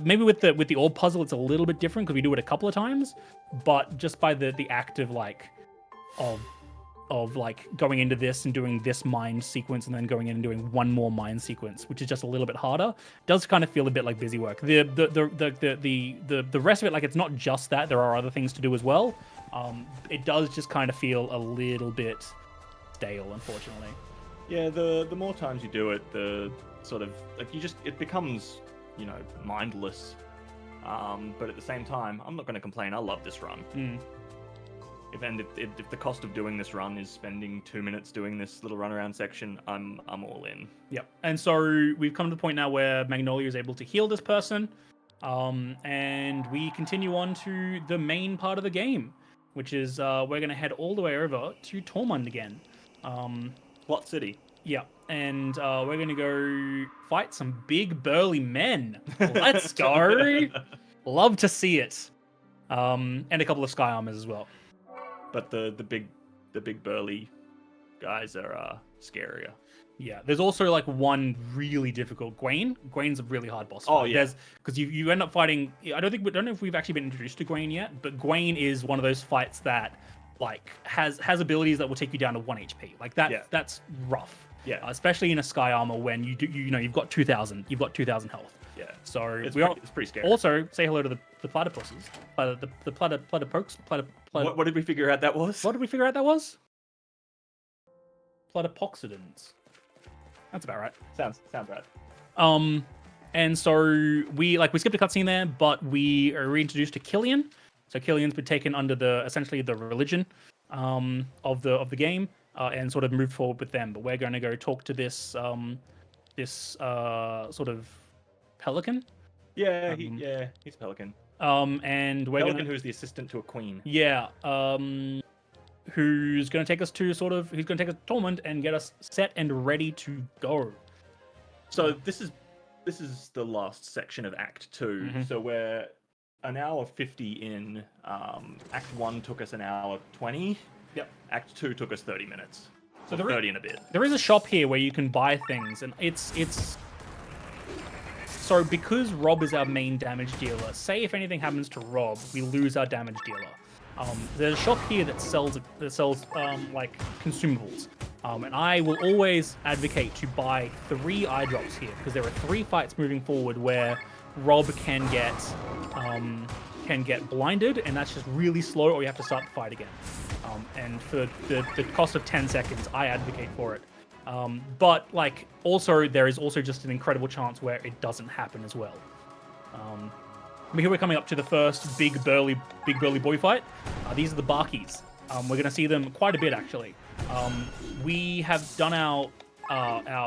maybe with the orb puzzle, it's a little bit different because we do it a couple of times. But just by the act of going into this and doing this mind sequence, and then going in and doing one more mind sequence, which is just a little bit harder, does kind of feel a bit like busy work. The rest of it, like, it's not just that. There are other things to do as well. It does just kind of feel a little bit stale, unfortunately.
Yeah, the more times you do it, the sort of like it becomes, mindless. But at the same time, I'm not going to complain. I love this run. If the cost of doing this run is spending 2 minutes doing this little runaround section, I'm all in.
Yep. And so we've come to the point now where Magnolia is able to heal this person, and we continue on to the main part of the game, which is we're going to head all the way over to Tormund again.
Plot City.
Yeah, and we're going to go fight some big burly men. Let's go. Love to see it. And a couple of sky armors as well.
But the big burly guys are scarier.
Yeah, there's also like one really difficult Gwaine. Gwaine's a really hard boss fight.
Oh yeah,
because you end up fighting. I don't know if we've actually been introduced to Gwaine yet, but Gwaine is one of those fights that like has abilities that will take you down to 1 HP. Like that. Yeah. That's rough.
Yeah,
especially in a sky armor when you've got 2,000. You've got 2,000 health.
Yeah.
So
it's pretty scary.
Also, say hello to the platypuses. The platypokes.
What did we figure out that was?
What did we figure out that was? Platypoxidans. That's about right.
Sounds right.
And so we skipped a cutscene there, but we are reintroduced to Killian. So Killian's been taken under essentially the religion of the game, and sort of moved forward with them. But we're going to go talk to this sort of pelican.
Yeah, he's Pelican.
And we're
Pelican, who's the assistant to a queen.
Yeah. Who's going to take us to he's going to take us to Tormund and get us set and ready to go.
So this is the last section of Act 2. Mm-hmm. So we're an hour 50 in. Act 1 took us an hour 20.
Yep.
Act 2 took us 30 minutes.
So
30 and a bit.
There is a shop here where you can buy things, and it's so because Rob is our main damage dealer. Say if anything happens to Rob, we lose our damage dealer. There's a shop here that sells like consumables, and I will always advocate to buy 3 eye drops here because there are 3 fights moving forward where Rob can get blinded, and that's just really slow, or you have to start the fight again. And for the cost of 10 seconds, I advocate for it. But like also there is also just an incredible chance where it doesn't happen as well. Here we're coming up to the first big burly boy fight. These are the Barkies. We're going to see them quite a bit actually. We have done our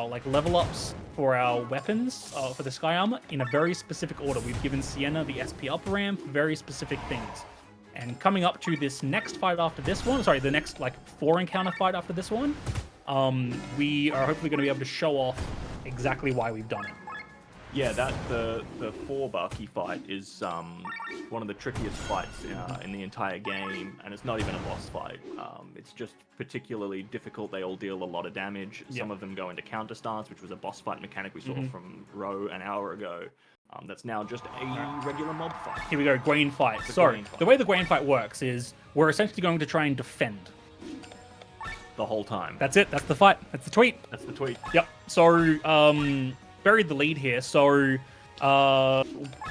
like level ups for our weapons for the Sky Armor in a very specific order. We've given Sienna the SP up ramp for very specific things. And coming up to this next fight after this one, sorry, the next like 4 encounter fight after this one, we are hopefully going to be able to show off exactly why we've done it.
Yeah, the 4 Barky fight is one of the trickiest fights in the entire game, and it's not even a boss fight. It's just particularly difficult. They all deal a lot of damage. Some of them go into counter stance, which was a boss fight mechanic we saw from Ro an hour ago. That's now just a regular mob fight.
Here we go, Grain fight. The way the Grain fight works is we're essentially going to try and defend.
The whole time.
That's it. That's the fight. That's the tweet.
That's the tweet.
Yep. So, buried the lead here. So,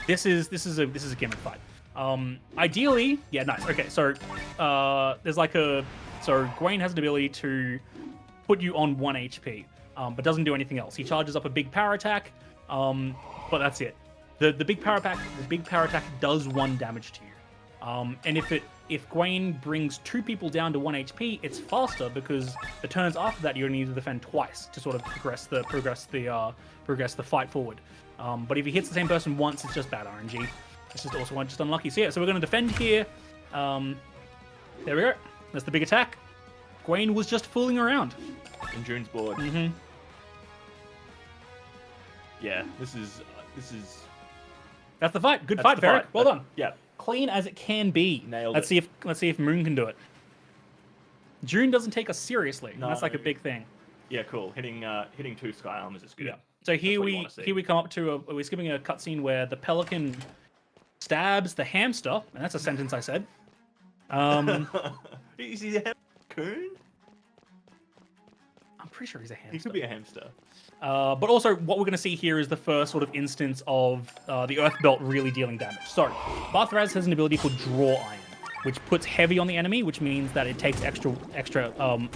this is a gimmick fight. Ideally, yeah, nice. Okay, so there's like so Gwaine has an ability to put you on 1 HP, but doesn't do anything else. He charges up a big power attack, but that's it. The big power attack does 1 damage to you. And if Gwaine brings 2 people down to 1 HP, it's faster because the turns after that you only need to defend twice to sort of progress the fight forward. But if he hits the same person once, it's just bad RNG. It's just also just unlucky. So yeah, so we're going to defend here. There we go. That's the big attack. Gwaine was just fooling around.
In June's board.
Mm-hmm.
Yeah, this is.
That's the fight. Good fight, Ferric. Well done.
Yeah.
Clean as it can be.
Nailed
let's
it.
See if Moon can do it. June doesn't take us seriously.
No.
That's like a big thing.
Yeah, cool. Hitting 2 Sky Armors is good.
Yeah. So here we come up to we're skipping a cutscene where the pelican stabs the hamster, and that's a sentence I said.
Is he a coon?
I'm pretty sure he's a hamster.
He could be a hamster.
But also, what we're going to see here is the first sort of instance of the Earth Belt really dealing damage. So, Bathraz has an ability called Draw Iron, which puts heavy on the enemy, which means that it takes extra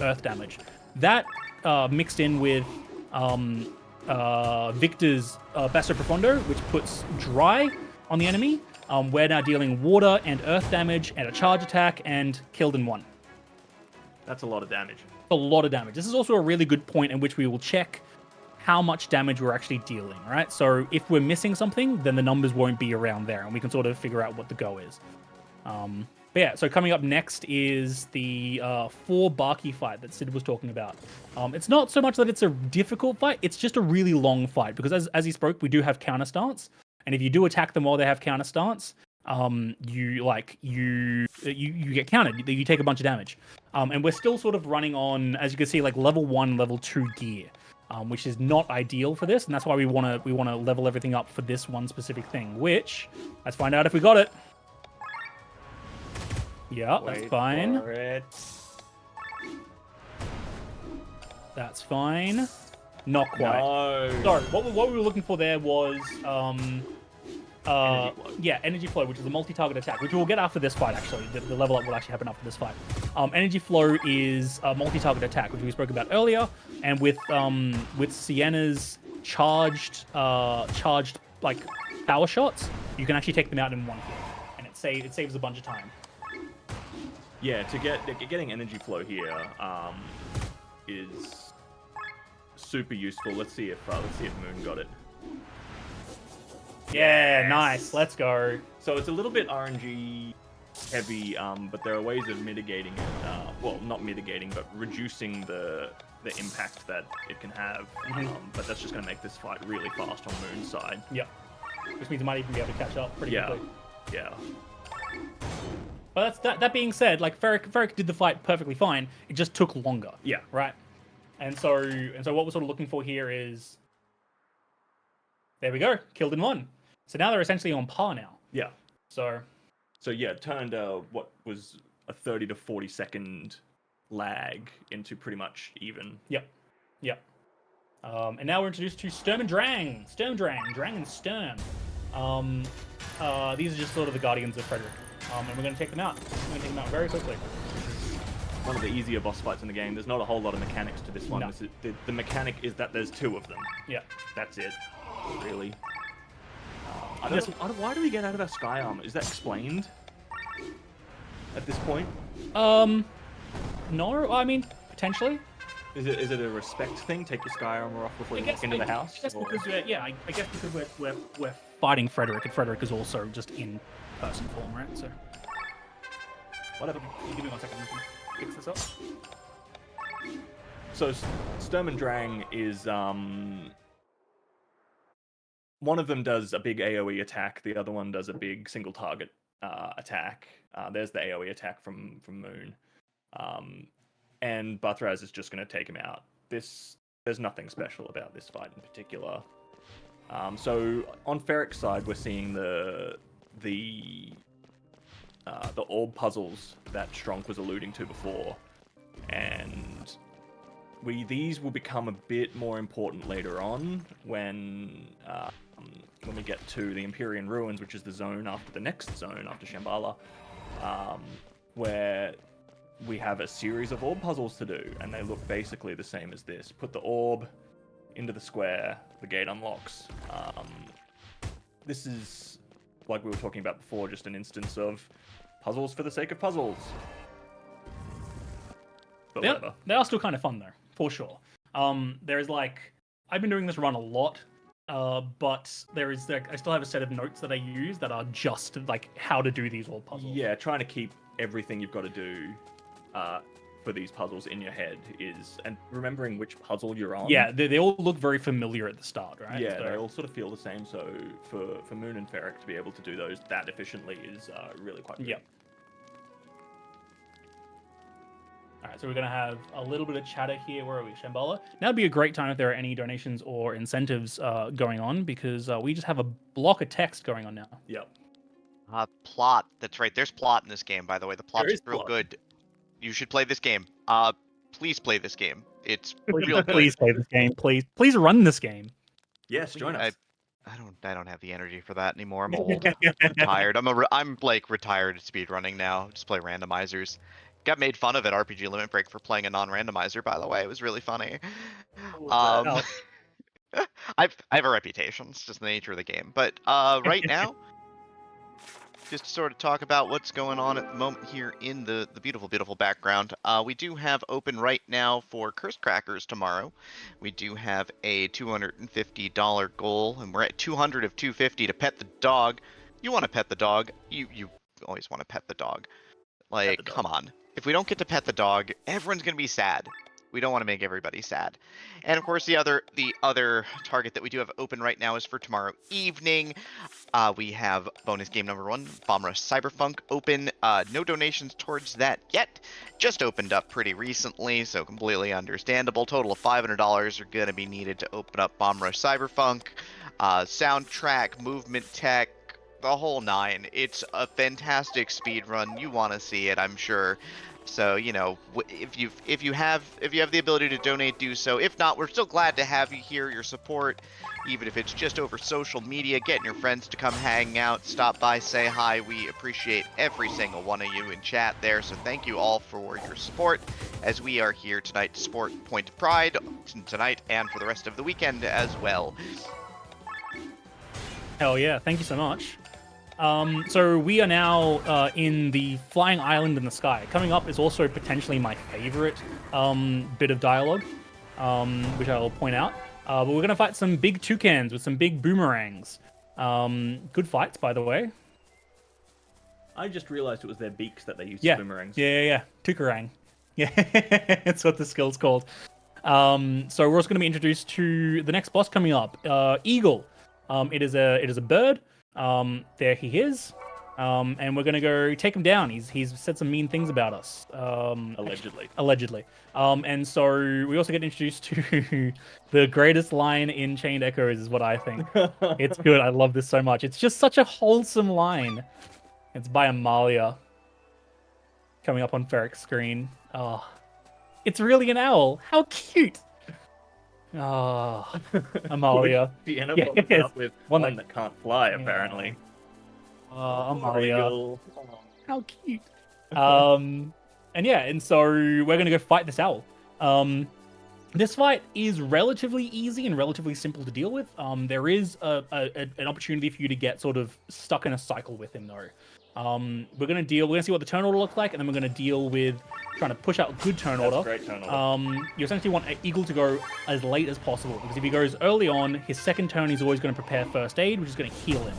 Earth damage. That mixed in with Victor's Basso Profondo, which puts Dry on the enemy. We're now dealing water and Earth damage and a charge attack and killed in 1.
That's a lot of damage.
A lot of damage. This is also a really good point in which we will check how much damage we're actually dealing, right? So if we're missing something, then the numbers won't be around there, and we can sort of figure out what the go is. But yeah, so coming up next is the 4 Barky fight that Sid was talking about. It's not so much that it's a difficult fight, it's just a really long fight, because as he spoke, we do have counter stance, and if you do attack them while they have counter stance, you get countered. You take a bunch of damage. And we're still sort of running on, as you can see, like level 1, level 2 gear. Which is not ideal for this, and that's why we want to level everything up for this one specific thing. Which, let's find out if we got it. Yeah, that's fine.
For it.
That's fine. Not quite.
No.
Sorry, what we were looking for there was
Energy flow.
Yeah, energy flow, which is a multi-target attack, which we'll get after this fight. Actually, the level up will actually happen after this fight. Energy flow is a multi-target attack, which we spoke about earlier, and with Sienna's charged like power shots, you can actually take them out in 1 hit, and it saves a bunch of time.
Yeah, getting energy flow here is super useful. Let's see if Moon got it.
Yeah, nice. Let's go.
So it's a little bit RNG heavy, but there are ways of mitigating it. Well, not mitigating, but reducing the impact that it can have. But that's just going to make this fight really fast on Moon's side.
Yeah. Which means it might even be able to catch up pretty quickly.
Yeah.
But that being said, like Ferric did the fight perfectly fine. It just took longer.
Yeah.
Right. And so what we're sort of looking for here is, there we go, killed in 1. So now they're essentially on par now.
Yeah.
So
yeah, turned what was a 30 to 40 second lag into pretty much even.
Yep. And now we're introduced to Sturm and Drang. Drang and Sturm. These are just sort of the guardians of Frederick. And we're going to take them out. We're going to take them out very quickly.
One of the easier boss fights in the game. There's not a whole lot of mechanics to this one.
No.
The mechanic is that there's 2 of them.
Yeah.
That's it. Really. Why do we get out of our sky armor? Is that explained at this point?
No, I mean, potentially.
Is it a respect thing? Take your sky armor off before you walk into the house?
I guess because I guess because we're fighting Frederick, and Frederick is also just in person form, right? So
Whatever.
give me 1 second. We can fix this up.
So Sturm and Drang is one of them does a big AoE attack, the other one does a big single target attack. There's the AoE attack from Moon. And Bathraz is just going to take him out. There's nothing special about this fight in particular. So on Ferric's side, we're seeing the orb puzzles that Stronk was alluding to before, and these will become a bit more important later on when we get to the Empyrean Ruins, which is the zone after the next zone after Shambhala, where we have a series of orb puzzles to do, and they look basically the same as this. Put the orb into the square, the gate unlocks. This is, like we were talking about before, just an instance of puzzles for the sake of puzzles. But whatever.
They are still kind of fun though, for sure. There is I've been doing this run a lot, but I still have a set of notes that I use that are just how to do these orb puzzles.
Yeah, trying to keep everything you've got to do for these puzzles in your head and remembering which puzzle you're on.
Yeah, they all look very familiar at the start, right?
Yeah, they all sort of feel the same. So for Moon and Ferric to be able to do those that efficiently is really quite good.
Yeah. All right, so we're going to have a little bit of chatter here. Where are we? Shambhala. Now would be a great time if there are any donations or incentives going on, because we just have a block of text going on now.
Yep.
Plot. That's right. There's plot in this game, by the way. The plot
There
is
is
real
plot.
good. You should play this game. Please play this game. It's real good.
Please play this game. Please run this game.
Yes, join us.
I don't have the energy for that anymore. I'm old. I'm tired. I'm retired speedrunning now. Just play randomizers. Got made fun of at RPG Limit Break for playing a non-randomizer, by the way. It was really funny. I have a reputation. It's just the nature of the game. But right now, just to sort of talk about what's going on at the moment here in the beautiful, beautiful background. We do have open right now for Curse Crackers tomorrow. We do have a $250 goal, and we're at 200 of 250 to pet the dog. You want to pet the dog. You always want to pet the dog. Like, come on. If we don't get to pet the dog, everyone's going to be sad. We don't want to make everybody sad. And of course, the other target that we do have open right now is for tomorrow evening. We have bonus game number 1, Bomb Rush Cyberpunk, open. No donations towards that yet. Just opened up pretty recently, so completely understandable. Total of $500 are going to be needed to open up Bomb Rush Cyberpunk. Soundtrack, movement tech, the whole 9. It's a fantastic speed run. You want to see it, I'm sure. So, you know, if you have the ability to donate, do so. If not, we're still glad to have you here, your support, even if it's just over social media, getting your friends to come hang out, stop by, say hi. We appreciate every single one of you in chat there. So thank you all for your support, as we are here tonight to support Point of Pride tonight and for the rest of the weekend as well.
Hell yeah, thank you so much. So we are now in the flying island in the sky. Coming up is also potentially my favorite bit of dialogue, which I'll point out. But we're going to fight some big toucans with some big boomerangs. Good fights, by the way.
I just realized it was their beaks that they used
Yeah.
as boomerangs.
Yeah. Toucarang. Yeah, that's what the skill's called. So we're also going to be introduced to the next boss coming up, Eagle. It is a bird. There he is. And we're gonna go take him down. He's said some mean things about us. Allegedly. And so we also get introduced to the greatest line in Chained Echoes, is what I think. It's good. I love this so much. It's just such a wholesome line. It's by Amalia. coming up on Ferric's screen. Oh, it's really an owl. How cute. Oh, Amalia.
Vienna
Yes.
followed it up with
One
one
that-
that can't fly, apparently.
Amalia.
Eagle.
How cute. And yeah, and so we're gonna go fight this owl. This fight is relatively easy and relatively simple to deal with. There is an opportunity for you to get sort of stuck in a cycle with him though. We're gonna see what the turn order looks like, and then we're gonna deal with trying to push out good turn
That's
order.
great turn order.
You essentially want Eagle to go as late as possible, because if he goes early on, his second turn he's always going to prepare first aid, which is going to heal him.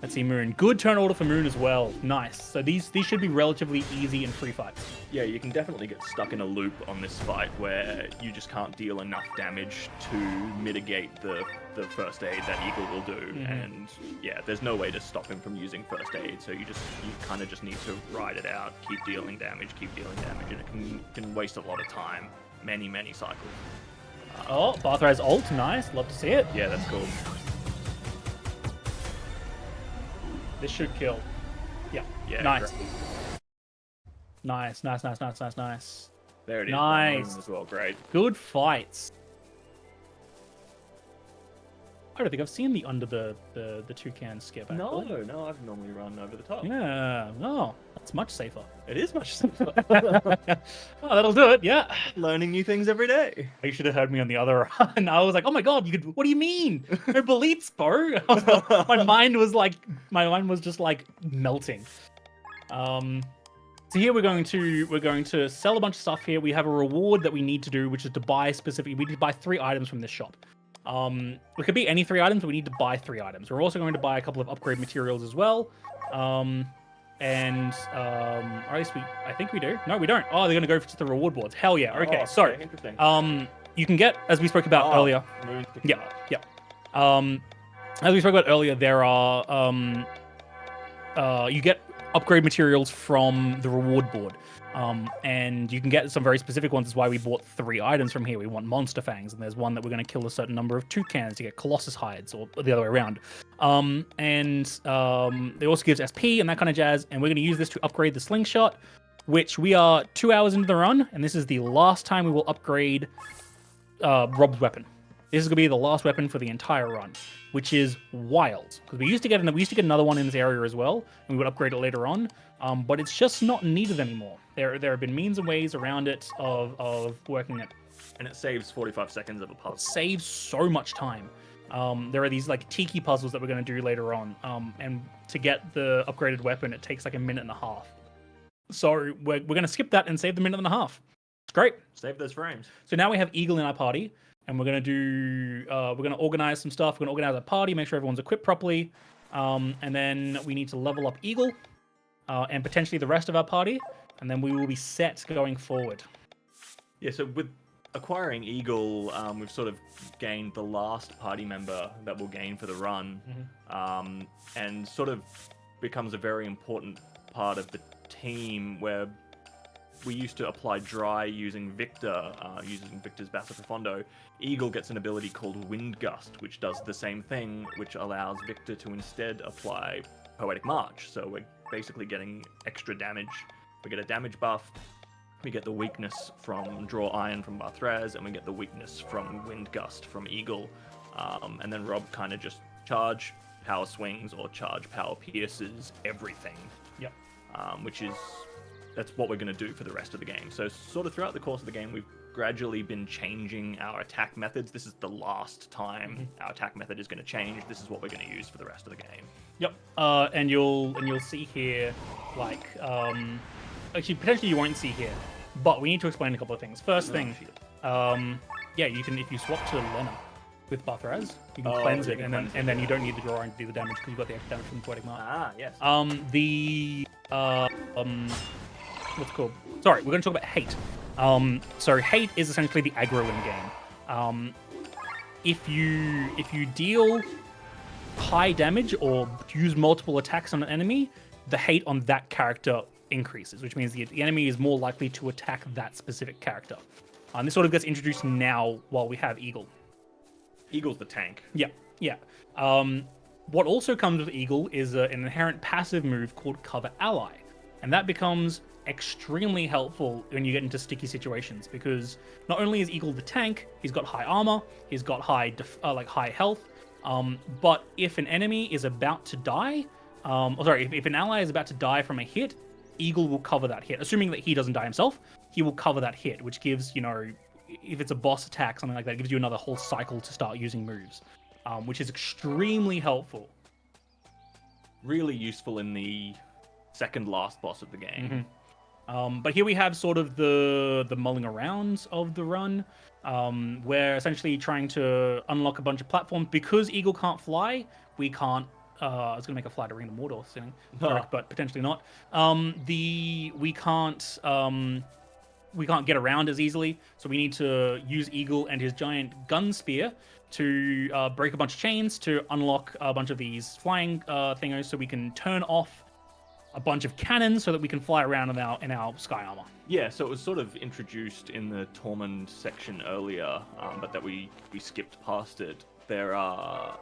Let's see, Moon. Good turn order for Moon as well. Nice. So these should be relatively easy and free fights.
Yeah, you can definitely get stuck in a loop on this fight where you just can't deal enough damage to mitigate the first aid that Eagle will do. And yeah, there's no way to stop him from using first aid, so you kind of just need to ride it out, keep dealing damage, and it can waste a lot of time, many cycles.
Oh, Barthraz's ult. Nice. Love to see it.
Yeah, that's cool.
This should kill. Yeah.
Yeah,
Nice.
great.
Nice.
There it is.
Nice.
As well, great.
Good fights. I don't think I've seen the under the toucan skip.
No,
Actually.
no, I've normally run over the top.
Yeah. Oh, that's much safer.
It is much simpler.
Oh, that'll do it. Yeah.
Learning new things every day.
You should have heard me on the other run. I was like, oh my god, you could. What do you mean? No beliefs, bro. My mind was just like melting. So here we're going to sell a bunch of stuff here. We have a reward that we need to do, which is to buy specifically. We need to buy 3 items from this shop. It could be any 3 items, but we need to buy 3 items. We're also going to buy a couple of upgrade materials as well. Or at least I think we do. No, we don't. Oh, they're going to go for just the reward boards. Hell yeah. Okay, so
interesting.
you can get, as we spoke about earlier. Yeah. As we spoke about earlier, there are you get upgrade materials from the reward board. And you can get some very specific ones. That's why we bought 3 items from here. We want monster fangs, and there's one that we're going to kill a certain number of toucans to get colossus hides, or the other way around. It also gives SP and that kind of jazz. And we're going to use this to upgrade the slingshot, which we are 2 hours into the run, and this is the last time we will upgrade Rob's weapon. This is going to be the last weapon for the entire run, which is wild, because we used to get another one in this area as well, and we would upgrade it later on. But it's just not needed anymore. There have been means and ways around it of working it.
And it saves 45 seconds of a puzzle.
It saves so much time. There are these like tiki puzzles that we're going to do later on. And to get the upgraded weapon, it takes like a minute and a half. So we're going to skip that and save the minute and a half. It's great.
Save those frames.
So now we have Eagle in our party, and we're going to organize some stuff. We're going to organize our party, make sure everyone's equipped properly. And then we need to level up Eagle. And potentially the rest of our party, and then we will be set going forward.
Yeah, so with acquiring Eagle, we've sort of gained the last party member that we'll gain for the run, and sort of becomes a very important part of the team, where we used to apply dry using Victor, using Victor's Basso Profondo. Eagle gets an ability called Wind Gust, which does the same thing, which allows Victor to instead apply Poetic March. So we're basically getting extra damage. We get a damage buff, we get the weakness from Draw Iron from Barthraz, and we get the weakness from Wind Gust from Eagle. And then Rob kind of just charge power swings or charge power pierces everything.
Yep.
That's what we're going to do for the rest of the game. So sort of throughout the course of the game, we've gradually been changing our attack methods. This is the last time our attack method is going to change. This is what we're going to use for the rest of the game.
Yep. And you'll see here, like, actually potentially you won't see here, but we need to explain a couple of things. First thing, yeah, you can, if you swap to Lena with Barthraz, you can cleanse it, and then you don't need the draw to do the damage because you've got the extra damage from the Poetic Mark.
Ah, yes.
What's it called? Sorry, we're going to talk about hate. So hate is essentially the aggro in game. If you deal high damage or use multiple attacks on an enemy, the hate on that character increases, which means the enemy is more likely to attack that specific character. This sort of gets introduced now while we have Eagle.
Eagle's the tank.
Yeah. What also comes with Eagle is an inherent passive move called Cover Ally. And that becomes extremely helpful when you get into sticky situations, because not only is Eagle the tank, he's got high armor, he's got high health, but if an enemy is about to die, if an ally is about to die from a hit, Eagle will cover that hit. Assuming that he doesn't die himself, he will cover that hit, which gives, if it's a boss attack, something like that, it gives you another whole cycle to start using moves, which is extremely helpful.
Really useful in the second last boss of the game.
But here we have sort of the mulling around of the run. We're essentially trying to unlock a bunch of platforms. Because Eagle can't fly, we can't... I was going to make a fly to ring the Mordor thing, but potentially not. We can't get around as easily, so we need to use Eagle and his giant gun spear to break a bunch of chains to unlock a bunch of these flying thingos, so we can turn off a bunch of cannons so that we can fly around in our sky armor.
Yeah, so it was sort of introduced in the Tormund section earlier, but that we skipped past it. There are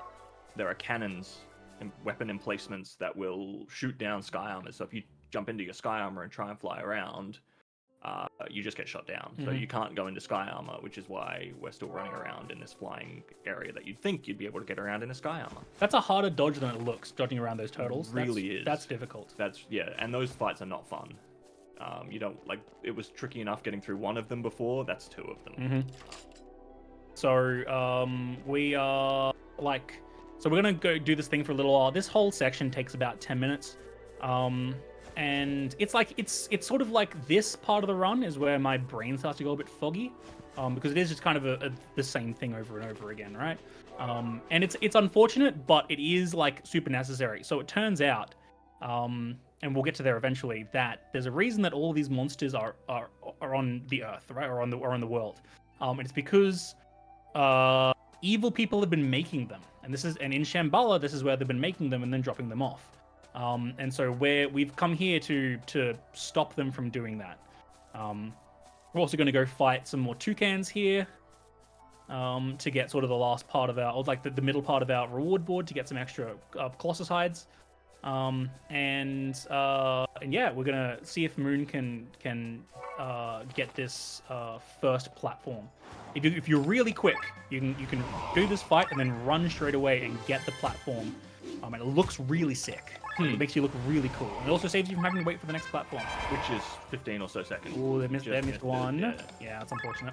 cannons and weapon emplacements that will shoot down sky armor. So if you jump into your sky armor and try and fly around, you just get shot down. So you can't go into sky armor, which is why we're still running around in this flying area that you'd think you'd be able to get around in a sky armor.
That's a harder dodge than it looks, dodging around those turtles.
It really is.
That's difficult.
And those fights are not fun. You don't it was tricky enough getting through one of them before. That's two of them.
So we are so we're gonna go do this thing for a little while. This whole section takes about 10 minutes. And it's sort of like this part of the run is where my brain starts to go a bit foggy, because it is just kind of the same thing over and over again, right? And it's unfortunate, but it is super necessary. So it turns out, and we'll get to there eventually, that there's a reason that all of these monsters are on the Earth, right, or on the world. And it's because evil people have been making them, and in Shambhala, this is where they've been making them and then dropping them off. And so we've come here to stop them from doing that. We're also going to go fight some more toucans here, to get sort of the last part of the middle part of our reward board to get some extra Colossus hides. And yeah, we're gonna see if Moon can get this first platform. If you're really quick, you can do this fight and then run straight away and get the platform. And it looks really sick. It makes you look really cool. And it also saves you from having to wait for the next platform,
Which is 15 or so seconds.
Oh, they missed one.
Yeah,
that's unfortunate.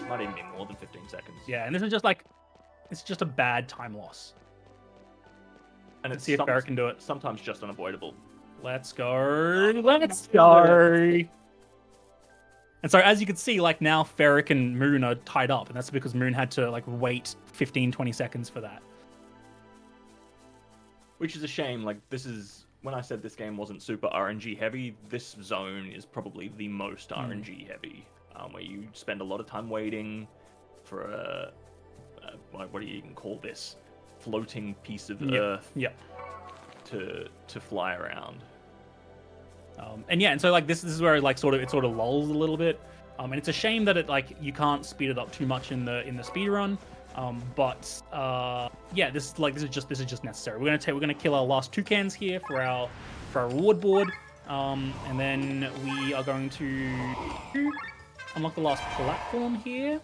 Might even be more than 15 seconds.
Yeah, and this is just it's just a bad time loss.
And
Let's see if Farrah can do it.
Sometimes just unavoidable.
Let's go. Let's go. And so as you can see, now Ferric and Moon are tied up, and that's because Moon had to wait 15, 20 seconds for that.
Which is a shame. This is when I said this game wasn't super RNG heavy. This zone is probably the most RNG heavy, where you spend a lot of time waiting for a what do you even call this? Floating piece of earth.
Yep.
To fly around.
And so this is where it sort of lulls a little bit. And it's a shame that you can't speed it up too much in the speed run. But yeah, this is just necessary. We're gonna kill our last toucans here for our reward board, and then we are going to unlock the last platform here.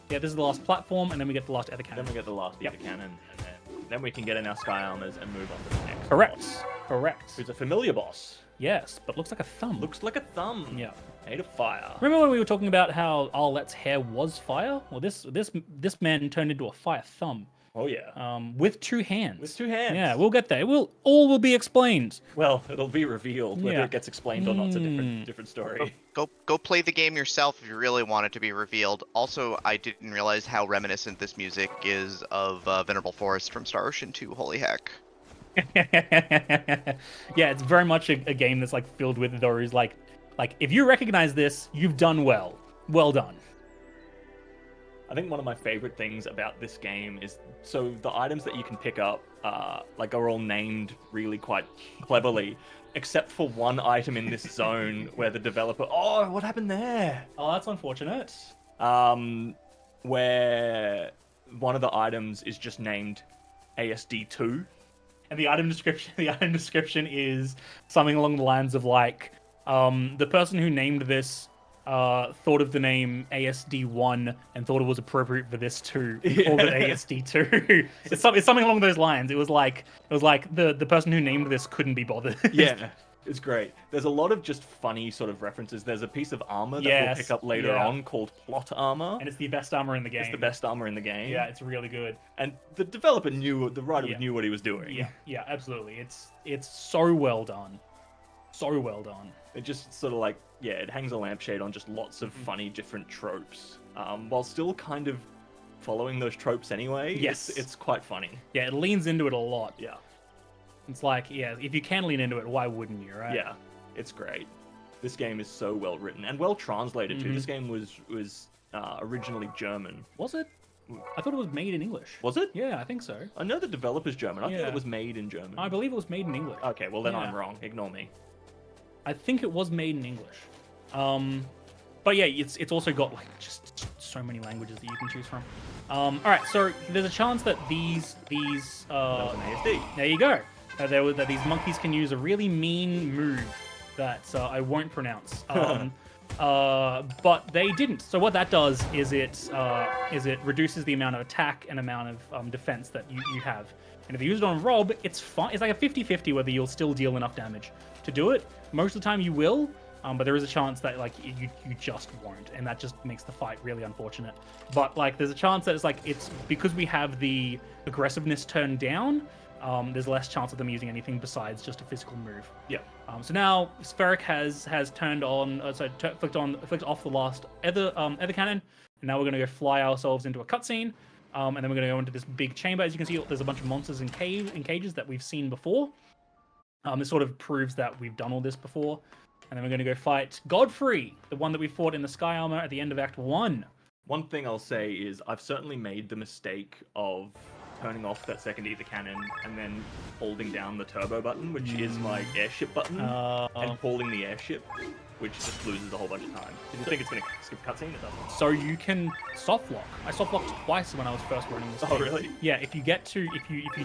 Yeah, this is the last platform, and then we get the last ether cannon.
Then we get the last ether cannon, and then we can get in our sky armors and move on to the next.
Correct.
Who's a familiar boss?
Yes, but looks like a thumb.
Looks like a thumb.
Yeah.
Made of fire.
Remember when we were talking about how Arlette's hair was fire? Well, this man turned into a fire thumb.
Oh yeah.
With two hands.
With two hands.
Yeah, we'll get there. All will be explained.
Well, it'll be revealed whether it gets explained or not. It's a different story.
Go play the game yourself if you really want it to be revealed. Also, I didn't realize how reminiscent this music is of Venerable Forest from Star Ocean 2. Holy heck.
Yeah, it's very much a game that's filled with those if you recognize this, you've done well. Well done.
I think one of my favorite things about this game is the items that you can pick up are all named really quite cleverly, except for one item in this zone where the developer what happened there?
Oh, that's unfortunate.
Where one of the items is just named ASD2,
And the item description is something along the lines of like, the person who named this thought of the name ASD1 and thought it was appropriate for this too. Called it ASD2. It's something along those lines. It was like the person who named this couldn't be bothered.
Yeah. It's great. There's a lot of just funny sort of references. There's a piece of armor that we'll pick up later on called plot armor.
And it's the best armor in the game.
It's the best armor in the game.
Yeah, it's really good.
And the developer the writer knew what he was doing.
Yeah, absolutely. It's so well done. So well done.
It just sort of like, it hangs a lampshade on just lots of funny different tropes, while still kind of following those tropes anyway.
Yes.
It's quite funny.
Yeah, it leans into it a lot.
Yeah.
It's like, if you can lean into it, why wouldn't you, right?
Yeah, it's great. This game is so well written and well translated too. This game was originally German.
Was it? I thought it was made in English.
Was it?
Yeah, I think so.
I know the developer's German. I thought it was made in German.
I believe it was made in English.
Okay, well then I'm wrong. Ignore me.
I think it was made in English. But yeah, it's also got like just so many languages that you can choose from. All right, so there's a chance that these
That was an ASD.
there you go. That these monkeys can use a really mean move that I won't pronounce. But they didn't. So what that does is it reduces the amount of attack and amount of defense that you have. And if you use it on Rob, it's fine. It's like a 50-50 whether you'll still deal enough damage to do it. Most of the time you will, but there is a chance that like you just won't, and that just makes the fight really unfortunate. But like there's a chance that it's because we have the aggressiveness turned down. There's less chance of them using anything besides just a physical move.
Yeah.
So now Spheric has turned on, flicked off the last ether cannon, and now we're going to go fly ourselves into a cutscene, and then we're going to go into this big chamber. As you can see, there's a bunch of monsters in cages that we've seen before. This sort of proves that we've done all this before, and then we're going to go fight Godfrey, the one that we fought in the Sky Armor at the end of Act 1.
One thing I'll say is I've certainly made the mistake of turning off that second ether cannon and then holding down the turbo button, which is my airship button, and pulling the airship, which just loses a whole bunch of time. Did you think it's going to skip cutscene? It doesn't.
So you can soft lock. I soft locked twice when I was first running this.
Oh,
game.
really?
Yeah. If you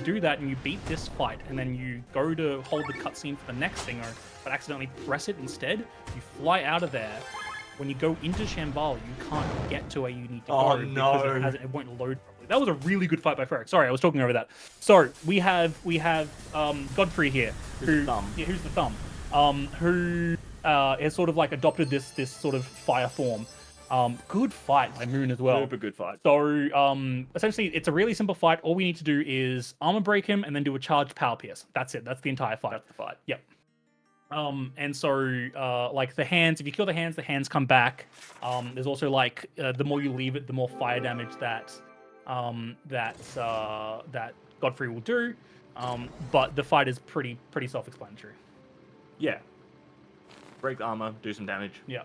do that and you beat this fight, and then you go to hold the cutscene for the next thing, but accidentally press it instead, you fly out of there. When you go into Shambhala, you can't get to where you need to go because it won't load properly. That was a really good fight by Ferric. Sorry, I was talking over that. So we have Godfrey here, who's the thumb, who has sort of like adopted this sort of fire form. Good fight by Moon as well.
Super good fight.
So essentially, it's a really simple fight. All we need to do is armor break him and then do a charged power pierce. That's it. That's the entire fight.
That's the fight.
Yep. And so like the hands, if you kill the hands come back. There's also like the more you leave it, the more fire damage that Godfrey will do. But the fight is pretty self-explanatory.
Yeah. Break the armor, do some damage.
Yeah.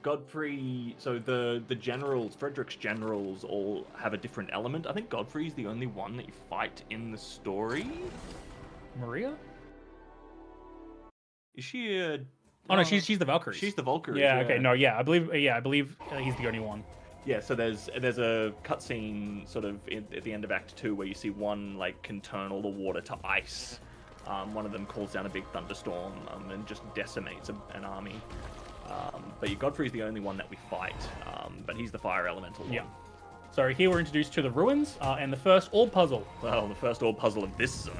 Godfrey, so the generals, Frederick's generals all have a different element. I think Godfrey's the only one that you fight in the story.
Maria?
Is she a...
Oh no, she's the Valkyrie.
She's the Valkyrie.
Yeah, okay, no, yeah, I believe he's the only one.
Yeah, so there's a cutscene sort of at the end of Act 2 where you see one like can turn all the water to ice. One of them calls down a big thunderstorm and just decimates an army. But Godfrey's the only one that we fight, but he's the fire elemental one.
Yeah. So here we're introduced to the ruins and the first orb puzzle.
Well, the first orb puzzle of this zone.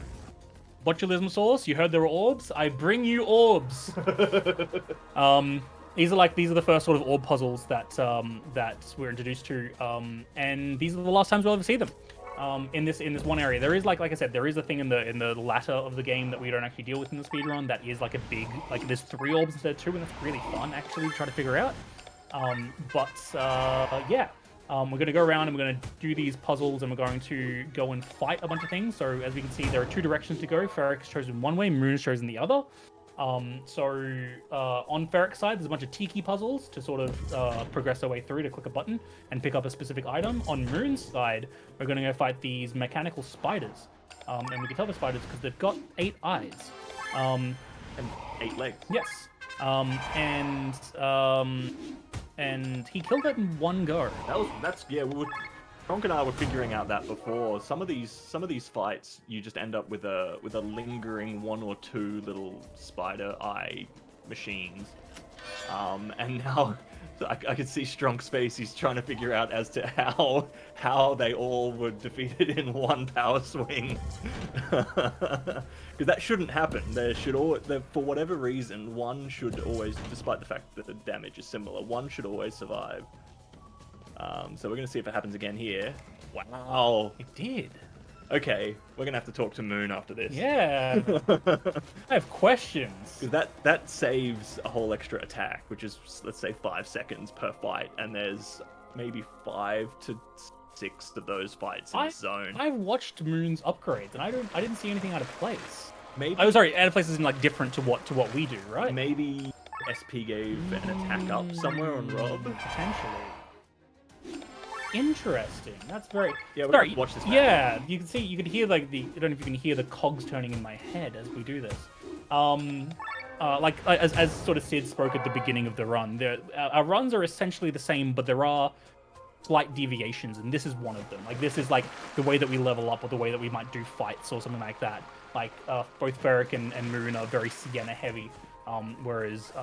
Botulism sauce, you heard there were orbs? I bring you orbs! These are the first sort of orb puzzles that we're introduced to, and these are the last times we'll ever see them. In this one area, there is like I said, there is a thing in the latter of the game that we don't actually deal with in the speedrun. That is like a big, like there's 3 orbs instead of 2, and that's really fun actually to try to figure out. Yeah. We're going to go around and we're going to do these puzzles, and we're going to go and fight a bunch of things. So as we can see, there are 2 directions to go. Ferric's chosen one way, Moon's chosen the other. On Ferric's side, there's a bunch of tiki puzzles to sort of progress our way through to click a button and pick up a specific item. On Moon's side, we're going to go fight these mechanical spiders. And we can tell the spiders because they've got 8 eyes.
And 8 legs.
Yes. And he killed it in one go.
That's Ronk and I were figuring out that before. Some of these fights, you just end up with a lingering one or two little spider eye machines. And now I could see Strunk's face. He's trying to figure out as to how they all were defeated in one power swing. Because that shouldn't happen. For whatever reason, one should always, despite the fact that the damage is similar, one should always survive. So we're going to see if it happens again here. Wow.
It did.
Okay, we're going to have to talk to Moon after this.
Yeah. I have questions.
Because that saves a whole extra attack, which is, let's say, 5 seconds per fight, and there's maybe 5 to 6 of those fights in the zone.
I watched Moon's upgrades, and I didn't see anything out of place.
Maybe.
Oh, sorry, out of place isn't like different to what we do, right?
Maybe SP gave an attack up somewhere on Rob.
Potentially. Interesting. That's very.
Yeah, we
sorry.
have to watch this back.
Yeah, you can hear like I don't know if you can hear the cogs turning in my head as we do this. As sort of Sid spoke at the beginning of the run, our runs are essentially the same, but there are slight deviations, and this is one of them. Like this is like the way that we level up, or the way that we might do fights, or something like that. Like both Ferric and Moon are very Sienna heavy, whereas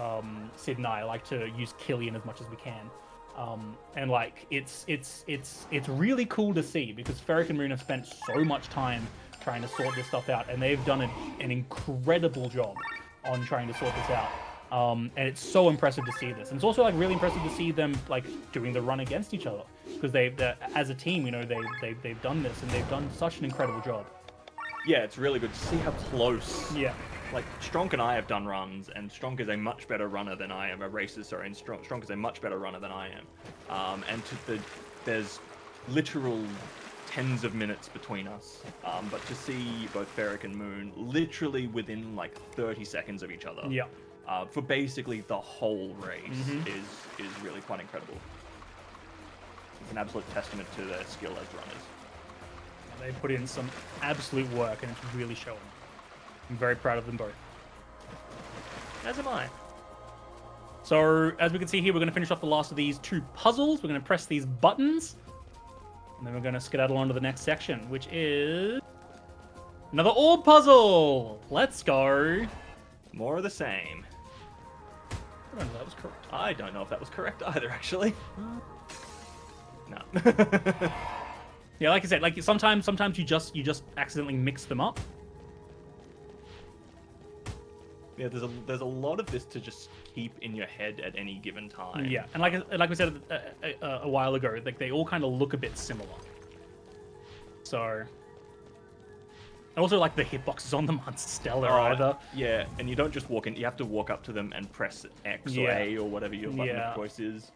Sid and I like to use Killian as much as we can. And like it's really cool to see, because Ferric and Moon have spent so much time trying to sort this stuff out, and they've done an incredible job on trying to sort this out. And it's so impressive to see this, and it's also like really impressive to see them like doing the run against each other, because as a team, you know, they've done this, and they've done such an incredible job.
Yeah, it's really good to see how close.
Yeah.
Like, Stronk and I have done runs, and Stronk is a much better runner than I am. And Stronk is a much better runner than I am. There's literal tens of minutes between us. But to see both Ferric and Moon literally within like 30 seconds of each other.
Yeah.
For basically the whole race is really quite incredible. It's an absolute testament to their skill as runners.
They put in some absolute work, and it's really showing. I'm very proud of them both.
As am I.
So, as we can see here, we're going to finish off the last of these 2 puzzles. We're going to press these buttons, and then we're going to skedaddle on to the next section, which is another orb puzzle. Let's go.
More of the same.
I don't know if that was correct.
I don't know if that was correct either, actually. No.
Yeah, like I said, like sometimes you just accidentally mix them up.
Yeah, there's a lot of this to just keep in your head at any given time.
Yeah, and like we said a while ago, like they all kind of look a bit similar. So, and also like the hitboxes on them aren't stellar either.
Yeah, and you don't just walk in; you have to walk up to them and press X or A or whatever your button of choice is.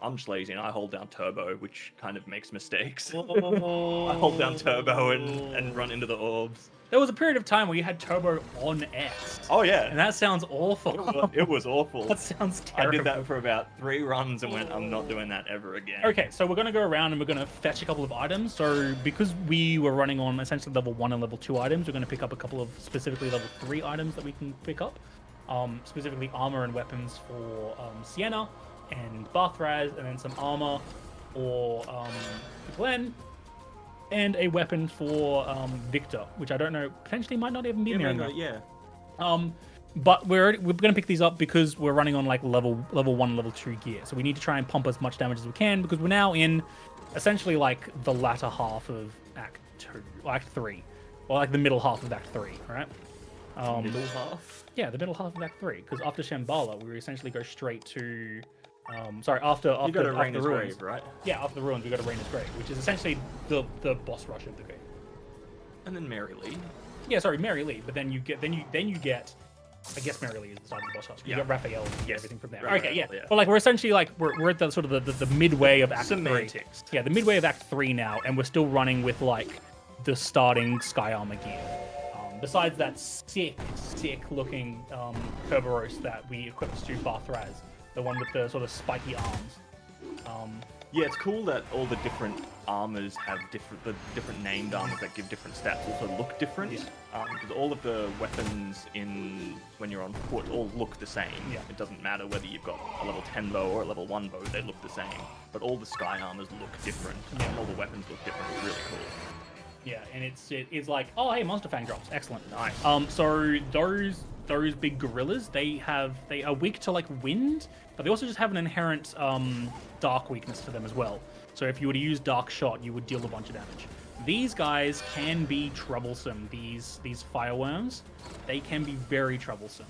I'm just lazy and I hold down turbo, which kind of makes mistakes. I hold down turbo and run into the orbs.
There was a period of time where you had turbo on X.
Oh yeah.
And that sounds awful.
It was awful.
That sounds terrible.
I did that for about 3 runs and went, I'm not doing that ever again.
Okay, so we're going to go around and we're going to fetch a couple of items. So because we were running on essentially level 1 and level 2 items, we're going to pick up a couple of specifically level 3 items that we can pick up. Specifically armor and weapons for Sienna and Bathraz, and then some armor for Glenn, and a weapon for Victor, which I don't know, potentially might not even be in there.
Yeah.
But we're going to pick these up because we're running on like level 1, level 2 gear. So we need to try and pump as much damage as we can, because we're now in essentially like the latter half of Act 2, or Act 3, or like the middle half of Act 3, right?
Middle half?
Yeah, the middle half of Act 3, because after Shambhala, we essentially go straight to... after
you go to
after
Raina's
the ruins,
Grave, right?
Yeah, after the ruins, we go to Raina's Grave, which is essentially the boss rush of the game.
And then Mary Lee.
Yeah, sorry, Mary Lee. But then you get, I guess Mary Lee is the start of the boss rush. You get Raphael and you get everything from there.
Raphael,
okay, yeah.
yeah.
But like we're essentially like we're at the sort of the midway of Act 3.
Semantics.
Yeah, the midway of Act 3 now, and we're still running with like the starting Sky Armor gear. Besides that sick looking Kerberos that we equipped to Bathraz. The one with the sort of spiky arms.
Yeah, it's cool that all the different armors have different named armors that give different stats also look different. Because all of the weapons when you're on foot all look the same.
Yeah.
It doesn't matter whether you've got a level 10 bow or a level 1 bow, they look the same. But all the sky armors look different.
Yeah.
And all the weapons look different. It's really cool.
Yeah, and it's like, oh hey, Monster Fang drops, excellent.
Nice.
So those big gorillas, they are weak to like wind, but they also just have an inherent dark weakness to them as well. So if you were to use Dark Shot, you would deal a bunch of damage. These guys can be troublesome. These fireworms, they can be very troublesome,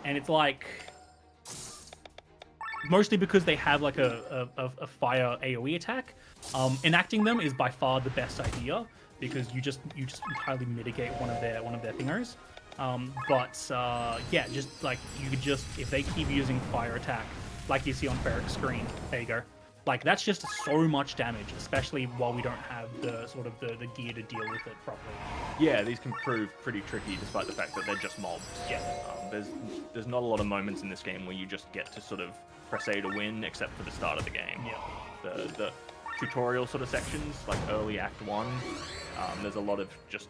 and it's like mostly because they have like a fire AOE attack. Enacting them is by far the best idea because you just entirely mitigate one of their thingers. Yeah, just like you could just, if they keep using fire attack, like you see on Ferric's screen, there you go. Like that's just so much damage, especially while we don't have the sort of the gear to deal with it properly.
Yeah, these can prove pretty tricky despite the fact that they're just mobs.
Yeah.
There's not a lot of moments in this game where you just get to sort of press A to win, except for the start of the game.
Yeah.
The tutorial sort of sections, like early Act 1, there's a lot of just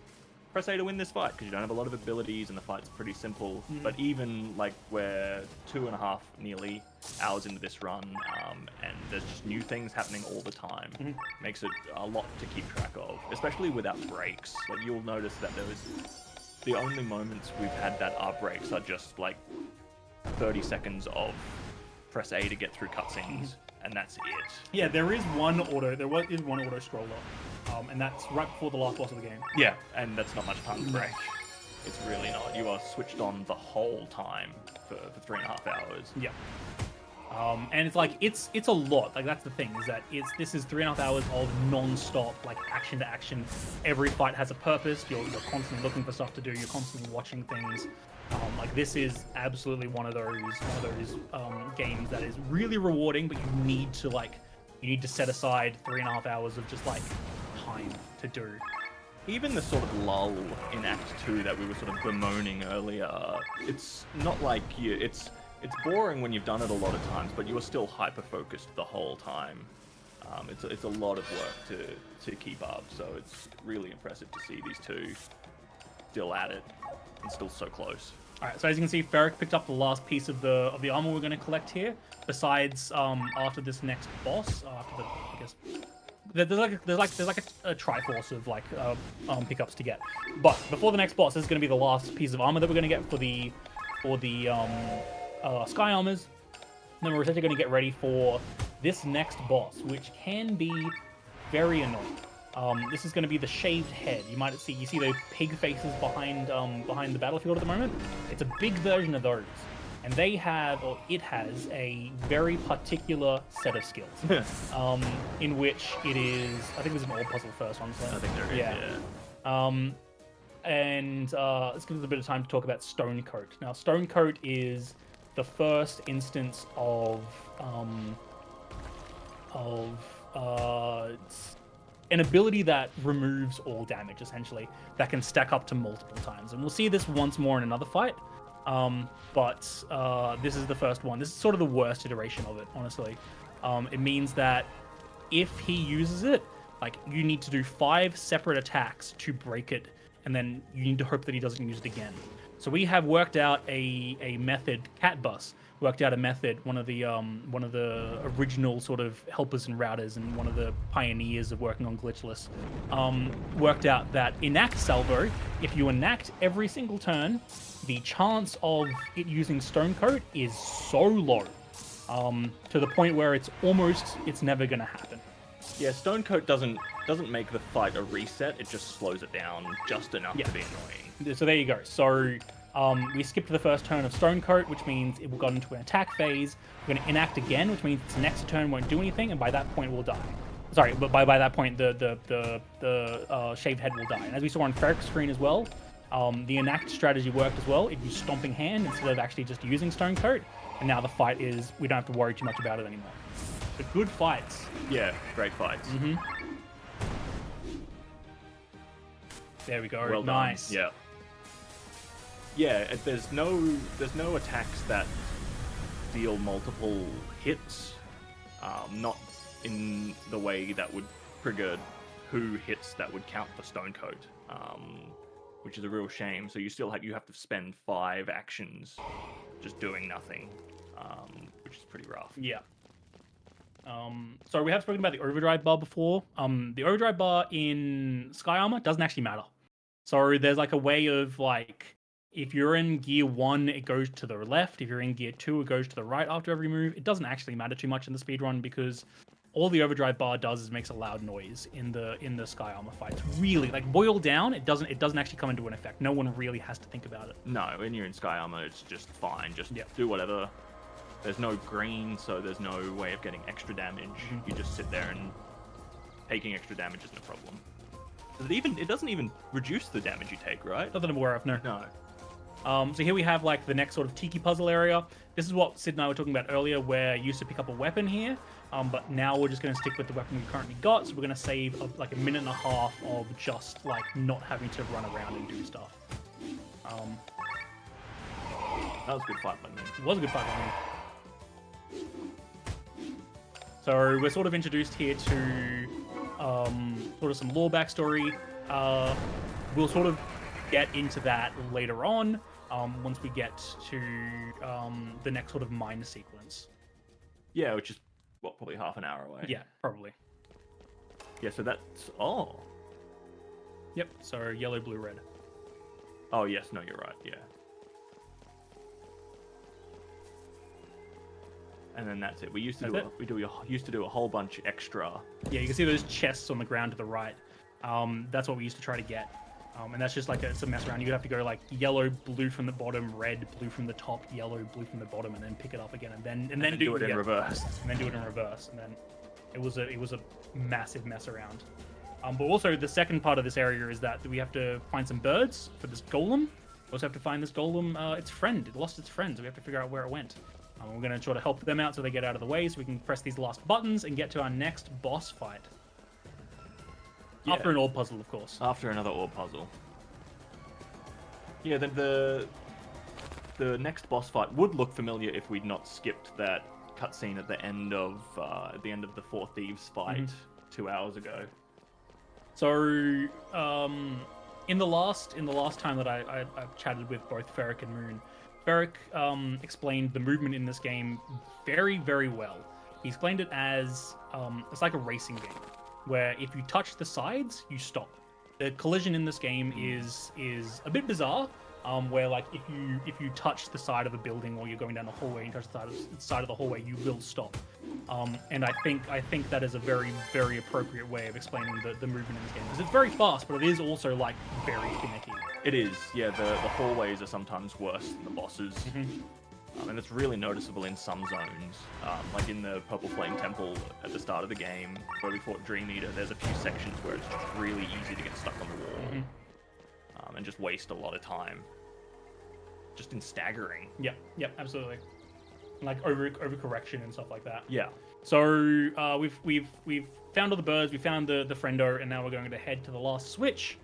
press A to win this fight, because you don't have a lot of abilities and the fight's pretty simple. But even like we're 2.5 nearly hours into this run, and there's just new things happening all the time, makes it a lot to keep track of, especially without breaks. Like you'll notice that the only moments we've had that are breaks are just like 30 seconds of press A to get through cutscenes, and that's it.
Yeah, there is one auto scroller, and that's right before the last boss of the game.
Yeah, and that's not much time to break. It's really not. You are switched on the whole time for 3.5 hours.
Yeah. And it's like it's a lot. Like that's the thing, is that this is 3.5 hours of non-stop like action to action. Every fight has a purpose. You're constantly looking for stuff to do. You're constantly watching things. Like this is absolutely one of those games that is really rewarding, but you need to set aside 3.5 hours of just like time to do.
Even the sort of lull in Act 2 that we were sort of bemoaning earlier, it's not like it's boring when you've done it a lot of times, but you are still hyper-focused the whole time. It's a lot of work to keep up, so it's really impressive to see these two still at it and still so close.
All right, so as you can see, Ferric picked up the last piece of the armor we're going to collect here. Besides, after this next boss, after the, I guess, there's like a triforce of like pickups to get. But before the next boss, this is going to be the last piece of armor that we're going to get for the sky armors. And then we're essentially going to get ready for this next boss, which can be very annoying. This is going to be the shaved head. You see those pig faces behind the battlefield at the moment. It's a big version of those, and it has a very particular set of skills. In which it is, I think there's an old puzzle first, honestly.
I think there is. Yeah.
And let's give us a bit of time to talk about Stonecoat. Now, Stonecoat is the first instance of an ability that removes all damage, essentially, that can stack up to multiple times. And we'll see this once more in another fight, but this is the first one. This is sort of the worst iteration of it, honestly. It means that if he uses it, like, you need to do 5 separate attacks to break it, and then you need to hope that he doesn't use it again. So we have worked out a method, Catbus, worked out a method, one of the original sort of helpers and routers and one of the pioneers of working on glitchless, worked out that enact salvo, if you enact every single turn, the chance of it using Stonecoat is so low, to the point where it's never going to happen.
Yeah, Stonecoat doesn't make the fight a reset, it just slows it down just enough to be annoying.
So there you go. So we skipped the first turn of Stonecoat, which means it will go into an attack phase. We're going to enact again, which means its next turn won't do anything, and by that point we'll die. Sorry, but by that point the shaved head will die. And as we saw on Ferric's screen as well, the enact strategy worked as well. It used Stomping Hand instead of actually just using Stonecoat, and now the fight is, we don't have to worry too much about it anymore. The good fights.
Yeah, great fights.
Mm-hmm. There we go.
Well done.
Nice.
Yeah. Yeah, there's no attacks that deal multiple hits, not in the way that would triggered who hits that would count for Stonecoat, which is a real shame. So you have to spend 5 actions just doing nothing, which is pretty rough.
Yeah. So we have spoken about the overdrive bar before. The overdrive bar in Sky Armor doesn't actually matter. So there's like a way of like, if you're in gear 1, it goes to the left. If you're in gear 2, it goes to the right after every move. It doesn't actually matter too much in the speedrun because all the overdrive bar does is makes a loud noise in the Sky Armor fights. Really, like boiled down, it doesn't actually come into an effect. No one really has to think about it.
No, when you're in Sky Armor, it's just fine. Just
Yep.
do whatever. There's no green, so there's no way of getting extra damage. You just sit there and taking extra damage isn't a problem. It doesn't even reduce the damage you take, right?
Not that I'm aware of, no.
No.
So here we have like the next sort of tiki puzzle area. This is what Sid and I were talking about earlier, where you used to pick up a weapon here, but now we're just going to stick with the weapon we currently got. So we're going to save like a minute and a half of just like not having to run around and do stuff.
That was a good fight by me.
It was a good fight. I mean. So we're sort of introduced here to sort of some lore backstory. We'll sort of get into that later on once we get to the next sort of mine sequence.
Yeah, which is probably half an hour away.
Yeah, probably.
Yeah, so that's
Yep. So yellow, blue, red.
Oh yes, no, you're right. Yeah. And then that's it. We used to used to do a whole bunch extra.
Yeah, you can see those chests on the ground to the right. That's what we used to try to get. And that's just like it's a mess around. You'd have to go like yellow, blue from the bottom, red, blue from the top, yellow, blue from the bottom, and then pick it up again, and then
do it in reverse.
And then do it in reverse, and then it was a massive mess around. But also the second part of this area is that we have to find some birds for this golem. We also have to find this golem, its friend. It lost its friend, so we have to figure out where it went. We're going to try to help them out so they get out of the way so we can press these last buttons and get to our next boss fight. Yeah. After an orb puzzle, of course.
After another orb puzzle. Yeah, the next boss fight would look familiar if we'd not skipped that cutscene at the end of the Four Thieves fight 2 hours ago.
So, in the last time that I chatted with both Ferric and Moon, Ferric explained the movement in this game very, very well. He explained it as it's like a racing game, where if you touch the sides, you stop. The collision in this game is a bit bizarre, where like if you touch the side of a building or you're going down a hallway and touch the side of the hallway, you will stop. And I think that is a very, very appropriate way of explaining the movement in this game, because it's very fast, but it is also like very finicky.
It is, yeah. The hallways are sometimes worse than the bosses, and it's really noticeable in some zones. Like in the Purple Flame Temple at the start of the game, where we fought Dream Eater, there's a few sections where it's just really easy to get stuck on the wall and just waste a lot of time, just in staggering.
Yep, absolutely. Like over correction and stuff like that.
Yeah.
So we've found all the birds, we found the friendo, and now we're going to head to the last switch,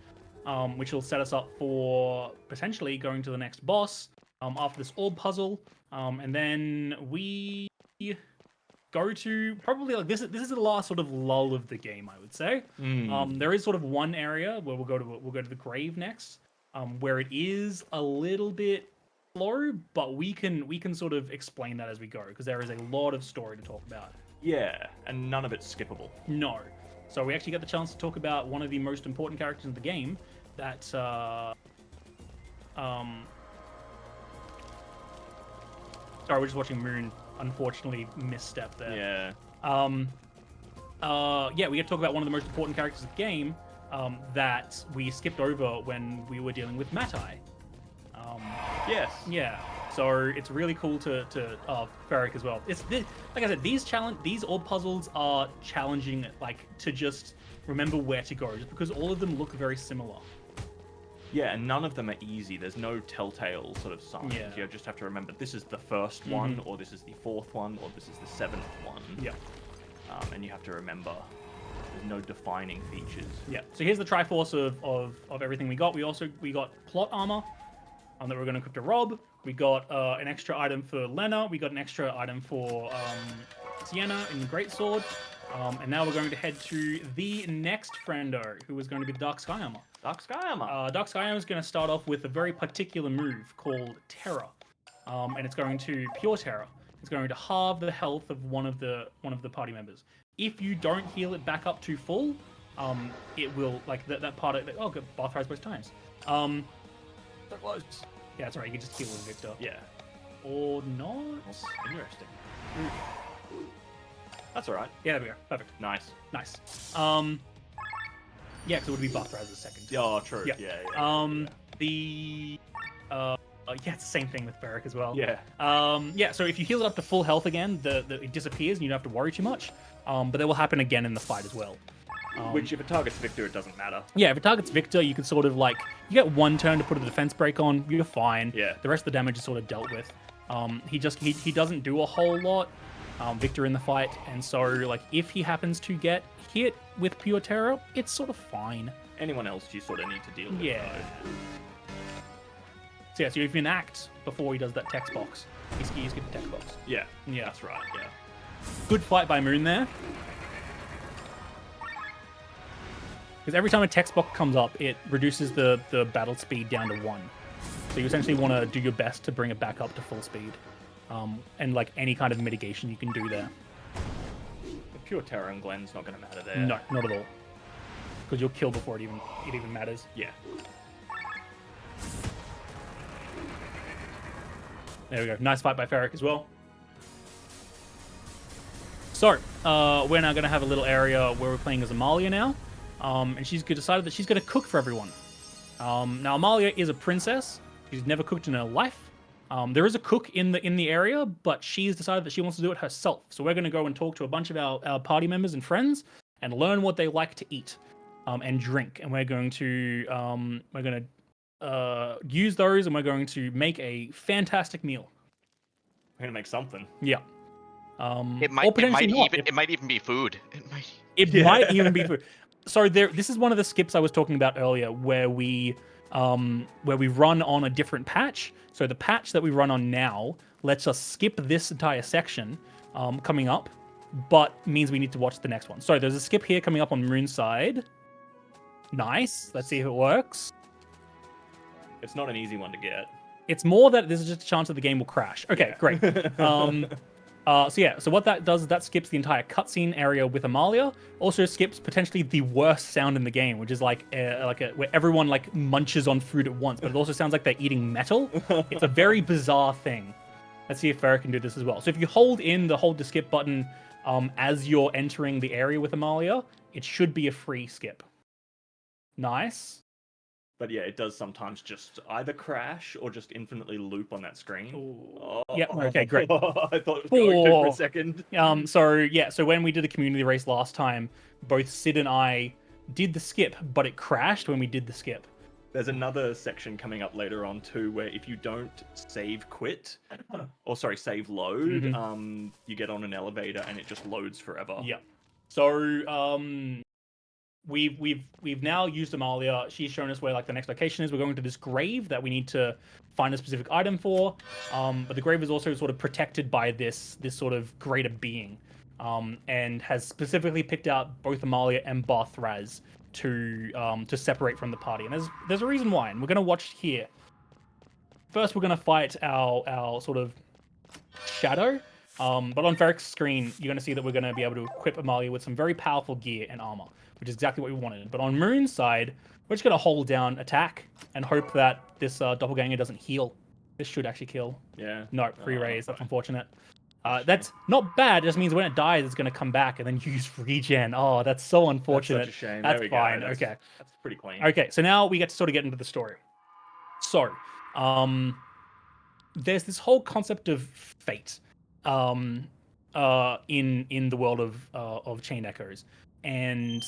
which will set us up for potentially going to the next boss after this orb puzzle, and then we go to probably like this is the last sort of lull of the game, I would say. There is sort of one area where we'll go to the grave next, where it is a little bit slow, but we can sort of explain that as we go, because there is a lot of story to talk about.
Yeah, and none of it's skippable.
No. So we actually get the chance to talk about one of the most important characters in the game. That sorry, we're just watching Moon unfortunately misstep there.
Yeah.
Yeah, we get to talk about one of the most important characters of the game that we skipped over when we were dealing with Matai.
Yes.
Yeah. So it's really cool to Ferric as well. Like I said, these orb puzzles are challenging, like to just remember where to go, just because all of them look very similar.
Yeah, and none of them are easy. There's no telltale sort of signs.
Yeah.
You just have to remember this is the first one, or this is the fourth one, or this is the seventh one.
Yeah.
And you have to remember there's no defining features.
Yeah. So here's the Triforce of everything we got. We got plot armor that we're going to equip to Rob. We got an extra item for Lena. We got an extra item for Sienna in the Greatsword. And now we're going to head to the next friendo, who is going to be Dark Sky Armor.
Dark Sky Armor.
Dark Sky Armor is going to start off with a very particular move called Terror, and it's going to Pure Terror. It's going to halve the health of one of the party members. If you don't heal it back up to full, it will like that part of oh, good, Bath Rise both times.
So close.
Yeah, that's right. You can just heal with Victor.
Yeah.
Or not.
Interesting. That's all right.
Yeah, there we go. Perfect.
Nice.
Nice. Yeah, because it would be Bath Rise second.
Oh, true.
Yeah.
Yeah.
Yeah, it's the same thing with Beric as well.
Yeah.
Yeah, so if you heal it up to full health again, it disappears and you don't have to worry too much. But that will happen again in the fight as well.
Which, if it targets Victor, it doesn't matter.
Yeah, if it targets Victor, you can sort of like, you get one turn to put a defense break on, you're fine.
Yeah.
The rest of the damage is sort of dealt with. He doesn't do a whole lot, Victor in the fight, and so like if he happens to get hit with Pure Terror, it's sort of fine.
Anyone else you sort of need to deal with.
Yeah. So yeah, so if you enact before he does that text box, he's get the text box.
Yeah.
Yeah.
That's right. Yeah.
Good fight by Moon there. Because every time a text box comes up, it reduces the battle speed down to 1. So you essentially want to do your best to bring it back up to full speed. And like any kind of mitigation you can do there.
The Pure Terror and Glen's not going to matter there.
No, not at all. Because you'll kill before it even matters.
Yeah.
There we go. Nice fight by Ferric as well. So, we're now going to have a little area where we're playing as Amalia now. And she's decided that she's going to cook for everyone. Now, Amalia is a princess. She's never cooked in her life. There is a cook in the area, but she's decided that she wants to do it herself. So we're going to go and talk to a bunch of our party members and friends and learn what they like to eat and drink. And we're going to use those, and we're going to make a fantastic meal.
We're going to make something.
Yeah.
It might even be food.
It might even be food. So this is one of the skips I was talking about earlier, where we run on a different patch. So the patch that we run on now lets us skip this entire section coming up, but means we need to watch the next one. So there's a skip here coming up on Moonside. Nice. Let's see if it works.
It's not an easy one to get.
It's more that there's just a chance that the game will crash. Okay, great. So what that does is that skips the entire cutscene area with Amalia. Also skips potentially the worst sound in the game, which is like where everyone like munches on food at once, but it also sounds like they're eating metal. It's a very bizarre thing. Let's see if Farrah can do this as well. So if you hold the skip button as you're entering the area with Amalia, it should be a free skip. Nice.
But yeah, it does sometimes just either crash or just infinitely loop on that screen.
Oh. Yep. Okay. Great.
I thought it was going to for a second.
So when we did the community race last time, both Sid and I did the skip, but it crashed when we did the skip.
There's another section coming up later on too, where if you don't save load, you get on an elevator and it just loads forever.
Yeah. So We've now used Amalia. She's shown us where like the next location is. We're going to this grave that we need to find a specific item for. But the grave is also sort of protected by this sort of greater being, and has specifically picked out both Amalia and Barthraz to separate from the party. And there's a reason why, and we're going to watch here. First, we're going to fight our sort of shadow. But on Ferric's screen, you're going to see that we're going to be able to equip Amalia with some very powerful gear and armor, which is exactly what we wanted. But on Moon's side, we're just going to hold down attack and hope that this doppelganger doesn't heal. This should actually kill.
Yeah.
No, free raise. That's unfortunate. That's not bad. It just means when it dies, it's going to come back and then use regen. Oh, that's so unfortunate.
That's such a shame.
That's
there we
fine.
Go.
Okay.
That's pretty clean.
Okay, so now we get to get into the story. So, there's this whole concept of fate in the world of Chained Echoes, and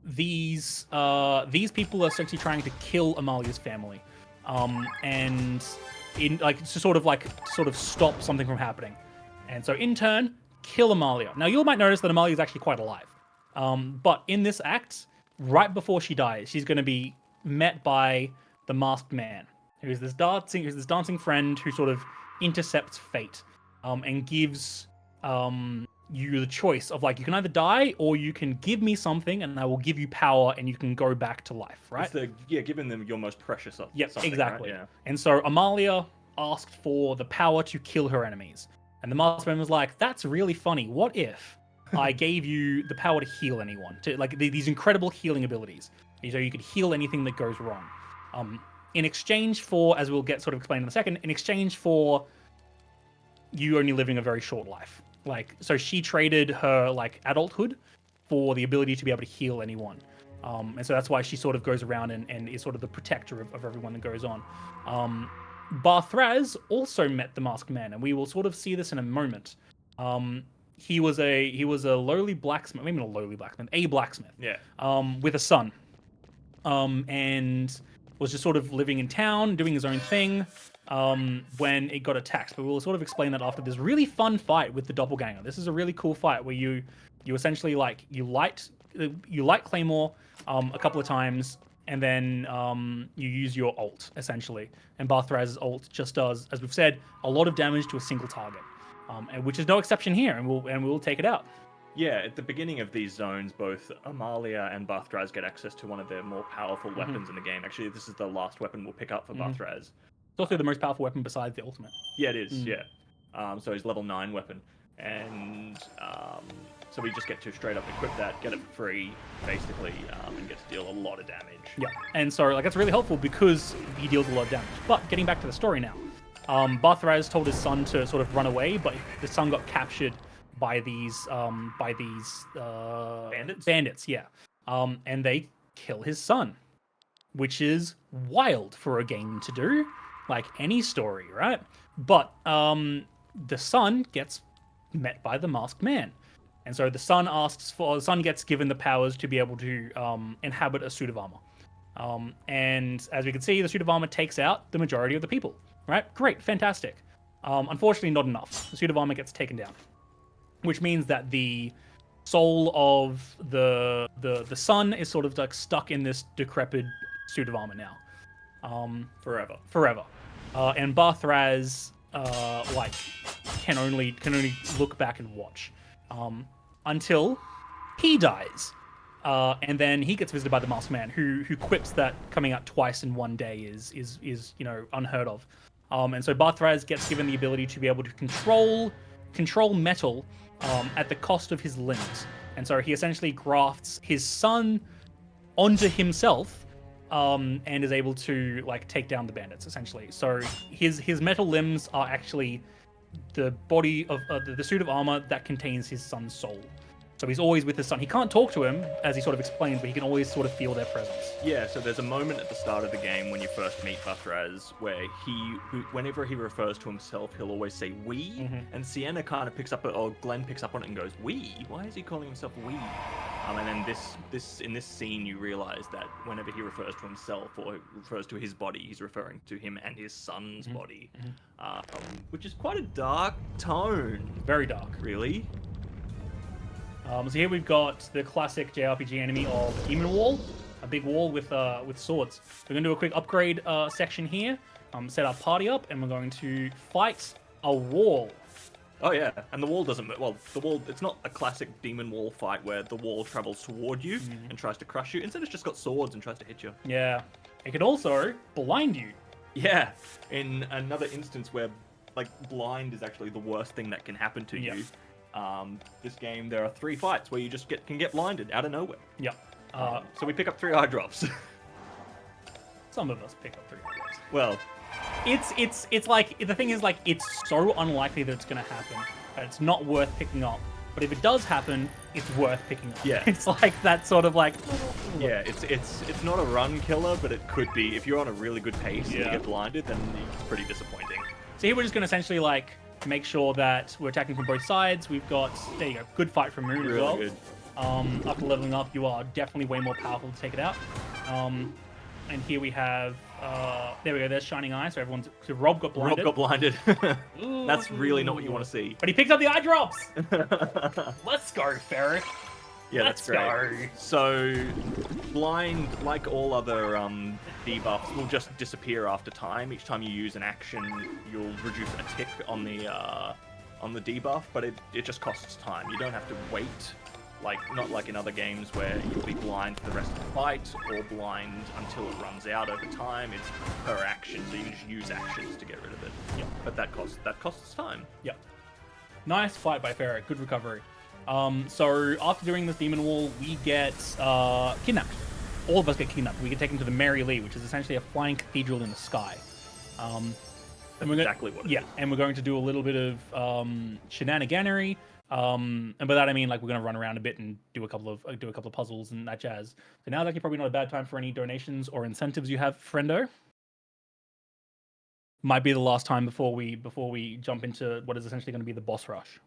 these people are essentially trying to kill Amalia's family, and in to sort of stop something from happening, and so in turn kill Amalia. Now you might notice that Amalia is actually quite alive, but in this act, right before she dies, she's going to be met by the masked man, who's this dancing friend who sort of intercepts fate, and gives you the choice of like you can either die or you can give me something and I will give you power and you can go back to life, right?
It's giving them your most precious of
Yep,
something,
exactly.
Right? Yeah.
And so Amalia asked for the power to kill her enemies. And the Maskman was like, that's really funny. What if I gave you the power to heal anyone? To like these incredible healing abilities. So you could heal anything that goes wrong. In exchange for, as we'll get sort of explained in a second, in exchange for you only living a very short life. Like, so she traded her like adulthood for the ability to be able to heal anyone. And so that's why she sort of goes around and is sort of the protector of everyone that goes on. Barthraz also met the Masked Man, and we will sort of see this in a moment. He was a lowly blacksmith, maybe not a lowly blacksmith, a blacksmith.
Yeah.
With a son. And was just sort of living in town, doing his own thing, when it got attacked. But we'll sort of explain that after this really fun fight with the doppelganger. This is a really cool fight where you essentially like you light Claymore a couple of times, and then you use your ult essentially. And Barthraz's ult just does, as we've said, a lot of damage to a single target, and which is no exception here. And we'll take it out.
Yeah, at the beginning of these zones, both Amalia and Barthraz get access to one of their more powerful weapons in the game. Actually, this is the last weapon we'll pick up for Barthraz.
It's also the most powerful weapon besides the ultimate.
Yeah, it is, yeah. So his level 9 weapon. And so we just get to straight up equip that, get it for free, basically, and get to deal a lot of damage.
Yeah, and so like that's really helpful because he deals a lot of damage. But getting back to the story now, Barthraz told his son to sort of run away, but the son got captured by these bandits, yeah. And they kill his son, which is wild for a game to do, like any story, right? But the son gets met by the Masked Man, and so the son gets given the powers to be able to inhabit a suit of armor. And as we can see, the suit of armor takes out the majority of the people, right? Great, fantastic. Unfortunately, not enough. The suit of armor gets taken down, which means that the soul of the son is sort of like stuck in this decrepit suit of armor now, forever. And Barthraz like can only look back and watch until he dies, and then he gets visited by the Masked Man, who quips that coming out twice in one day is unheard of. And so Barthraz gets given the ability to be able to control metal at the cost of his limbs. And so he essentially grafts his son onto himself, and is able to like take down the bandits essentially. So his metal limbs are actually the body of the suit of armor that contains his son's soul. So he's always with his son. He can't talk to him, as he sort of explains, but he can always sort of feel their presence.
Yeah, so there's a moment at the start of the game when you first meet Barthraz where whenever he refers to himself, he'll always say we, and Sienna kind of picks up it, or Glenn picks up on it and goes, we? Why is he calling himself we? And then in this scene, you realize that whenever he refers to himself or refers to his body, he's referring to him and his son's body, which is quite a dark tone.
Very dark.
Really?
So here we've got the classic JRPG enemy of Demon Wall, a big wall with swords. We're going to do a quick upgrade section here, set our party up, and we're going to fight a wall.
Oh yeah, and the wall doesn't... Well, the wall, it's not a classic Demon Wall fight where the wall travels toward you and tries to crush you. Instead, it's just got swords and tries to hit you.
Yeah. It can also blind you.
Yeah, in another instance where, like, blind is actually the worst thing that can happen to you. This game, there are 3 fights where you just can get blinded out of nowhere.
Yep.
So we pick up 3 eye drops.
Some of us pick up 3 eye drops.
Well...
It's like, the thing is, like, it's so unlikely that it's going to happen that it's not worth picking up. But if it does happen, it's worth picking up.
Yeah.
It's like that sort of like...
Yeah, it's not a run killer, but it could be. If you're on a really good pace and you get blinded, then it's pretty disappointing.
So here we're just going to essentially, like, make sure that we're attacking from both sides. We've got, there you go, good fight from Moon as well.
Good.
After leveling up, you are definitely way more powerful to take it out. And here we have, there we go, there's Shining Eye, so Rob got blinded.
Rob got blinded. That's really not what you want to see.
But he picked up the eye drops! Let's go, Ferric.
Yeah, that's great. So, blind, like all other debuffs, will just disappear after time. Each time you use an action, you'll reduce a tick on the on the debuff, but it just costs time. You don't have to wait, not like in other games where you'll be blind for the rest of the fight, or blind until it runs out over time. It's per action, so you can just use actions to get rid of it.
Yeah.
But that costs time.
Yeah. Nice fight by Ferric. Good recovery. So after doing this demon wall, we get kidnapped. All of us get kidnapped. We get taken to the Mary Lee, which is essentially a flying cathedral in the sky.
That's exactly what it is.
And we're going to do a little bit of shenaniganery. And by that I mean like we're going to run around a bit and do a couple of puzzles and that jazz. So now's actually probably not a bad time for any donations or incentives you have, friendo. Might be the last time before we jump into what is essentially going to be the boss rush.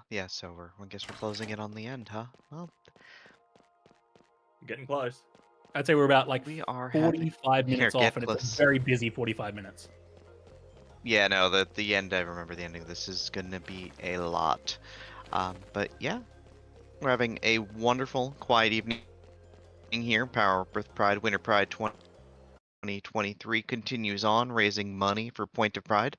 Yeah, so I guess we're closing in on the end, huh? Well,
Getting close.
I'd say we're about like
we are
45 minutes
Here,
off, and
close.
it's a very busy 45 minutes.
Yeah, no, the end, I remember the ending of this is gonna be a lot. But yeah, we're having a wonderful, quiet evening here. Power, Birth Pride, Winter Pride 2023 continues on, raising money for Point of Pride.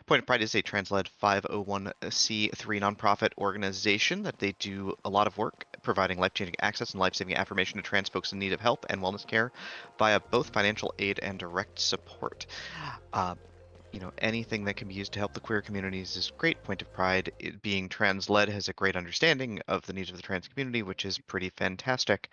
Point of Pride is a trans-led 501c3 nonprofit organization that they do a lot of work providing life-changing access and life-saving affirmation to trans folks in need of help and wellness care via both financial aid and direct support. Anything that can be used to help the queer communities is great. Point of Pride, being trans-led, has a great understanding of the needs of the trans community, which is pretty fantastic.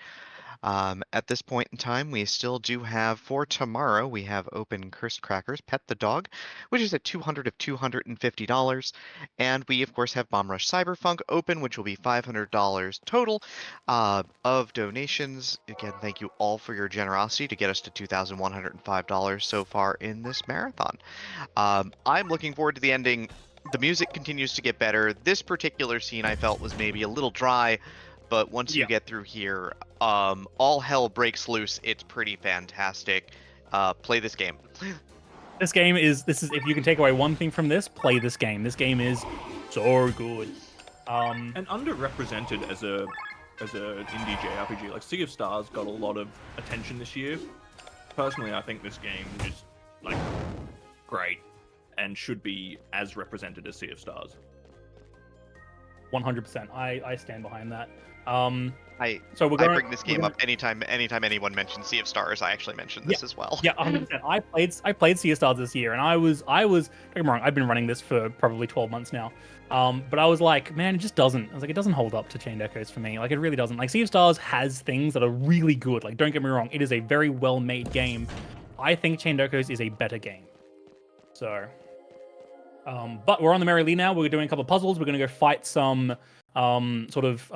At this point in time, we still do have, for tomorrow, we have open Cursed Crackers, Pet the Dog, which is at $200 of $250. And we, of course, have Bomb Rush Cyberfunk open, which will be $500 total of donations. Again, thank you all for your generosity to get us to $2,105 so far in this marathon. I'm looking forward to the ending. The music continues to get better. This particular scene I felt was maybe a little dry, but once you get through here, all hell breaks loose. It's pretty fantastic. Play this game.
This is if you can take away one thing from this, play this game. This game is so good.
And underrepresented as a indie JRPG. Like Sea of Stars got a lot of attention this year. Personally, I think this game is like great and should be as represented as Sea of Stars.
100%. I stand behind that.
I bring this game up anytime anyone mentions Sea of Stars. I actually mention this as well.
Yeah, 100%. I played Sea of Stars this year, and I was don't get me wrong, I've been running this for probably 12 months now. But I was like, man, it doesn't hold up to Chained Echoes for me. Like, it really doesn't. Like, Sea of Stars has things that are really good. Like, don't get me wrong, it is a very well made game. I think Chained Echoes is a better game. So, but we're on the Merry Lee now. We're doing a couple of puzzles. We're going to go fight some handlers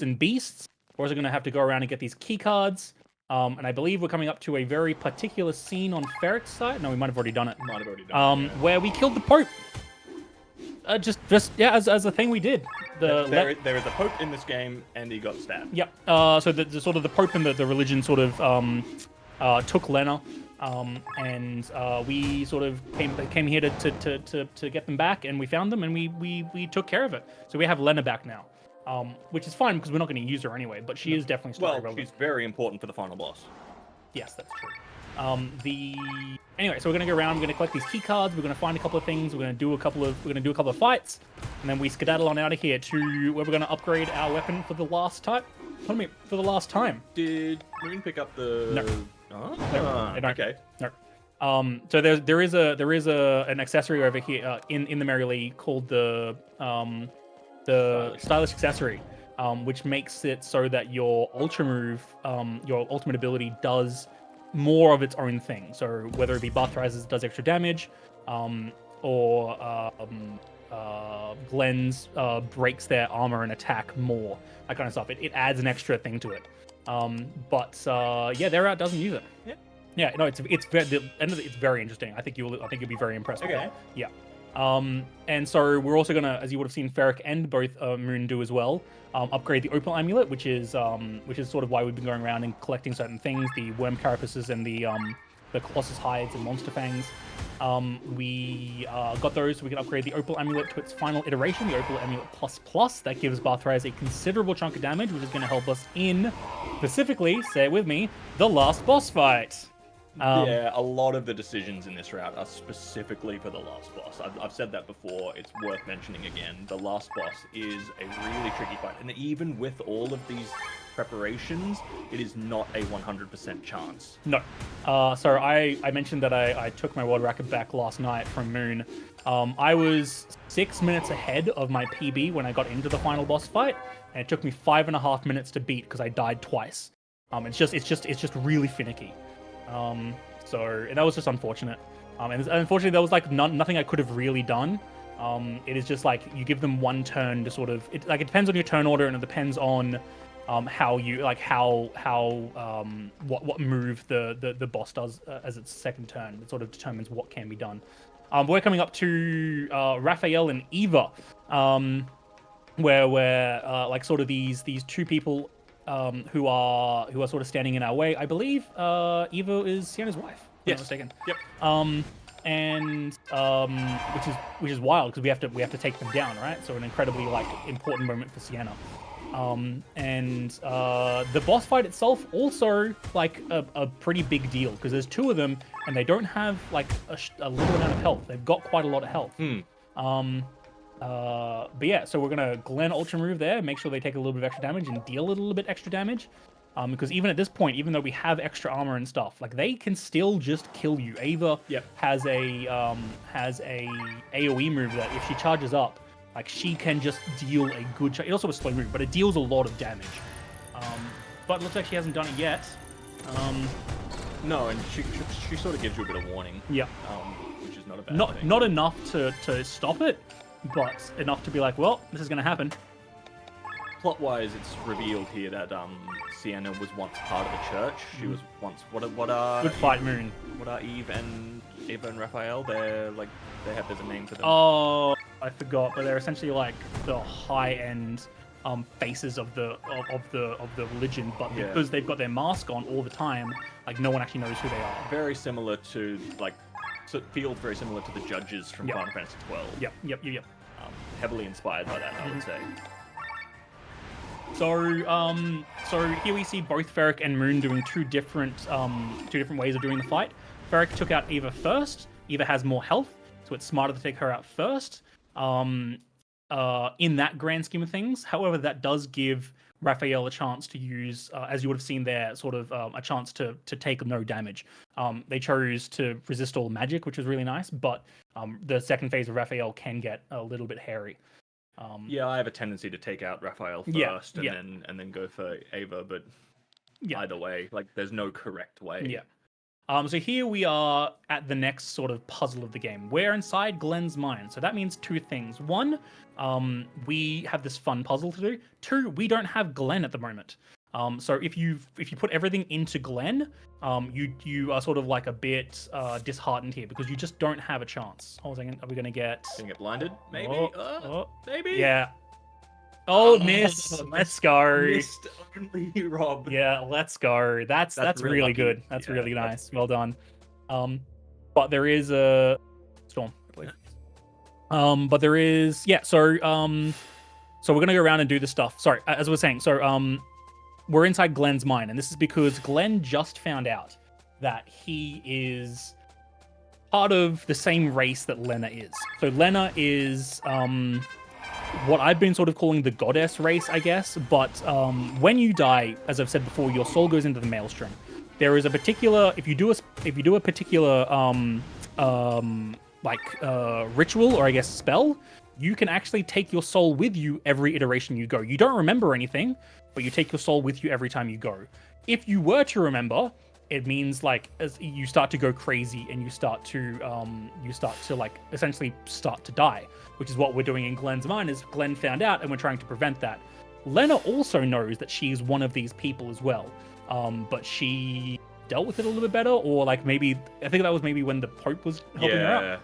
and beasts. We're also going to have to go around and get these key cards. And I believe we're coming up to a very particular scene on Ferric's side. No, we might have already done it. Where we killed the Pope. Just as a thing we did.
There is a Pope in this game, and he got stabbed.
Yep. So the sort of the Pope and the religion sort of took Lena. And we sort of came here to get them back, and we found them, and we took care of it. So we have Lena back now, which is fine because we're not going to use her anyway. But she is definitely story relevant.
She's very important for the final boss.
Yes, that's true. Anyway, so we're going to go around. We're going to collect these key cards. We're going to find a couple of things. We're going to do a couple of fights, and then we skedaddle on out of here to where we're going to upgrade our weapon for the last time. For the last time.
Did Moon pick up the?
No.
Oh,
no.
Okay.
No. So there is an accessory over here in the Merry Lee called the stylish accessory, which makes it so that your ultra move, your ultimate ability does more of its own thing. So whether it be Bath Rises does extra damage, or Glenn's breaks their armor and attack more, that kind of stuff. It adds an extra thing to it. Their out doesn't use it. Yeah, no, it's very interesting. I think you'll be very impressed with it. Yeah. And so we're also gonna, as you would have seen Ferric and both Moon do as well, upgrade the Opal Amulet, which is sort of why we've been going around and collecting certain things, the Worm Carapaces and the Colossus Hides and Monster Fangs. We got those, so we can upgrade the Opal Amulet to its final iteration, the Opal Amulet Plus. That gives Bathrise a considerable chunk of damage, which is going to help us in, specifically, say it with me, the last boss fight.
Yeah, a lot of the decisions in this route are specifically for the last boss. I've said that before. It's worth mentioning again. The last boss is a really tricky fight, and even with all of these preparations, it is not a 100% chance.
No. So I mentioned that I took my world record back last night from Moon. I was 6 minutes ahead of my PB when I got into the final boss fight, and it took me 5.5 minutes to beat because I died twice. It's just really finicky. So that was just unfortunate. And unfortunately, there was like nothing I could have really done. It is just like you give them one turn to sort of it depends on your turn order, and it depends on how you like what move the boss does as its second turn. It sort of determines what can be done. We're coming up to Raphael and Eva, where we're like sort of these two people who are sort of standing in our way. I believe Eva is Sienna's wife. If I'm not mistaken.
Yep.
Which is wild because we have to take them down, right? So an incredibly like important moment for Sienna. The boss fight itself also like a pretty big deal because there's two of them and they don't have like a little amount of health. They've got quite a lot of health. But yeah, so we're gonna Glen Ultra move there, make sure they take a little bit of extra damage and deal a little bit extra damage. Because even at this point, even though we have extra armor and stuff, like they can still just kill you. Ava has a AOE move that if she charges up, like she can just deal a good. It also a slow move, but it deals a lot of damage. But it looks like she hasn't done it yet.
No, and she sort of gives you a bit of warning.
Yeah.
Which is not a bad thing.
Not enough to stop it, but enough to be like, well, this is gonna happen.
Plot-wise, it's revealed here that Sienna was once part of the church. She was once what are
Good fight, Moon.
What are Eva and Raphael? They're like there's a name for them.
Oh, I forgot, but they're essentially like the high-end faces of the religion, but because they've got their mask on all the time, like no one actually knows who they are.
Very similar to so it feels very similar to the judges from Final Fantasy 12.
Yep.
Heavily inspired by that, I would say.
So here we see both Ferric and Moon doing two different ways of doing the fight. Ferric took out Eva first. Eva has more health, so it's smarter to take her out first. In that grand scheme of things, however, that does give Raphael a chance to use, as you would have seen there, sort of a chance to take no damage. They chose to resist all magic, which was really nice, but the second phase of Raphael can get a little bit hairy.
I have a tendency to take out Raphael first and then go for Ava, but either way, like there's no correct way.
Yeah. So here we are at the next sort of puzzle of the game. We're inside Glen's mind. So that means two things. One, we have this fun puzzle to do. Two, we don't have Glen at the moment. So if you put everything into Glen, you are sort of like a bit disheartened here because you just don't have a chance. Hold on a second. Are we gonna get
blinded? Maybe. Maybe.
Yeah. Oh, miss. Let's go.
Missed only Rob.
Yeah, let's go. That's really good. That's really nice. Well done. But there is a storm, I believe. But there is so we're gonna go around and do the stuff. Sorry, as I was saying, we're inside Glen's mind, and this is because Glen just found out that he is part of the same race that Lena is. So Lena is what I've been sort of calling the goddess race, I guess. But when you die, as I've said before, your soul goes into the maelstrom. There is a particular if you do a particular ritual or I guess spell, you can actually take your soul with you every iteration you go. You don't remember anything, but you take your soul with you every time you go. If you were to remember, it means like as you start to go crazy and you start to like essentially start to die, which is what we're doing in Glen's mind. Is Glen found out and we're trying to prevent that. Lena also knows that she's one of these people as well, but she dealt with it a little bit better, or like maybe I think that was maybe when the Pope was helping her out.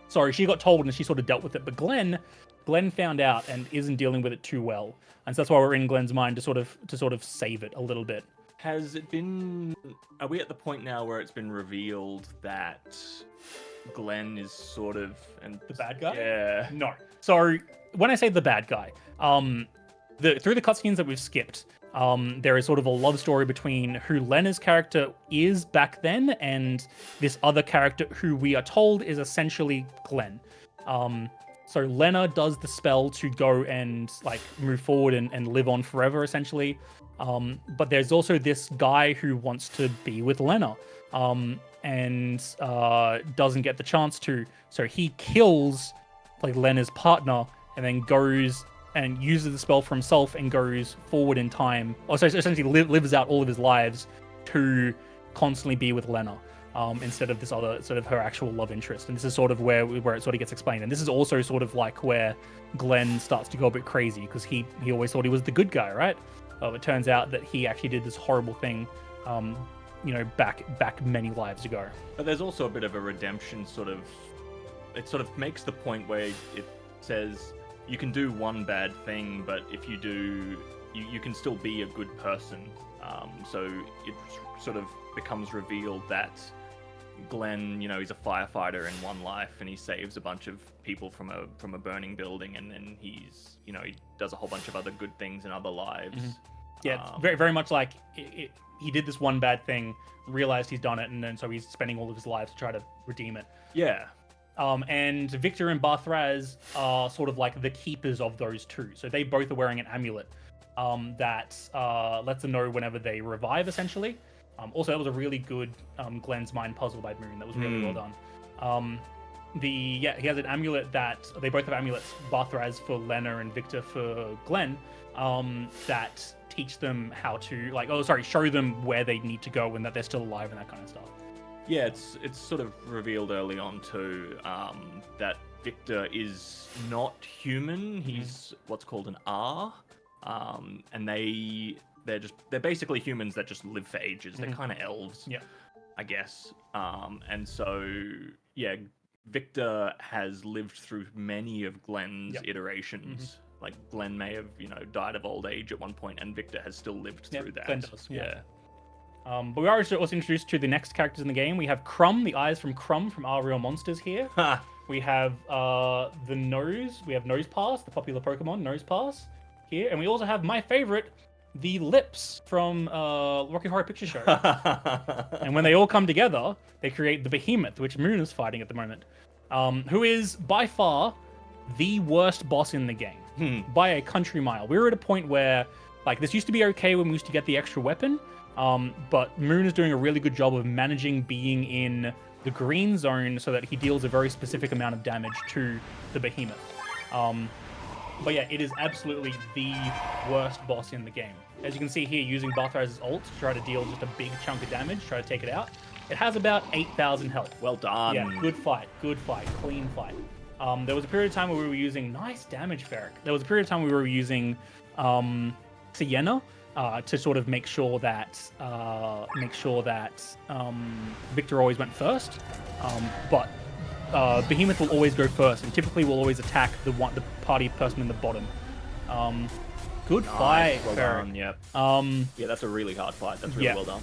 Sorry, she got told and she sort of dealt with it, but Glen found out and isn't dealing with it too well, and so that's why we're in Glen's mind to sort of save it a little bit.
Has it been? Are we at the point now where it's been revealed that Glen is sort of
the bad guy?
Yeah.
No. So when I say the bad guy, through the cutscenes that we've skipped, There is sort of a love story between who Lena's character is back then and this other character who we are told is essentially Glenn. So Lena does the spell to go and like move forward and live on forever, essentially. But there's also this guy who wants to be with Lena, and doesn't get the chance to. So he kills like Lena's partner, and then goes and uses the spell for himself and goes forward in time, or so essentially lives out all of his lives to constantly be with Lena. Instead of this other sort of her actual love interest, and this is sort of where it sort of gets explained. And this is also sort of like where Glenn starts to go a bit crazy because he always thought he was the good guy, right? It turns out that he actually did this horrible thing, back many lives ago.
But there's also a bit of a redemption sort of. It sort of makes the point where it says you can do one bad thing, but if you do, you can still be a good person. So it sort of becomes revealed that Glenn, he's a firefighter in one life, and he saves a bunch of people from a burning building, and then he's, he does a whole bunch of other good things in other lives.
Mm-hmm. Yeah, it's very, very much like he did this one bad thing, realized he's done it, and then so he's spending all of his life to try to redeem it.
Yeah.
And Victor and Barthraz are sort of like the keepers of those two. So they both are wearing an amulet that lets them know whenever they revive, essentially. Also, that was a really good Glenn's Mind puzzle by Moon. That was really well done. He has an amulet that they both have amulets. Barthraz for Lena and Victor for Glenn. That teach them how to show them where they need to go and that they're still alive and that kind of stuff.
Yeah, it's sort of revealed early on too that Victor is not human. He's what's called an R, and they're basically humans that just live for ages. They're kind of elves, I guess. And so Victor has lived through many of Glenn's iterations. Like Glenn may have died of old age at one point, and Victor has still lived through that.
Glenn does, but we are also introduced to the next characters in the game. We have Crumb, the eyes from Crumb from Our Real Monsters here. We have the nose. We have Nosepass, the popular Pokemon Nosepass here. And we also have my favorite, the lips from Rocky Horror Picture Show. And when they all come together, they create the Behemoth, which Moon is fighting at the moment, who is by far the worst boss in the game by a country mile. We were at a point where this used to be okay when we used to get the extra weapon. But Moon is doing a really good job of managing being in the green zone so that he deals a very specific amount of damage to the Behemoth. But yeah, it is absolutely the worst boss in the game. As you can see here, using Barthraz's ult to try to deal just a big chunk of damage, try to take it out. It has about 8,000 health.
Well done.
Yeah, good fight, clean fight. There was a period of time where we were using nice damage, Ferric. There was a period of time we were using Sienna. To sort of make sure that Victor always went first, but Behemoth will always go first, and typically will always attack the party person in the bottom. Good fight,
well done. Yep. Yeah, that's a really hard fight. That's really well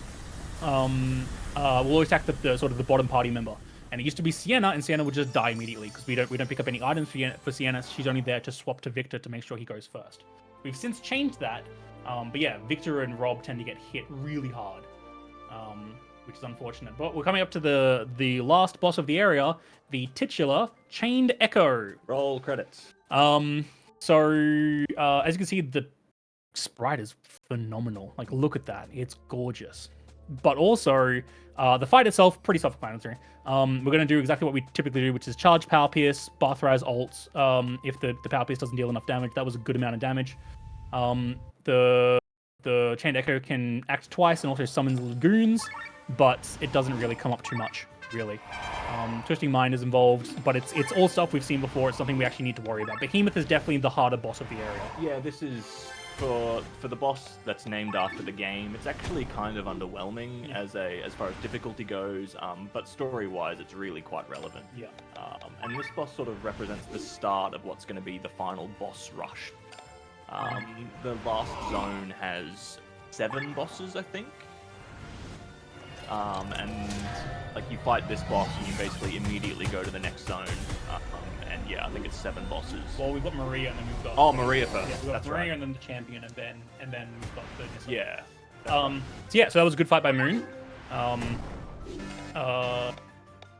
done.
We'll always attack the sort of the bottom party member, and it used to be Sienna, and Sienna would just die immediately because we don't pick up any items for Sienna. She's only there to swap to Victor to make sure he goes first. We've since changed that. But yeah, Victor and Rob tend to get hit really hard, which is unfortunate. But we're coming up to the last boss of the area, the titular Chained Echo.
Roll credits.
So as you can see, the sprite is phenomenal. Look at that. It's gorgeous. But also, the fight itself, pretty self-explanatory. We're going to do exactly what we typically do, which is charge Power Pierce, Barthraz ults. If the Power Pierce doesn't deal enough damage, that was a good amount of damage. The Chained Echo can act twice and also summons lagoons, but it doesn't really come up too much, really. Twisting Mind is involved, but it's all stuff we've seen before. It's something we actually need to worry about. Behemoth is definitely the harder boss of the area.
Yeah, this is for the boss that's named after the game. It's actually kind of underwhelming as far as difficulty goes, but story-wise, it's really quite relevant.
Yeah.
And this boss sort of represents the start of what's going to be the final boss rush. The last zone has 7 bosses, I think. And you fight this boss and you basically immediately go to the next zone, and Yeah, I think it's 7 bosses.
Well, we've got Maria and then we've got.
Oh, Maria first.
Yeah, we've got
That's
Maria
right.
and then the champion and then we've got the.
Yeah.
So that was a good fight by Moon.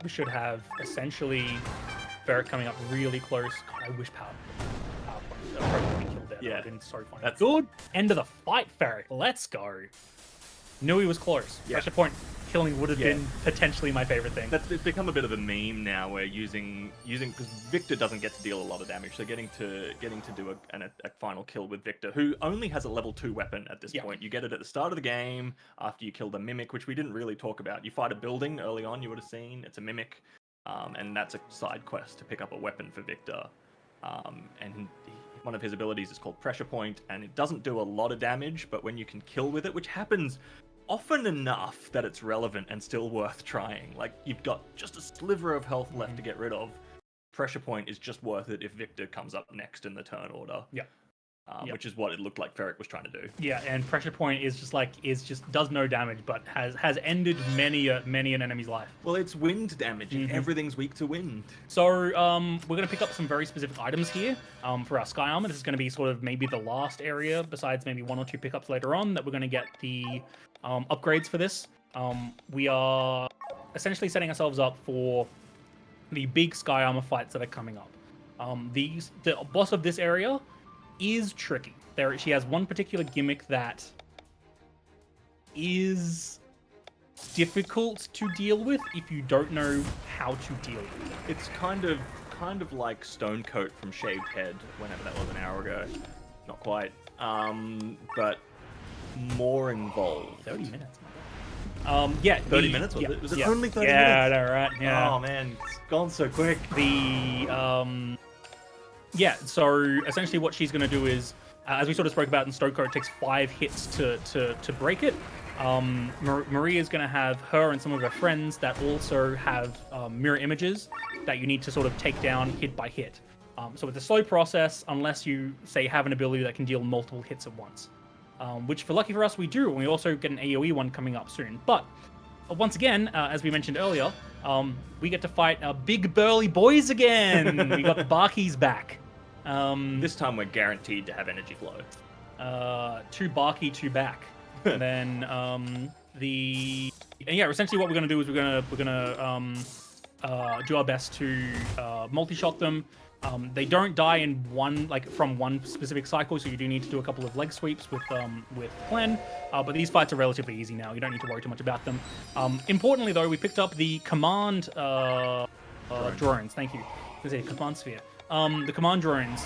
We should have essentially Ferret coming up really close. God, I wish Power probably killed there.
Yeah.
That would have been so funny.
That's
Good end of the fight, Ferret. Let's go. Knew he was close.
Yeah.
Pressure point killing would have been potentially my favorite thing.
It's become a bit of a meme now. Where using because Victor doesn't get to deal a lot of damage, so getting to do a final kill with Victor, who only has a level 2 weapon at this point. You get it at the start of the game after you kill the mimic, which we didn't really talk about. You fight a building early on. You would have seen it's a mimic, and that's a side quest to pick up a weapon for Victor. And one of his abilities is called Pressure Point, and it doesn't do a lot of damage, but when you can kill with it, which happens often enough that it's relevant and still worth trying. Like, you've got just a sliver of health left to get rid of. Pressure Point is just worth it if Victor comes up next in the turn order.
Yeah.
Which is what it looked like Ferric was trying to do.
Yeah, and Pressure Point is just does no damage, but has ended many an enemy's life.
Well, it's wind damage, and everything's weak to wind.
So we're going to pick up some very specific items here for our Sky Armor. This is going to be sort of maybe the last area, besides maybe 1 or 2 pickups later on, that we're going to get the upgrades for this. We are essentially setting ourselves up for the big Sky Armor fights that are coming up. The boss of this area is tricky. She has one particular gimmick that is difficult to deal with if you don't know how to deal with it.
It's kind of like Stonecoat from Shaved Head, whenever that was an hour ago. Not quite, but more involved.
30 minutes.
30 minutes was it? Was it only 30 minutes?
Yeah, I know, right? Yeah.
Oh man, it's gone so quick.
So essentially what she's going to do is, as we sort of spoke about in Stokecoat, it takes 5 hits to break it. Maria is going to have her and some of her friends that also have mirror images that you need to sort of take down hit by hit. So it's a slow process unless you, say, have an ability that can deal multiple hits at once. Which, lucky for us, we do, and we also get an AoE one coming up soon. But once again, as we mentioned earlier, we get to fight big burly boys again. We got the Barkies back.
This time we're guaranteed to have energy flow.
2 Barky, 2 back. And then essentially what we're gonna do is we're gonna do our best to multi-shot them. They don't die in from one specific cycle, so you do need to do a couple of leg sweeps with Glenn. But these fights are relatively easy now. You don't need to worry too much about them. Importantly, though, we picked up the command drones. Thank you. I was gonna say command sphere. The command drones,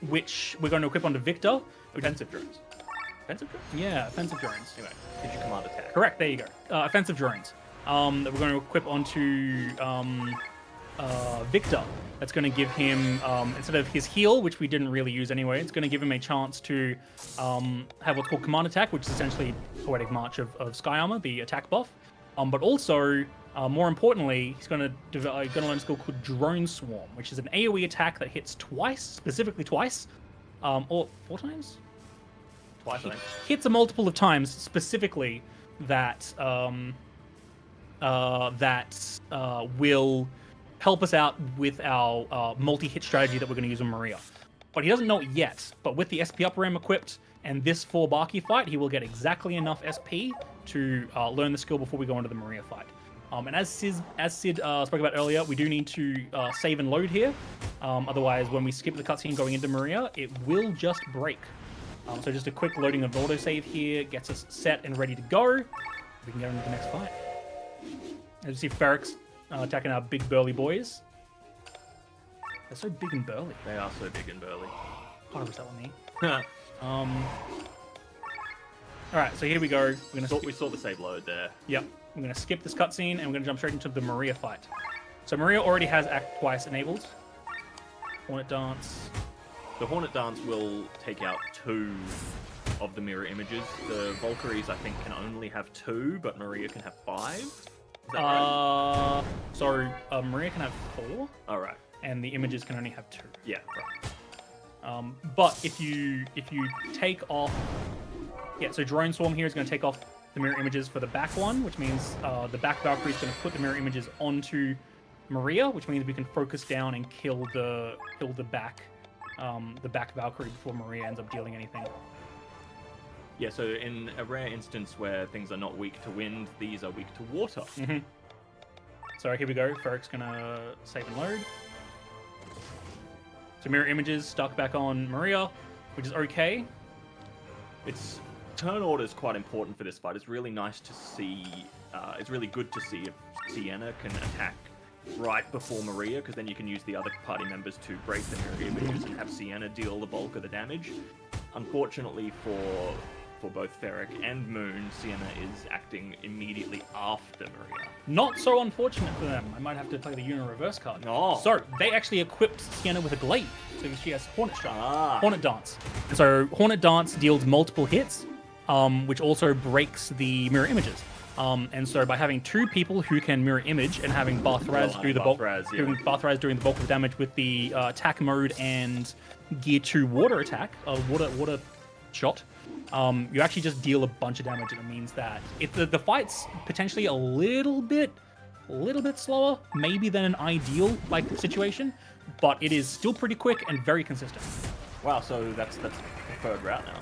which we're going to equip onto Victor.
Offensive drones. Offensive drones?
Yeah, offensive drones.
Anyway, gives you command attack.
Correct. There you go. Offensive drones. That we're going to equip onto Victor. That's going to give him, instead of his heal, which we didn't really use anyway, it's going to give him a chance to have what's called command attack, which is essentially Poetic March of Sky Armor, the attack buff. But also, more importantly, he's going to learn a skill called Drone Swarm, which is an AoE attack that hits specifically twice, or 4 times?
Twice, I think.
Hits a multiple of times, specifically that will help us out with our multi-hit strategy that we're going to use on Maria. But he doesn't know it yet. But with the SP upper ram equipped and this 4 Barky fight, he will get exactly enough SP to learn the skill before we go into the Maria fight. And as Sid spoke about earlier, we do need to save and load here. Otherwise, when we skip the cutscene going into Maria, it will just break. So just a quick loading of autosave here gets us set and ready to go. We can get on to the next fight. As you see, Ferric's attacking our big burly boys. They're so big and burly.
They are so big and burly.
God, I wish that were me. Alright, so here we go.
We saw the save load there.
Yep. I'm going to skip this cutscene and we're going to jump straight into the Maria fight. So Maria already has Act Twice enabled. Hornet Dance.
The Hornet Dance will take out 2 of the mirror images. The Valkyries, I think, can only have 2, but Maria can have 5. Is that right?
So Maria can have 4.
All right.
And the images can only have 2.
Yeah, right.
But if you take off... Yeah, so Drone Swarm here is going to take off the mirror images for the back one, which means the back Valkyrie is going to put the mirror images onto Maria, which means we can focus down and kill the back Valkyrie before Maria ends up dealing anything.
Yeah, so in a rare instance where things are not weak to wind, these are weak to water.
Mm-hmm. So here we go. Ferric's gonna save and load. So mirror images stuck back on Maria, which is okay.
Its turn order is quite important for this fight. It's really nice to see. It's really good to see if Sienna can attack right before Maria, because then you can use the other party members to break the mirror images and have Sienna deal the bulk of the damage. Unfortunately for both Ferric and Moon, Sienna is acting immediately after Maria.
Not so unfortunate for them. I might have to play the Uno reverse card.
Oh.
So they actually equipped Sienna with a glaive, so she has Hornet Strike,
Ah.
Hornet Dance. And so Hornet Dance deals multiple hits, which also breaks the mirror images. And so by having two people who can mirror image and having Barthraz do the bulk, Barthraz doing the bulk of the damage with the attack mode and Gear 2 water attack, water shot, you actually just deal a bunch of damage, and it means that the fight's potentially a little bit slower, maybe than an ideal situation, but it is still pretty quick and very consistent.
Wow, so that's the preferred route now,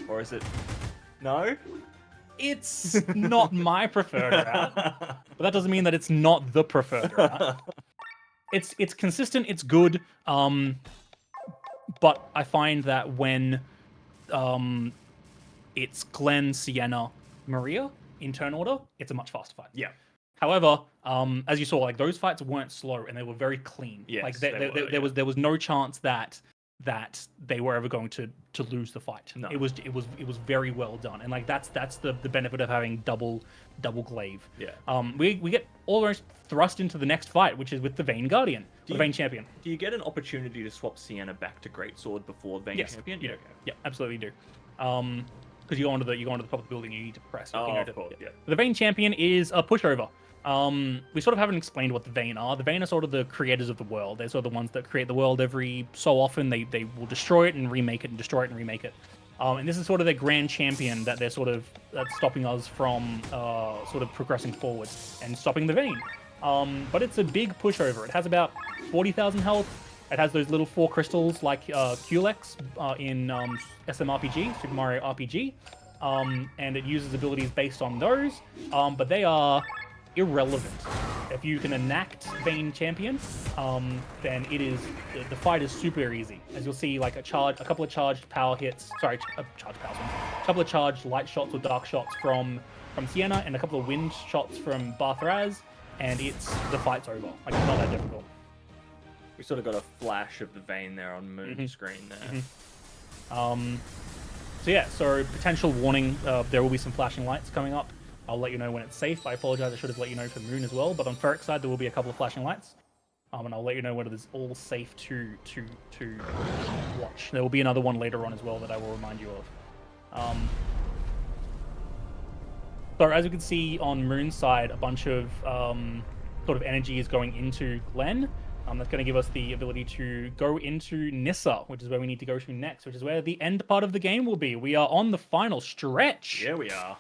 or is it? No.
It's not my preferred route, but that doesn't mean that it's not the preferred route. It's consistent, it's good, but I find that when it's Glenn, Sienna, Maria in turn order, it's a much faster fight.
Yeah.
However, as you saw, like those fights weren't slow and they were very clean.
Yes,
like
there
was no chance that they were ever going to lose the fight.
No.
It was very well done, and like that's the benefit of having double glaive.
Yeah.
We get almost thrust into the next fight, which is with the Vayne Guardian, the Vayne Champion.
Do you get an opportunity to swap Sienna back to Greatsword before Vayne Champion?
You do. Yeah, absolutely do. Because you go onto the top of the building, you need to press.
Of course, yeah.
The Vayne Champion is a pushover. We sort of haven't explained what the Vayne are. The Vayne are sort of the creators of the world. They're sort of the ones that create the world every so often. They will destroy it and remake it, and destroy it and remake it. And this is sort of their grand champion that they're sort of that's stopping us from sort of progressing forward and stopping the Vayne. But it's a big pushover. It has about 40,000 health. It has those little 4 crystals like Culex in SMRPG, Super Mario RPG. And it uses abilities based on those. But they are irrelevant. If you can enact Vayne Champion, then it is the fight is super easy. As you'll see, like a couple of charged power hits. Sorry, charged power swings. A couple of charged light shots or dark shots from Sienna, and a couple of wind shots from Barthraz, and the fight's over. Like it's not that difficult.
We sort of got a flash of the Vayne there on Moon's screen there.
So yeah, so potential warning, there will be some flashing lights coming up. I'll let you know when it's safe. I apologize, I should have let you know for Moon as well, but on Ferric's side there will be a couple of flashing lights. And I'll let you know when it is all safe to watch. There will be another one later on as well that I will remind you of. So as you can see on Moon's side, a bunch of sort of energy is going into Glenn. That's going to give us the ability to go into Nissa, which is where we need to go to next, which is where the end part of the game will be. We are on the final stretch.
Yeah, we are.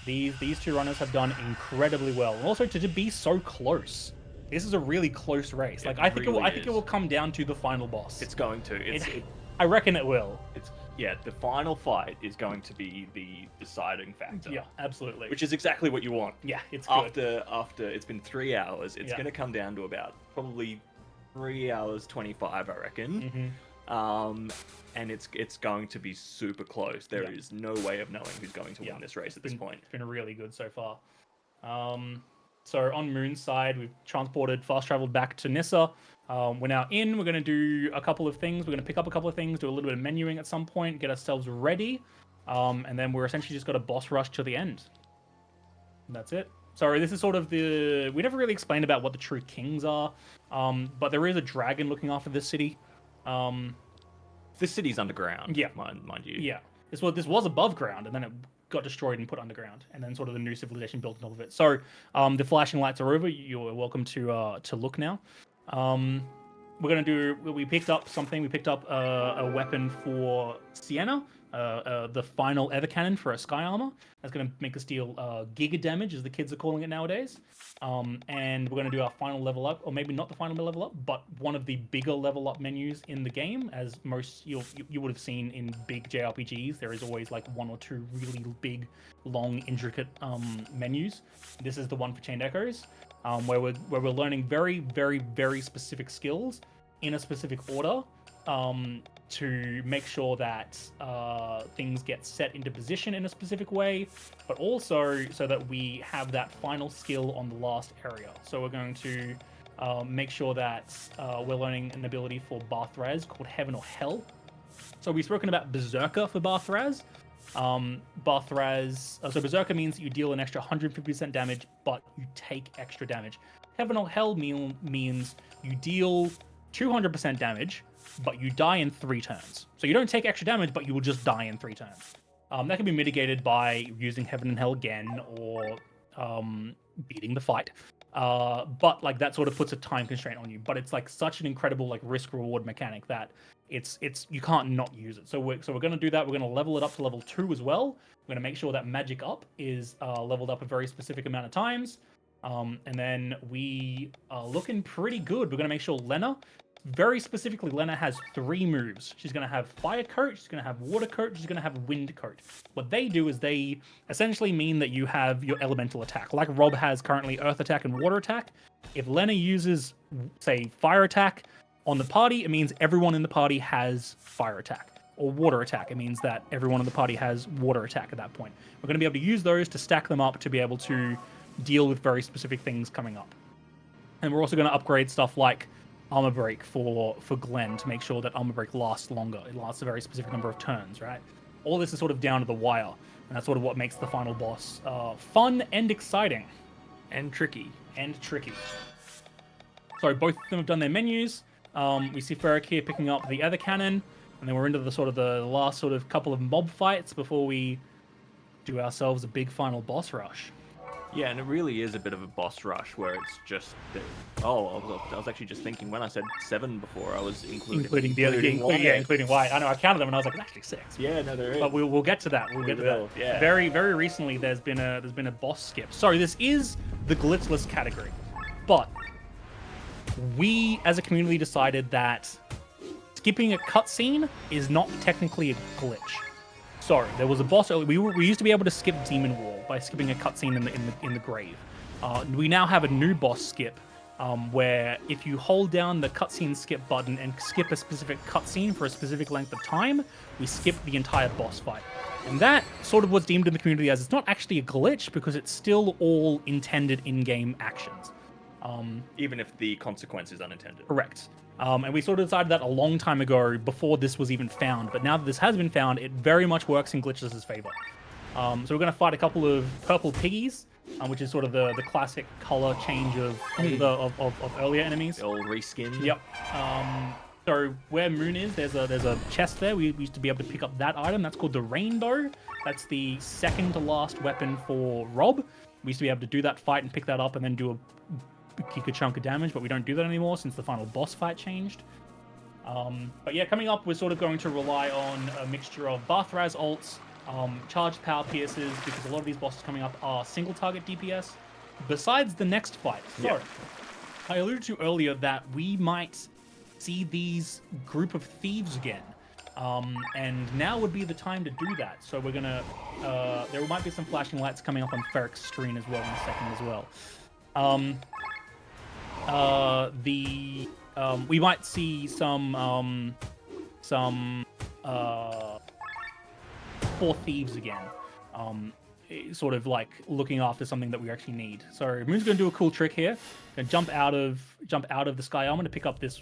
These two runners have done incredibly well, and also to be so close. This is a really close race. Like I think it will come down to the final boss.
It's going to.
I reckon it will.
The final fight is going to be the deciding factor.
Yeah, absolutely.
Which is exactly what you want.
Yeah, it's good.
After it's been 3 hours, it's going to come down to about probably 3 hours 25, I reckon. And it's going to be super close. There is no way of knowing who's going to win this race at this point.
It's been really good so far. So on Moon's side, we've fast traveled back to Nissa. We're now in. We're going to do a couple of things. We're going to pick up a couple of things, do a little bit of menuing at some point, get ourselves ready. And then we're essentially just got a boss rush to the end. And that's it. Sorry, this is sort of we never really explained about what the true kings are. But there is a dragon looking after this city.
This city's underground.
Yeah.
Mind you.
Yeah. This was above ground, and then it got destroyed and put underground, and then sort of the new civilization built on top of it. So the flashing lights are over. You're welcome to look now. We picked up something. We picked up a weapon for Sienna. the final Ether Cannon for a Sky Armor. That's going to make us deal Giga damage, as the kids are calling it nowadays. And we're going to do our final level up, or maybe not the final level up, but one of the bigger level up menus in the game. As most you would have seen in big JRPGs, there is always like one or two really big, long, intricate menus. This is the one for Chained Echoes, where we're learning very, very, very specific skills in a specific order. To make sure that things get set into position in a specific way, but also so that we have that final skill on the last area. So we're going to make sure that we're learning an ability for Barthraz called Heaven or Hell. So we've spoken about Berserker for Barthraz. So Berserker means that you deal an extra 150% damage, but you take extra damage. Heaven or Hell means you deal 200% damage, but you die in 3 turns. So you don't take extra damage, but you will just die in 3 turns. That can be mitigated by using Heaven and Hell again, or beating the fight. But like that sort of puts a time constraint on you. But it's like such an incredible like risk reward mechanic that it's you can't not use it. So we're gonna do that. We're gonna level it up to level 2 as well. We're gonna make sure that Magic Up is leveled up a very specific amount of times. And then we are looking pretty good. We're gonna make sure Lena. Very specifically, Lena has 3 moves. She's going to have Fire Coat, she's going to have Water Coat, she's going to have Wind Coat. What they do is they essentially mean that you have your elemental attack. Like Rob has currently Earth Attack and Water Attack. If Lena uses, say, Fire Attack on the party, it means everyone in the party has Fire Attack. Or Water Attack, it means that everyone in the party has Water Attack at that point. We're going to be able to use those to stack them up to be able to deal with very specific things coming up. And we're also going to upgrade stuff like Armor Break for Glenn to make sure that Armor Break lasts longer. It lasts a very specific number of turns, right? All this is sort of down to the wire, and that's sort of what makes the final boss fun and exciting.
And tricky.
So both of them have done their menus. We see Ferric here picking up the Ether Cannon, and then we're into the last sort of couple of mob fights before we do ourselves a big final boss rush.
Yeah, and it really is a bit of a boss rush where it's just I was actually just thinking when I said 7 before, I was including
the other game. Yeah, including White. I know, I counted them and I was like, actually 6.
Yeah, no, there is.
But we'll get to that. We'll get to that.
Yeah.
Very, very recently, there's been a boss skip. Sorry, this is the glitchless category, but we as a community decided that skipping a cutscene is not technically a glitch. Sorry, there was a boss earlier. We used to be able to skip Demon Wall by skipping a cutscene in the grave. We now have a new boss skip where if you hold down the cutscene skip button and skip a specific cutscene for a specific length of time, we skip the entire boss fight. And that sort of was deemed in the community as it's not actually a glitch because it's still all intended in-game actions.
Even if the consequence is unintended.
Correct. And we sort of decided that a long time ago before this was even found. But now that this has been found, it very much works in Glitchless's favor. So we're going to fight a couple of purple piggies, which is sort of the classic color change of earlier enemies.
The old reskin.
Yep. So where Moon is, there's a chest there. We used to be able to pick up that item. That's called the Rainbow. That's the second to last weapon for Rob. We used to be able to do that fight and pick that up and then kick a chunk of damage, but we don't do that anymore since the final boss fight changed. But yeah, coming up, we're sort of going to rely on a mixture of Barthraz ults, charged power pierces, because a lot of these bosses coming up are single target DPS, besides the next fight. So, I alluded to earlier that we might see these group of thieves again. And now would be the time to do that. So we're gonna, there might be some flashing lights coming up on Ferric's screen as well in a second as well. We might see some 4 thieves again. Sort of like looking after something that we actually need. So Moon's gonna do a cool trick here. Gonna jump out of the Sky Armor to pick up this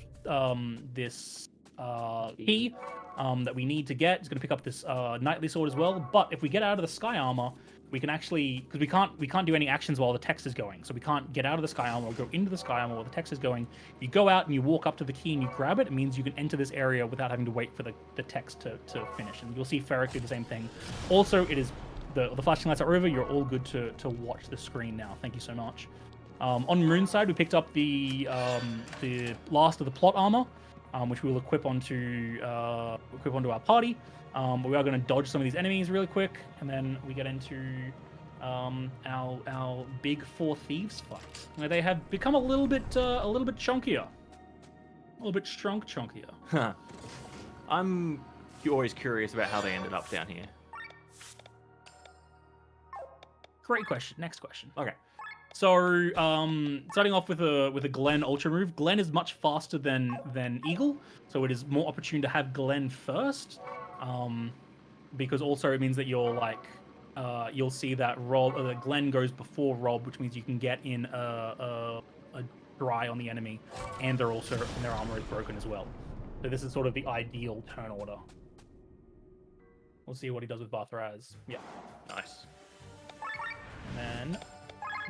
key that we need to get. He's gonna pick up this Knightly Sword as well. But if we get out of the Sky Armor, we can actually, because we can't do any actions while the text is going. So we can't get out of the Sky Armor or go into the Sky Armor while the text is going. You go out and you walk up to the key and you grab it. It means you can enter this area without having to wait for the text to finish. And you'll see Ferric do the same thing. Also, it is the flashing lights are over. You're all good to watch the screen now. Thank you so much. On Moon's side, we picked up the last of the plot armor. which we'll equip onto our party. We are going to dodge some of these enemies really quick, and then we get into our big four thieves fight, where they have become a little bit chunkier, a little bit chunkier.
Huh. I'm always curious about how they ended up down here.
Great question. Next question.
Okay.
So, starting off with a Glen Ultra move. Glen is much faster than Eagle, so it is more opportune to have Glen first. Because also it means that you'll see that Glen goes before Rob, which means you can get in a dry on the enemy, and their armor is broken as well. So this is sort of the ideal turn order. We'll see what he does with Bathraz. Yeah.
Nice.
And then,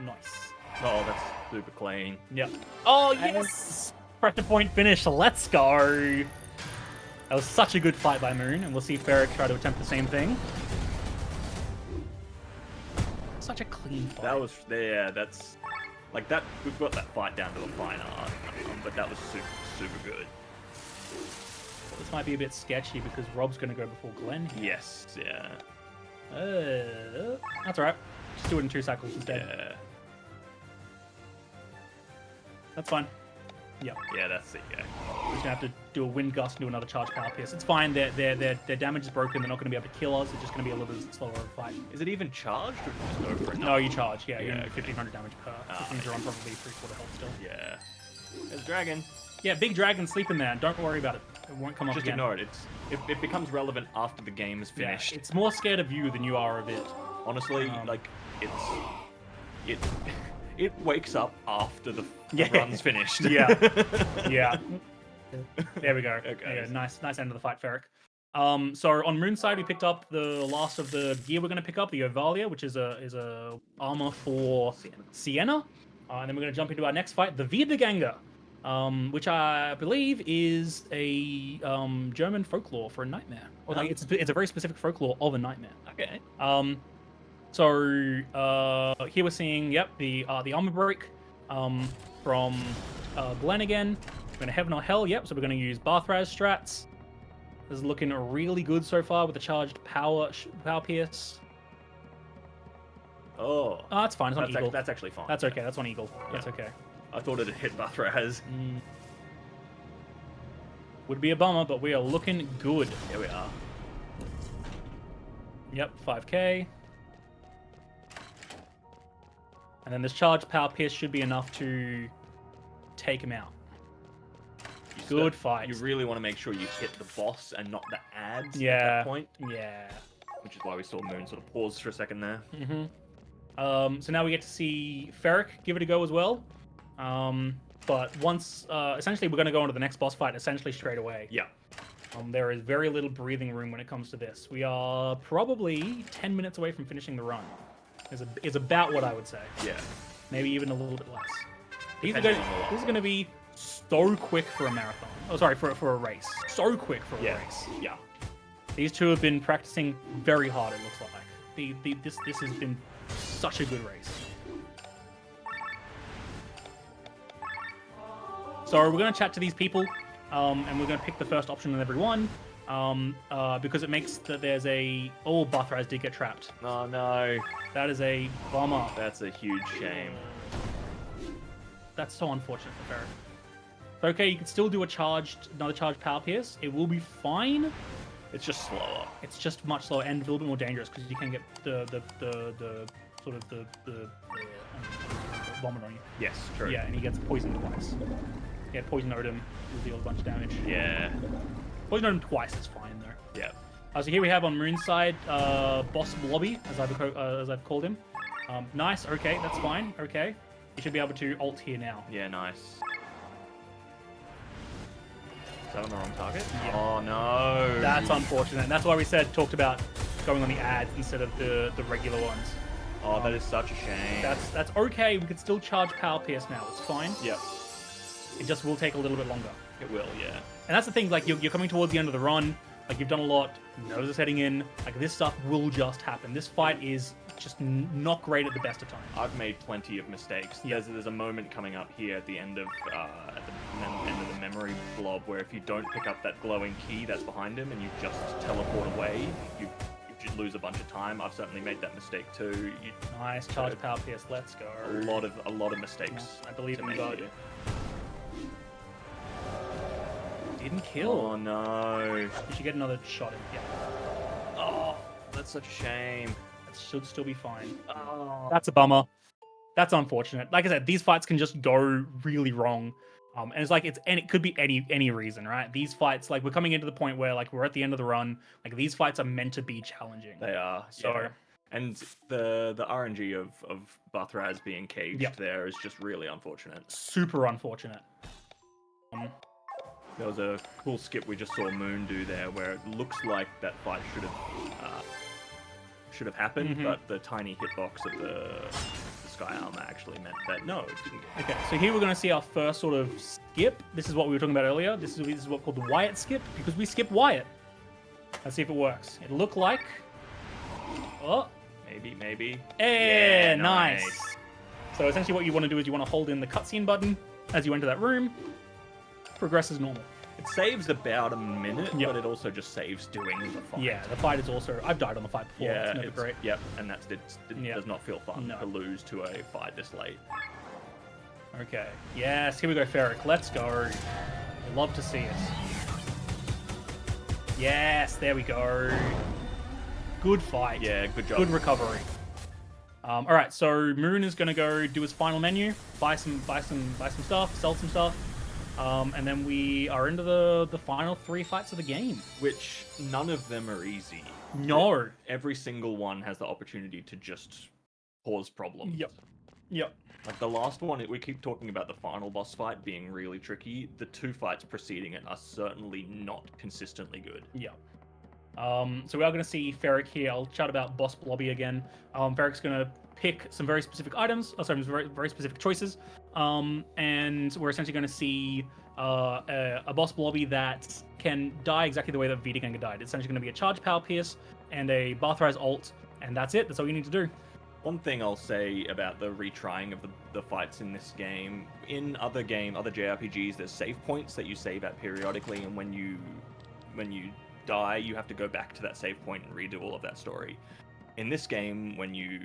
nice.
Oh, that's super clean.
Yep. Oh, yes! Pressure point finish. Let's go. That was such a good fight by Moon, and we'll see Ferric try to attempt the same thing. Such a clean fight.
That was, yeah, that's, like that, we've got that fight down to a fine art, but that was super good.
This might be a bit sketchy because Rob's going to go before Glen here.
Yes, yeah.
That's alright. Just do it in 2 cycles instead.
Yeah.
That's fine. Yep.
Yeah, that's it, yeah.
We're just going to have to do a Wind Gust and do another Charge Power Pierce. It's fine. Their damage is broken. They're not going to be able to kill us. It's just going to be a little bit slower of a fight.
Is it even charged or just go for it?
No, you charge. Yeah,
Yeah,
you're
okay.
1500 damage per. Which means you're on probably 3/4 health still.
Yeah. There's dragon.
Yeah, big dragon sleeping there. Don't worry about it. It won't come up
Just
again.
ignore it. It becomes relevant after the game is
Yeah,
finished.
it's more scared of you than you are of it.
Honestly, like it wakes up after the
Yeah.
run's finished.
Yeah. Yeah. There we go.
Okay.
Yeah, nice end of the fight, Ferric. So on Moon's side, we picked up the last of the gear we're going to pick up, the Ovalia, which is a armor for Sienna. And then we're going to jump into our next fight, the Wiedergänger, which I believe is a German folklore for a nightmare. Or like, it's a very specific folklore of a nightmare.
Okay.
So here we're seeing, the armor break from Glen again. We're going to Heaven or Hell, so we're going to use Bathraz strats. This is looking really good so far with the charged power pierce.
Oh.
Oh, that's fine. It's on Eagle.
That's actually fine.
That's okay. That's on Eagle. That's okay.
I thought it had hit Bathraz.
Would be a bummer, but we are looking good.
Here we are.
Yep, 5k. And then this charged power pierce should be enough to take him out. Good fight.
You really want to make sure you hit the boss and not the ads
Yeah.
at that point.
Yeah.
Which is why we saw Moon sort of pause for a second there.
So now we get to see Ferric give it a go as well. But once, essentially, we're going to go into the next boss fight essentially straight away.
Yeah.
There is very little breathing room when it comes to this. We are probably 10 minutes away from finishing the run. Is about what I would say.
Yeah.
Maybe even a little bit less. These are
Depending on the
this is going to be so quick for a marathon. Oh, sorry, for a race. So quick for a race.
Yeah.
These two have been practicing very hard, it looks like. This has been such a good race. So we're going to chat to these people, and we're going to pick the first option in every one, because it makes that there's a... Oh, Bathraz did get trapped.
Oh, no.
That is a bummer.
That's a huge shame.
That's so unfortunate for Ferric. Okay, you can still do another charged power pierce. It will be fine.
It's just slower.
It's just much slower and a little bit more dangerous because you can get the vomit on you.
Yes, true.
Yeah, and he gets poisoned twice. Yeah, poison Odin will deal a bunch of damage.
Yeah.
Poison Odin twice is fine though.
Yeah.
So here we have on Moon's side, Boss Blobby, as I've called him. Nice. Okay, that's fine. Okay, you should be able to ult here now.
Yeah, nice. Is that on the wrong target?
Yeah.
Oh, no.
That's unfortunate. That's why we talked about going on the ads instead of the regular ones.
Oh, that is such a shame.
That's okay. We could still charge Power Pierce now. It's fine.
Yep.
It just will take a little bit longer.
It will, yeah.
And that's the thing. Like you're coming towards the end of the run. Like you've done a lot. Nose is heading in. Like this stuff will just happen. This fight is just not great at the best of times.
I've made plenty of mistakes.
Yeah.
There's a moment coming up here at the end of end of the memory blob where if you don't pick up that glowing key that's behind him and you just teleport away, you lose a bunch of time. I've certainly made that mistake too.
Nice charge power pierce. Let's go.
A lot of mistakes.
I believe
to
in
make
God.
here.
Didn't kill.
Oh no!
You should get another shot in. Yeah.
Oh, that's such a shame.
That should still be fine.
Oh.
That's a bummer. That's unfortunate. Like I said, these fights can just go really wrong. And it's like it could be any reason, right? These fights, like we're coming into the point where like we're at the end of the run. Like these fights are meant to be challenging.
They are.
So
yeah. And the RNG of Bathraz being caged
Yep.
there is just really unfortunate.
super unfortunate.
There was a cool skip we just saw Moon do there, where it looks like that fight should have happened, but the tiny hitbox of the Sky Armor actually meant that no, it didn't.
Okay, so here we're going to see our first sort of skip. This is what we were talking about earlier. This is what called the Wyatt skip, because we skip Wyatt. Let's see if it works. It looked like... Oh.
Maybe.
Yeah, nice. So essentially what you want to do is you want to hold in the cutscene button as you enter that room. Progress as normal.
It saves about a minute,
Yep.
but it also just saves doing the fight.
Yeah, the fight is also... I've died on the fight before.
Yeah,
it's never great.
Yep, and it
Yep.
does not feel fun
No.
to lose to a fight this late.
Okay. Yes, here we go, Ferric. Let's go. I love to see it. Yes, there we go. Good fight.
Yeah, good job.
Good recovery. All right, so Moon is gonna go do his final menu, buy some stuff, sell some stuff, and then we are into the final 3 fights of the game.
Which none of them are easy.
No.
Every single one has the opportunity to just cause problems.
Yep.
Like the last one, we keep talking about the final boss fight being really tricky. The 2 fights preceding it are certainly not consistently good.
Yep. So we are going to see Ferric here. I'll chat about Boss Blobby again. Ferric's going to pick some very specific items, very, very specific choices, and we're essentially going to see a Boss Blobby that can die exactly the way that Vitagang died. It's essentially going to be a Charge Power Pierce and a Bathraz ult, and that's it. That's all you need to do.
One thing I'll say about the retrying of the fights in this game, in other JRPGs, there's save points that you save at periodically, and when you die, you have to go back to that save point and redo all of that story. In this game, when you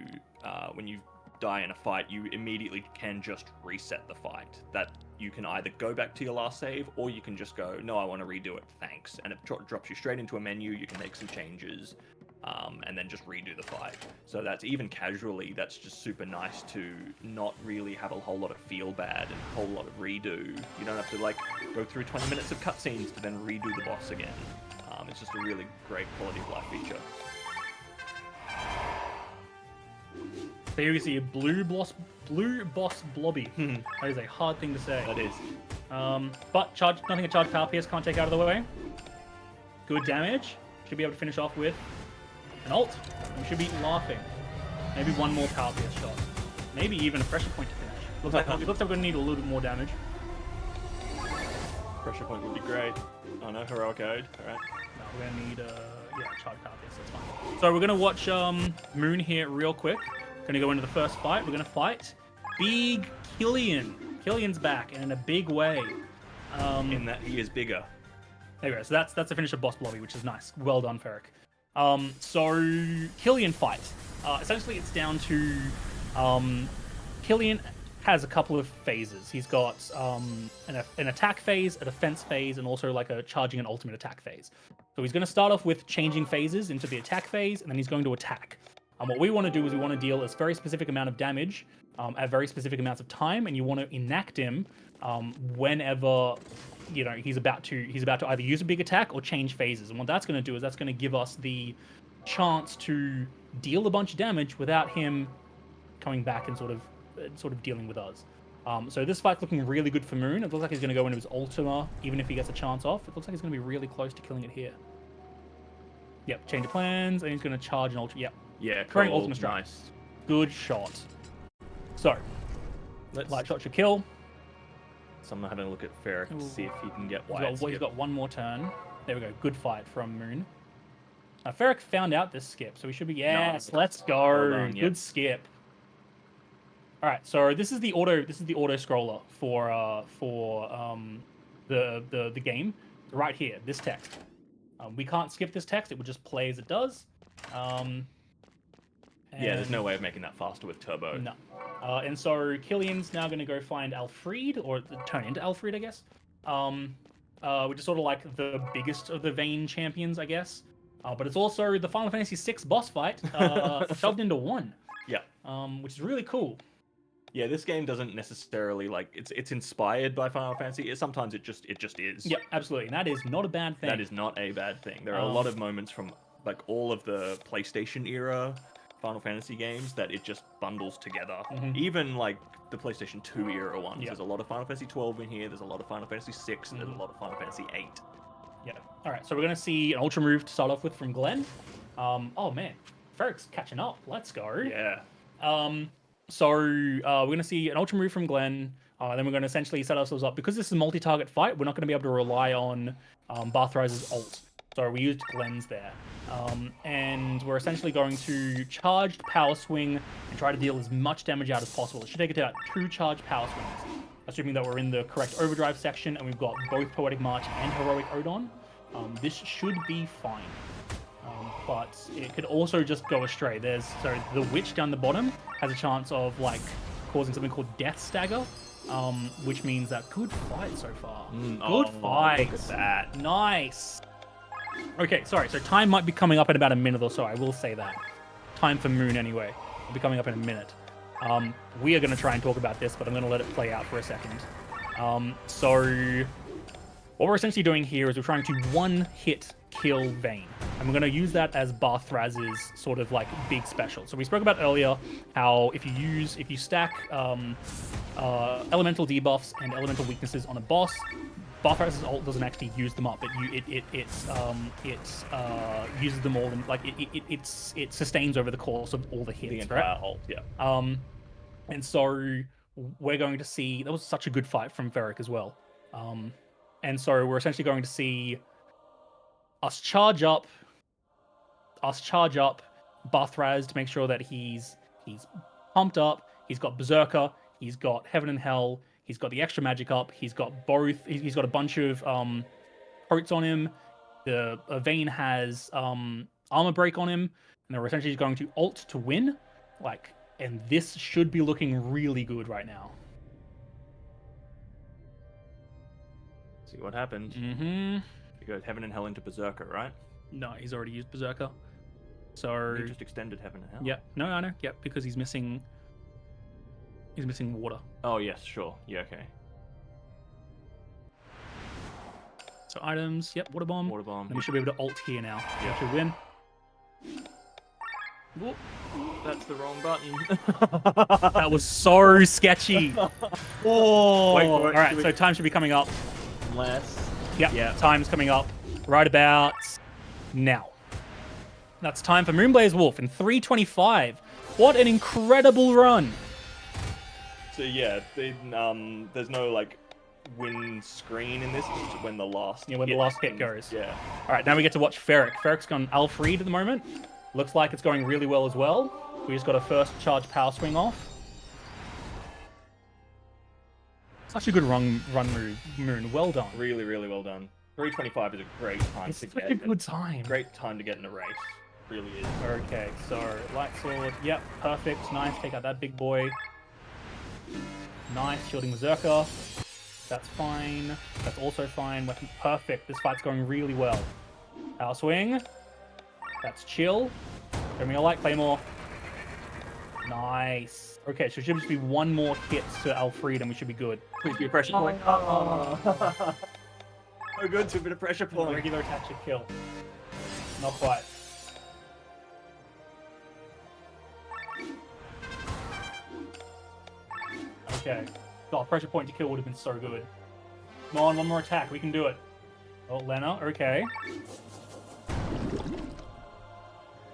die in a fight, you immediately can just reset the fight. That you can either go back to your last save, or you can just go, no, I want to redo it, thanks. And it drops you straight into a menu, you can make some changes, and then just redo the fight. So that's even casually, that's just super nice to not really have a whole lot of feel bad and a whole lot of redo. You don't have to like go through 20 minutes of cutscenes to then redo the boss again. It's just a really great quality of life feature.
So here we see a blue boss Blobby. That is a hard thing to say.
That is.
But nothing a Charge Power Pierce can't take out of the way. Good damage. Should be able to finish off with an ult. We should be laughing. Maybe one more Power Pierce shot. Maybe even a pressure point to finish. Looks like we're going to need a little bit more damage.
Pressure point would be great. Oh no, heroic ode. Alright.
No, we're going to need Charge Power Pierce. That's fine. So we're going to watch Moon here real quick. Going to go into the first fight. We're going to fight Big Killian. Killian's back and in a big way.
In that he is bigger.
There we go. So that's the finish of Boss Blobby, which is nice. Well done, Ferric. So Killian fight. Essentially, it's down to Killian has a couple of phases. He's got an attack phase, a defense phase, and also like a charging and ultimate attack phase. So he's going to start off with changing phases into the attack phase, and then he's going to attack. What we want to do is we want to deal a very specific amount of damage at very specific amounts of time, and you want to enact him whenever he's about to either use a big attack or change phases. And what that's going to do is that's going to give us the chance to deal a bunch of damage without him coming back and sort of dealing with us. So this fight's looking really good for Moon. It looks like he's going to go into his Ultima, even if he gets a chance off. It looks like he's going to be really close to killing it here. Yep, change of plans, and he's going to charge an Ultima. Yep.
Yeah,
Current
cool.
Ultima strike.
Nice.
Good shot. So, light shot should kill.
So I'm having a look at Ferric to see if he can get
He's got one more turn. There we go. Good fight from Moon. Ferric found out this skip, so we should be... Yes, let's go.
Well done, yep.
Good skip. All right, so this is the auto scroller for the game right here. This text. We can't skip this text; it would just play as it does.
Yeah, there's no way of making that faster with turbo.
No. And so Killian's now going to go find Alfred, or turn into Alfred, I guess. Which is sort of like the biggest of the Vayne champions, I guess. But it's also the Final Fantasy VI boss fight shoved into one.
Yeah.
Which is really cool.
Yeah, this game doesn't necessarily like it's inspired by Final Fantasy. Sometimes it just is.
Yeah, absolutely. And that is not a bad thing.
That is not a bad thing. There are a lot of moments from like all of the PlayStation era Final Fantasy games that it just bundles together. Even like the PlayStation 2 era ones. There's a lot of Final Fantasy 12 in here. There's a lot of Final Fantasy 6, and there's a lot of Final Fantasy 8.
Yeah. All right. So we're gonna see an ultra move to start off with from Glenn. Oh man, Ferric's catching up. Let's go.
Yeah.
So we're going to see an ultra move from Glenn. Then we're going to essentially set ourselves up. Because this is a multi-target fight, we're not going to be able to rely on Barthrise's ult. So we used Glenn's there. And we're essentially going to charged power swing and try to deal as much damage out as possible. It should take it to about 2 charged power swings, assuming that we're in the correct overdrive section and we've got both Poetic March and Heroic Odon. This should be fine. But it could also just go astray. So the witch down the bottom has a chance of like causing something called Death Stagger, which means that good fight so far. Good fight.
Look at that.
Nice. Okay, sorry. So time might be coming up in about a minute or so. I will say that. Time for Moon anyway. It'll be coming up in a minute. We are going to try and talk about this, but I'm going to let it play out for a second. So what we're essentially doing here is we're trying to one-hit kill Vayne. And we're going to use that as Barthraz's sort of like big special. So we spoke about earlier how if you stack elemental debuffs and elemental weaknesses on a boss, Barthraz's ult doesn't actually use them up. It uses them all, and like it sustains over the course of all the hits.
The entire
right?
ult, yeah.
And so we're going to see that was such a good fight from Ferric as well. And so we're essentially going to see us charge up Barthraz to make sure that he's pumped up. He's got Berserker, he's got Heaven and Hell, he's got the extra magic up, he's got both. He's got a bunch of coats on him. The Vayne has armor break on him, and they're essentially going to ult to win. And this should be looking really good right now.
See what happened.
Mm-hmm.
You go Heaven and Hell into Berserker, right?
No, he's already used Berserker. So
He just extended Heaven and Hell.
yeah, no, I know. Yeah, because he's missing water.
Oh yes, sure. Yeah, okay.
So items, yep, water bomb.
Water bomb.
Then we should be able to ult here now.
Yeah.
We should win.
Whoop. That's the wrong button.
That was so sketchy. Oh,
Wait for it.
all right. So time should be coming up.
Unless.
Yep,
Yeah.
time's coming up right about now. That's time for Moonblazewolf in 3:25. What an incredible run!
So yeah, there's no like win screen in this. It's just when the last
Yeah, when the last hit goes.
Yeah.
All right, now we get to watch Ferric. Ferric's gone Alfred at the moment. Looks like it's going really well as well. We just got a first charge power swing off. Such a good run move, Moon. Well done.
Really, really well done. 3:25 is a great time
It's
to
such
get.
a good time.
Great time to get in a race. Really is.
Okay, so light sword. Yep, perfect. Nice. Take out that big boy. Nice. Shielding Berserker. That's fine. That's also fine. Weapon perfect. This fight's going really well. Power swing. That's chill. Show me a light claymore. Nice. Okay, so it should just be one more hit to Alfred and we should be good.
Please be a pressure point. Oh, good. To a bit of pressure point.
Regular attack should kill. Not quite. Okay. Oh, pressure point to kill would have been so good. Come on, one more attack. We can do it. Oh, Lena. Okay.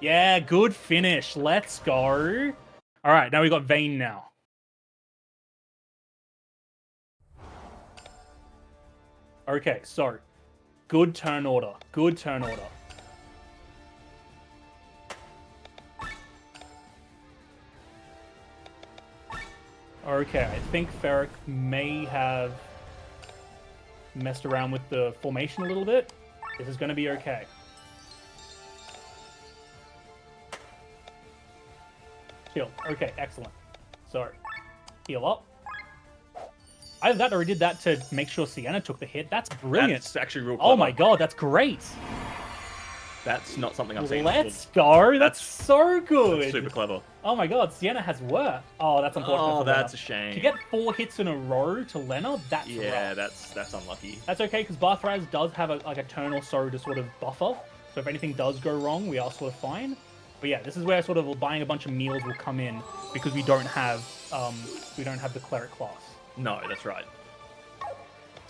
Yeah, good finish. Let's go. All right, now we got Vayne now. Okay, so good turn order. Good turn order. Okay, I think Ferric may have messed around with the formation a little bit. This is going to be okay. Chill. Okay, excellent. So, heal up. Either that or he did that to make sure Sienna took the hit. That's brilliant.
That's actually real clever.
Oh my god, that's great.
That's not something I've seen.
Let's go. That's so good.
That's super clever.
Oh my god, Sienna has work. Oh, that's unfortunate.
Oh,
for
that's
Lena.
a shame.
To get 4 hits in a row to Lena, that's
Yeah,
rough.
that's unlucky.
That's okay, because Barthraz does have a turn or so to sort of buffer. So if anything does go wrong, we are sort of fine. But yeah, this is where sort of buying a bunch of meals will come in because we don't have the cleric class.
No, that's right.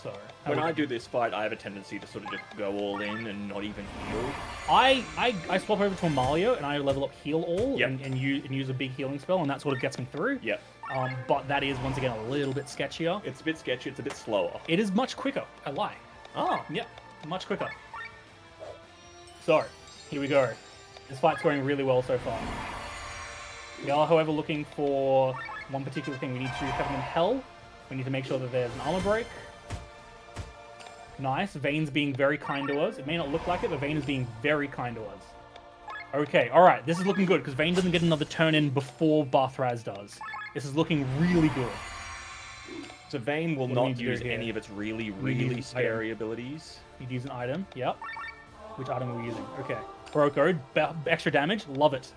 So
When I do this fight, I have a tendency to sort of just go all in and not even heal.
I swap over to Amalia and I level up heal all
Yep.
and use a big healing spell, and that sort of gets me through.
Yep.
But that is once again a little bit sketchier.
It's a bit sketchy, it's a bit slower.
It is much quicker. I lie.
Oh.
Yep, much quicker. So, here we go. This fight's going really well so far. We are, however, looking for one particular thing. We need to have them in hell. We need to make sure that there's an armor break. Nice. Vane's being very kind to us. It may not look like it, but Vane is being very kind to us. Okay, alright. This is looking good, because Vane doesn't get another turn in before Barthraz does. This is looking really good.
So Vane will
What do we
not
need to do
use
here?
any of its really,
We need
really
an
scary abilities.
You'd use an item. Yep. Which item are we using? Okay. Barocco, extra damage. Love it.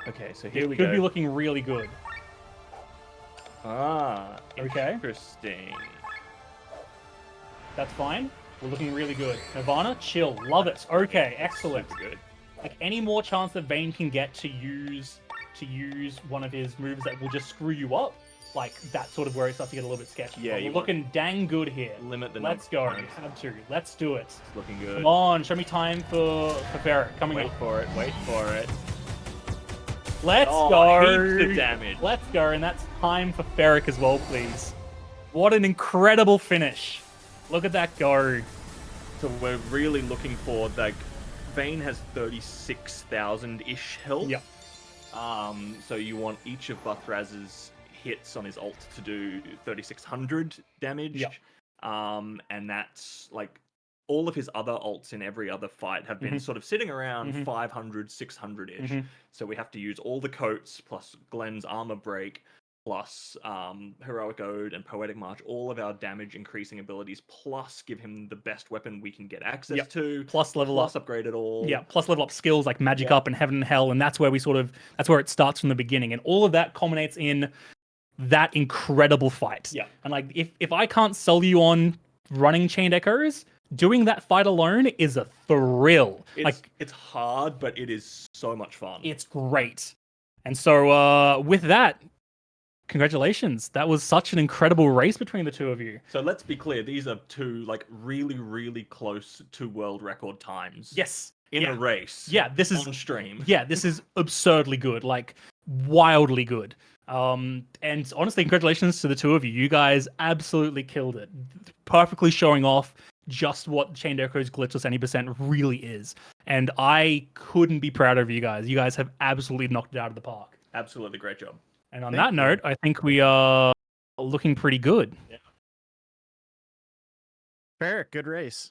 Okay, so here
It
we
could
go.
be looking really good.
Ah,
Okay.
interesting.
That's fine. We're looking really good. Nirvana, chill. Love it. Okay, excellent.
Super good.
Like any more chance that Vane can get to use one of his moves that will just screw you up, like that's sort of where it starts to get a little bit sketchy.
Yeah,
But
you
we're
want-
looking dang good here.
Limit the
Let's
number
go.
of
You
times.
have to. Let's do it.
It's looking good.
Come on, show me time for Ferret. Coming
Wait
up.
for it, wait for it.
Let's
Oh,
go.
heaps of damage.
Let's go, and that's time for Ferric as well, please. What an incredible finish. Look at that go.
So we're really looking for, like, Vane has 36,000-ish health.
Yep.
So you want each of Barthraz's hits on his ult to do 3,600 damage.
Yep.
And that's, like, all of his other ults in every other fight have been sort of sitting around 500, 600-ish. So we have to use all the coats, plus Glenn's armor break, plus Heroic Ode and Poetic March, all of our damage increasing abilities, plus give him the best weapon we can get access to,
Plus level
plus
up.
upgrade it all.
Yeah, plus level up skills like Magic
Yeah.
Up and Heaven and Hell, and that's where it starts from the beginning, and all of that culminates in that incredible fight.
Yeah.
And like, if I can't sell you on running Chained Echoes, doing that fight alone is a thrill.
It's hard, but it is so much fun.
It's great. And so with that, congratulations. That was such an incredible race between the two of you.
So let's be clear, these are two, like, really, really close to world record times.
Yes.
In
Yeah.
a race.
Yeah, this is
on stream.
Yeah, this is absurdly good, like wildly good. And honestly, congratulations to the two of you. You guys absolutely killed it. Perfectly showing off just what Chained Echoes Glitchless Any Percent really is. And I couldn't be prouder of you guys. You guys have absolutely knocked it out of the park.
Absolutely great job.
And on that note, I think we are looking pretty good.
Fair, good race.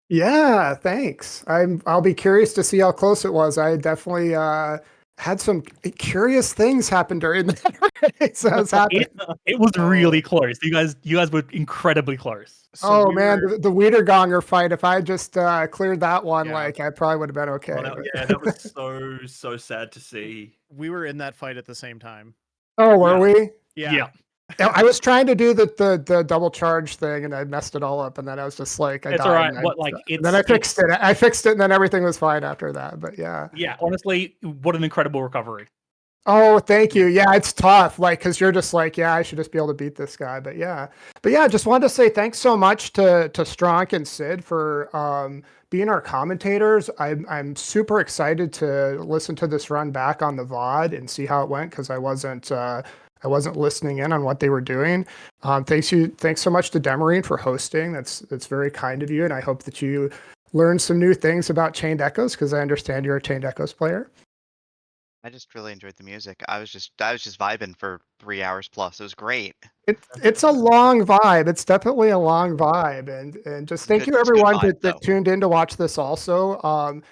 Yeah, thanks. I'll be curious to see how close it was. I definitely had some curious things happen during that race. I was happy.
It was really close. You guys were incredibly close.
So
Oh man, the Wiederganger fight. If I had just cleared that one,
Yeah.
like I probably would have been okay.
Well,
but-
that was so sad to see.
we were in that fight at the same time.
Oh, were
Yeah.
we?
Yeah.
I was trying to do the double charge thing, and I messed it all up. And then I was just like, I
It's
died.
all right.
and
What like
and
it's
then I fixed it. I fixed it, and then everything was fine after that. But yeah.
Yeah, honestly, what an incredible recovery.
Oh, thank you. Yeah, it's tough, like, because you're just like, yeah, I should just be able to beat this guy. But yeah, just wanted to say thanks so much to Stronk and Sid for being our commentators. I'm super excited to listen to this run back on the VOD and see how it went, because I wasn't listening in on what they were doing. Thanks so much to Demarine for hosting. That's very kind of you, and I hope that you learned some new things about Chained Echoes, because I understand you're a Chained Echoes player.
I just really enjoyed the music. I was just vibing for 3 hours plus. It was great.
It's a long vibe. It's definitely a long vibe, and just thank you
It's good
everyone
vibe
that
though.
tuned in to watch this. Also,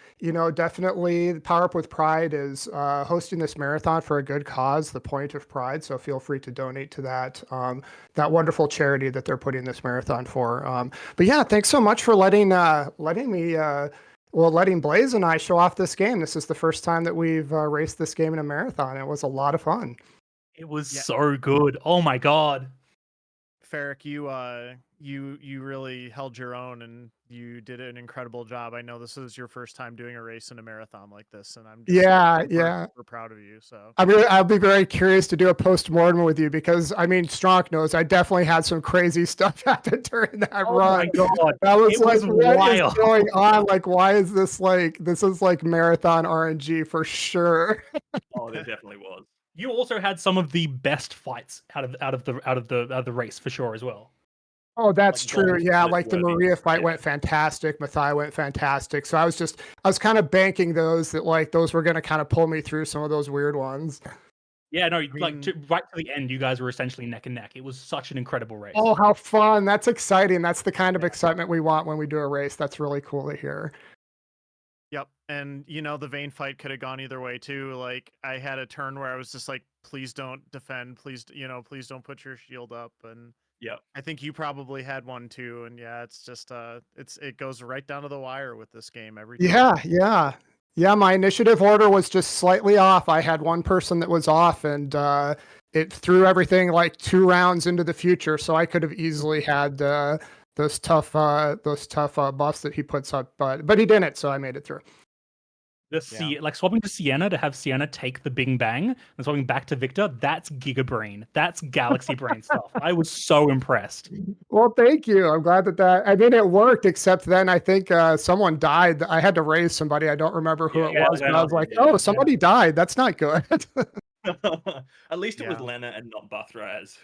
definitely Power Up with Pride is hosting this marathon for a good cause, the Point of Pride. So feel free to donate to that wonderful charity that they're putting this marathon for. But yeah, thanks so much for letting Blaze and I show off this game. This is the first time that we've raced this game in a marathon. It was a lot of fun.
It was
Yeah.
so good. Oh my god.
Ferric, you really held your own and you did an incredible job. I know this is your first time doing a race in a marathon like this, and I'm just
Yeah,
super,
yeah.
super proud of you. So
I'll be very curious to do a post-mortem with you because I mean, Stronk knows I definitely had some crazy stuff happen during that
Oh
run.
my god.
I was
It
like,
was
what is
wild.
going on? Like, why is this is like marathon RNG for sure.
Oh, there definitely was.
You also had some of the best fights out of the race for sure as well.
Oh, that's
Like
true.
gold.
Yeah,
Minute
like the
worthy.
Maria fight
Yeah.
went fantastic. Mathai went fantastic. So I was kind of banking those that like those were going to kind of pull me through some of those weird ones.
Yeah, no, like
mean-
right to the end, you guys were essentially neck and neck. It was such an incredible race.
Oh, how fun. That's exciting. That's the kind of excitement we want when we do a race. That's really cool to hear.
yep, and the Vayne fight could have gone either way too. Like I had a turn where I was just like, please don't defend, please, please don't put your shield up, and
Yep.
I think you probably had one too. And yeah, it's just it goes right down to the wire with this game every time.
Yeah, yeah. Yeah, my initiative order was just slightly off. I had one person that was off and it threw everything like 2 rounds into the future, so I could have easily had those tough buffs that he puts up, but he didn't, so I made it through.
Like swapping to Sienna to have Sienna take the Bing Bang and swapping back to Victor, that's Giga Brain. That's Galaxy Brain stuff. I was so impressed.
Well, thank you. I'm glad that I mean it worked, except then I think someone died. I had to raise somebody. I don't remember who it
Yeah,
was, but I was like,
yeah,
oh,
yeah.
somebody died. That's not good.
At least it was
Yeah.
Lena and not Bathraz.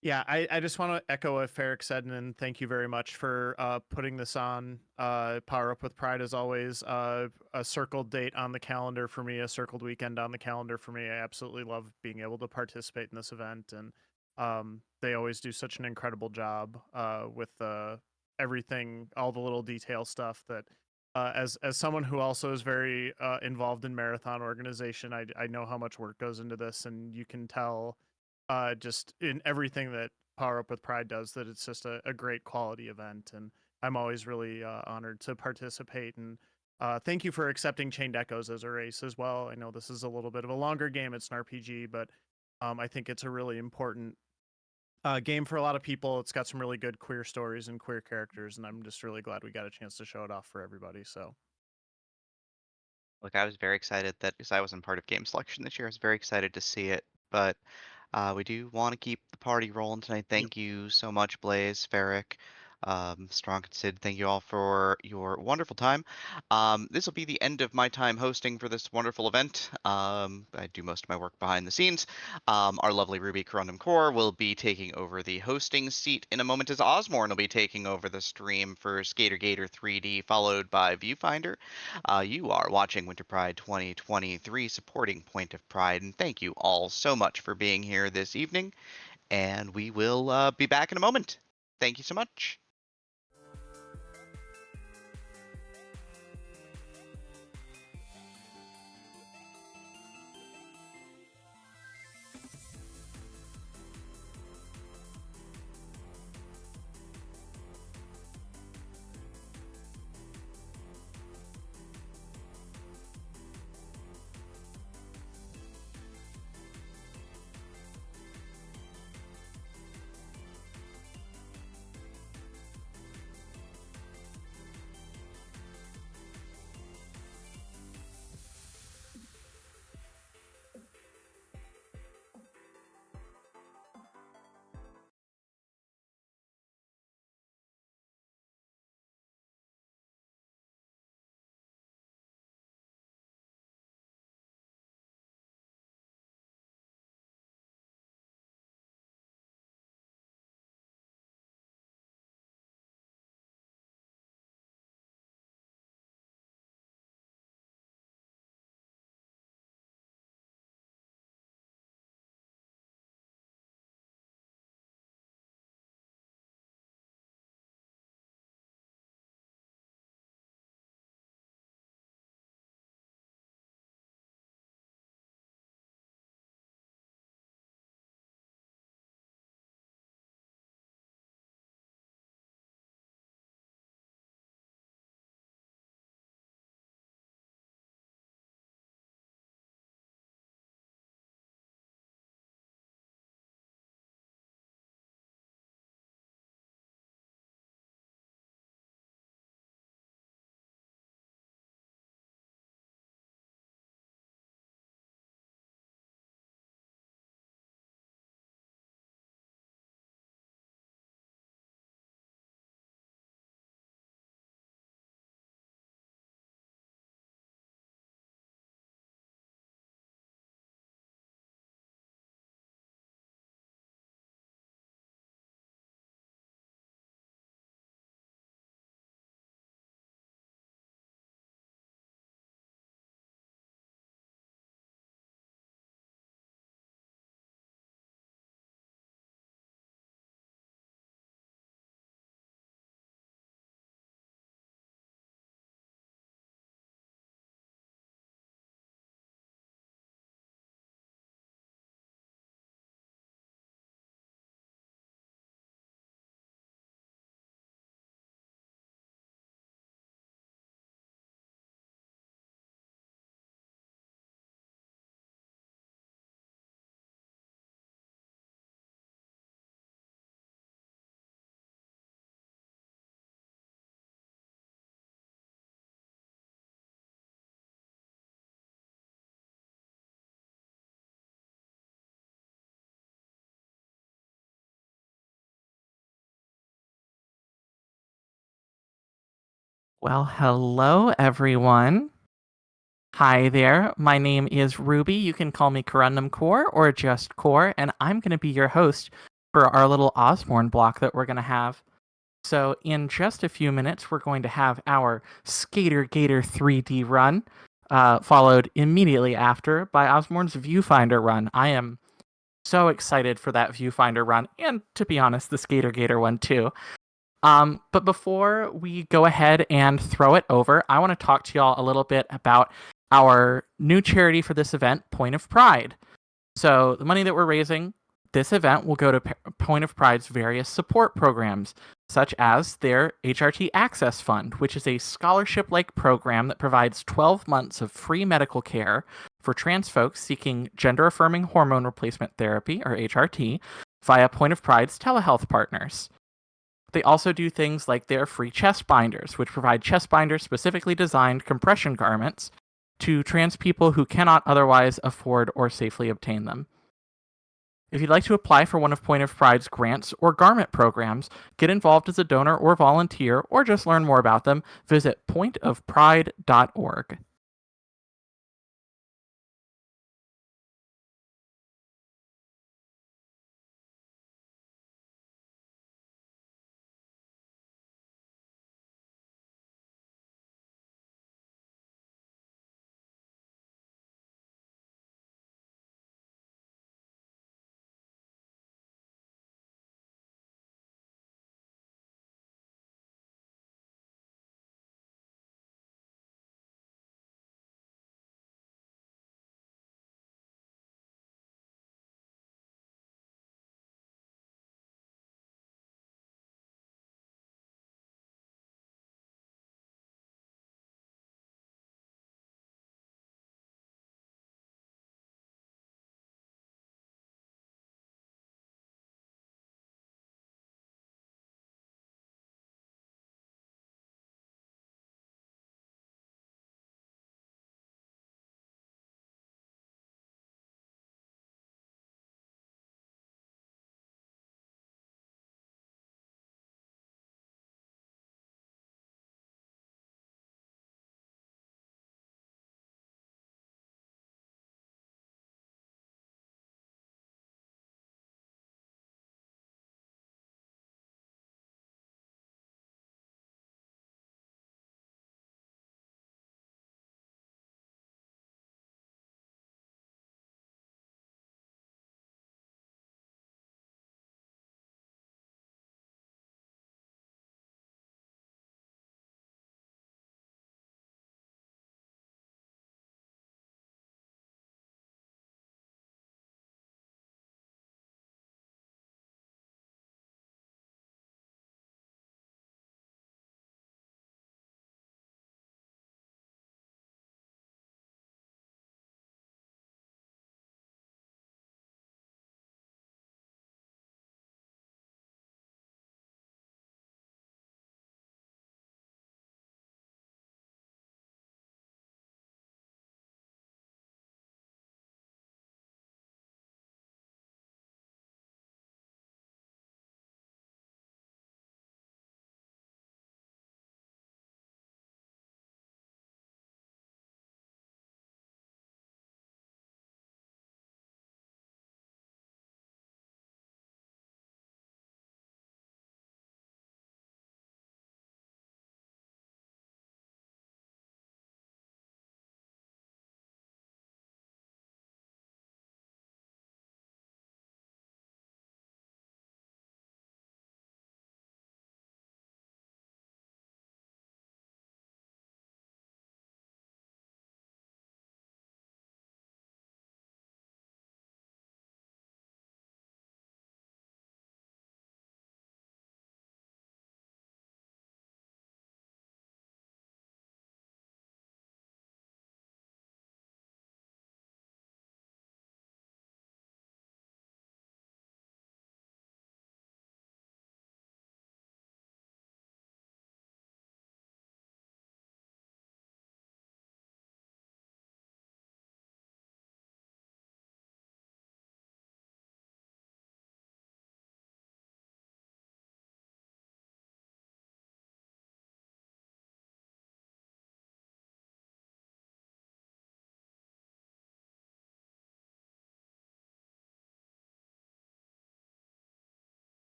Yeah, I just want to echo what Ferric said, and thank you very much for putting this on. Power Up with Pride, as always. A circled date on the calendar for me, a circled weekend on the calendar for me. I absolutely love being able to participate in this event, and they always do such an incredible job with everything, all the little detail stuff that. As someone who also is very involved in marathon organization, I know how much work goes into this, and you can tell just in everything that Power Up with Pride does, that it's just a great quality event. And I'm always really honored to participate. And thank you for accepting Chained Echoes as a race as well. I know this is a little bit of a longer game. It's an RPG, but I think it's a really important game for a lot of people. It's got some really good queer stories and queer characters. And I'm just really glad we got a chance to show it off for everybody. So
Look, I was very excited that because I wasn't part of game selection this year, I was very excited to see it. But we do want to keep the party rolling tonight. Thank you so much, Blaze, Ferric, Strong and Sid. Thank you all for your wonderful time. This will be the end of my time hosting for this wonderful event. I do most of my work behind the scenes. Our lovely Ruby Corundum Core will be taking over the hosting seat in a moment as Osmorn will be taking over the stream for Skater Gator 3D, followed by Viewfinder. You are watching Winter Pride 2023, supporting Point of Pride, and thank you all so much for being here this evening. And we will be back in a moment. Thank you so much.
Well, hello everyone. Hi there. My name is Ruby. You can call me Corundum Core or just Core, and I'm going to be your host for our little Osborne block that we're going to have. So, in just a few minutes, we're going to have our Skater Gator 3D run, followed immediately after by Osborne's Viewfinder run. I am so excited for that Viewfinder run, and to be honest, the Skater Gator one too. But before we go ahead and throw it over, I want to talk to y'all a little bit about our new charity for this event, Point of Pride. So the money that we're raising, this event will go to Point of Pride's various support programs, such as their HRT Access Fund, which is a scholarship-like program that provides 12 months of free medical care for trans folks seeking gender-affirming hormone replacement therapy, or HRT, via Point of Pride's telehealth partners. They also do things like their free chest binders, which provide chest binders specifically designed compression garments to trans people who cannot otherwise afford or safely obtain them. If you'd like to apply for one of Point of Pride's grants or garment programs, get involved as a donor or volunteer, or just learn more about them, visit pointofpride.org.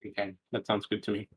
Okay, that sounds good to me.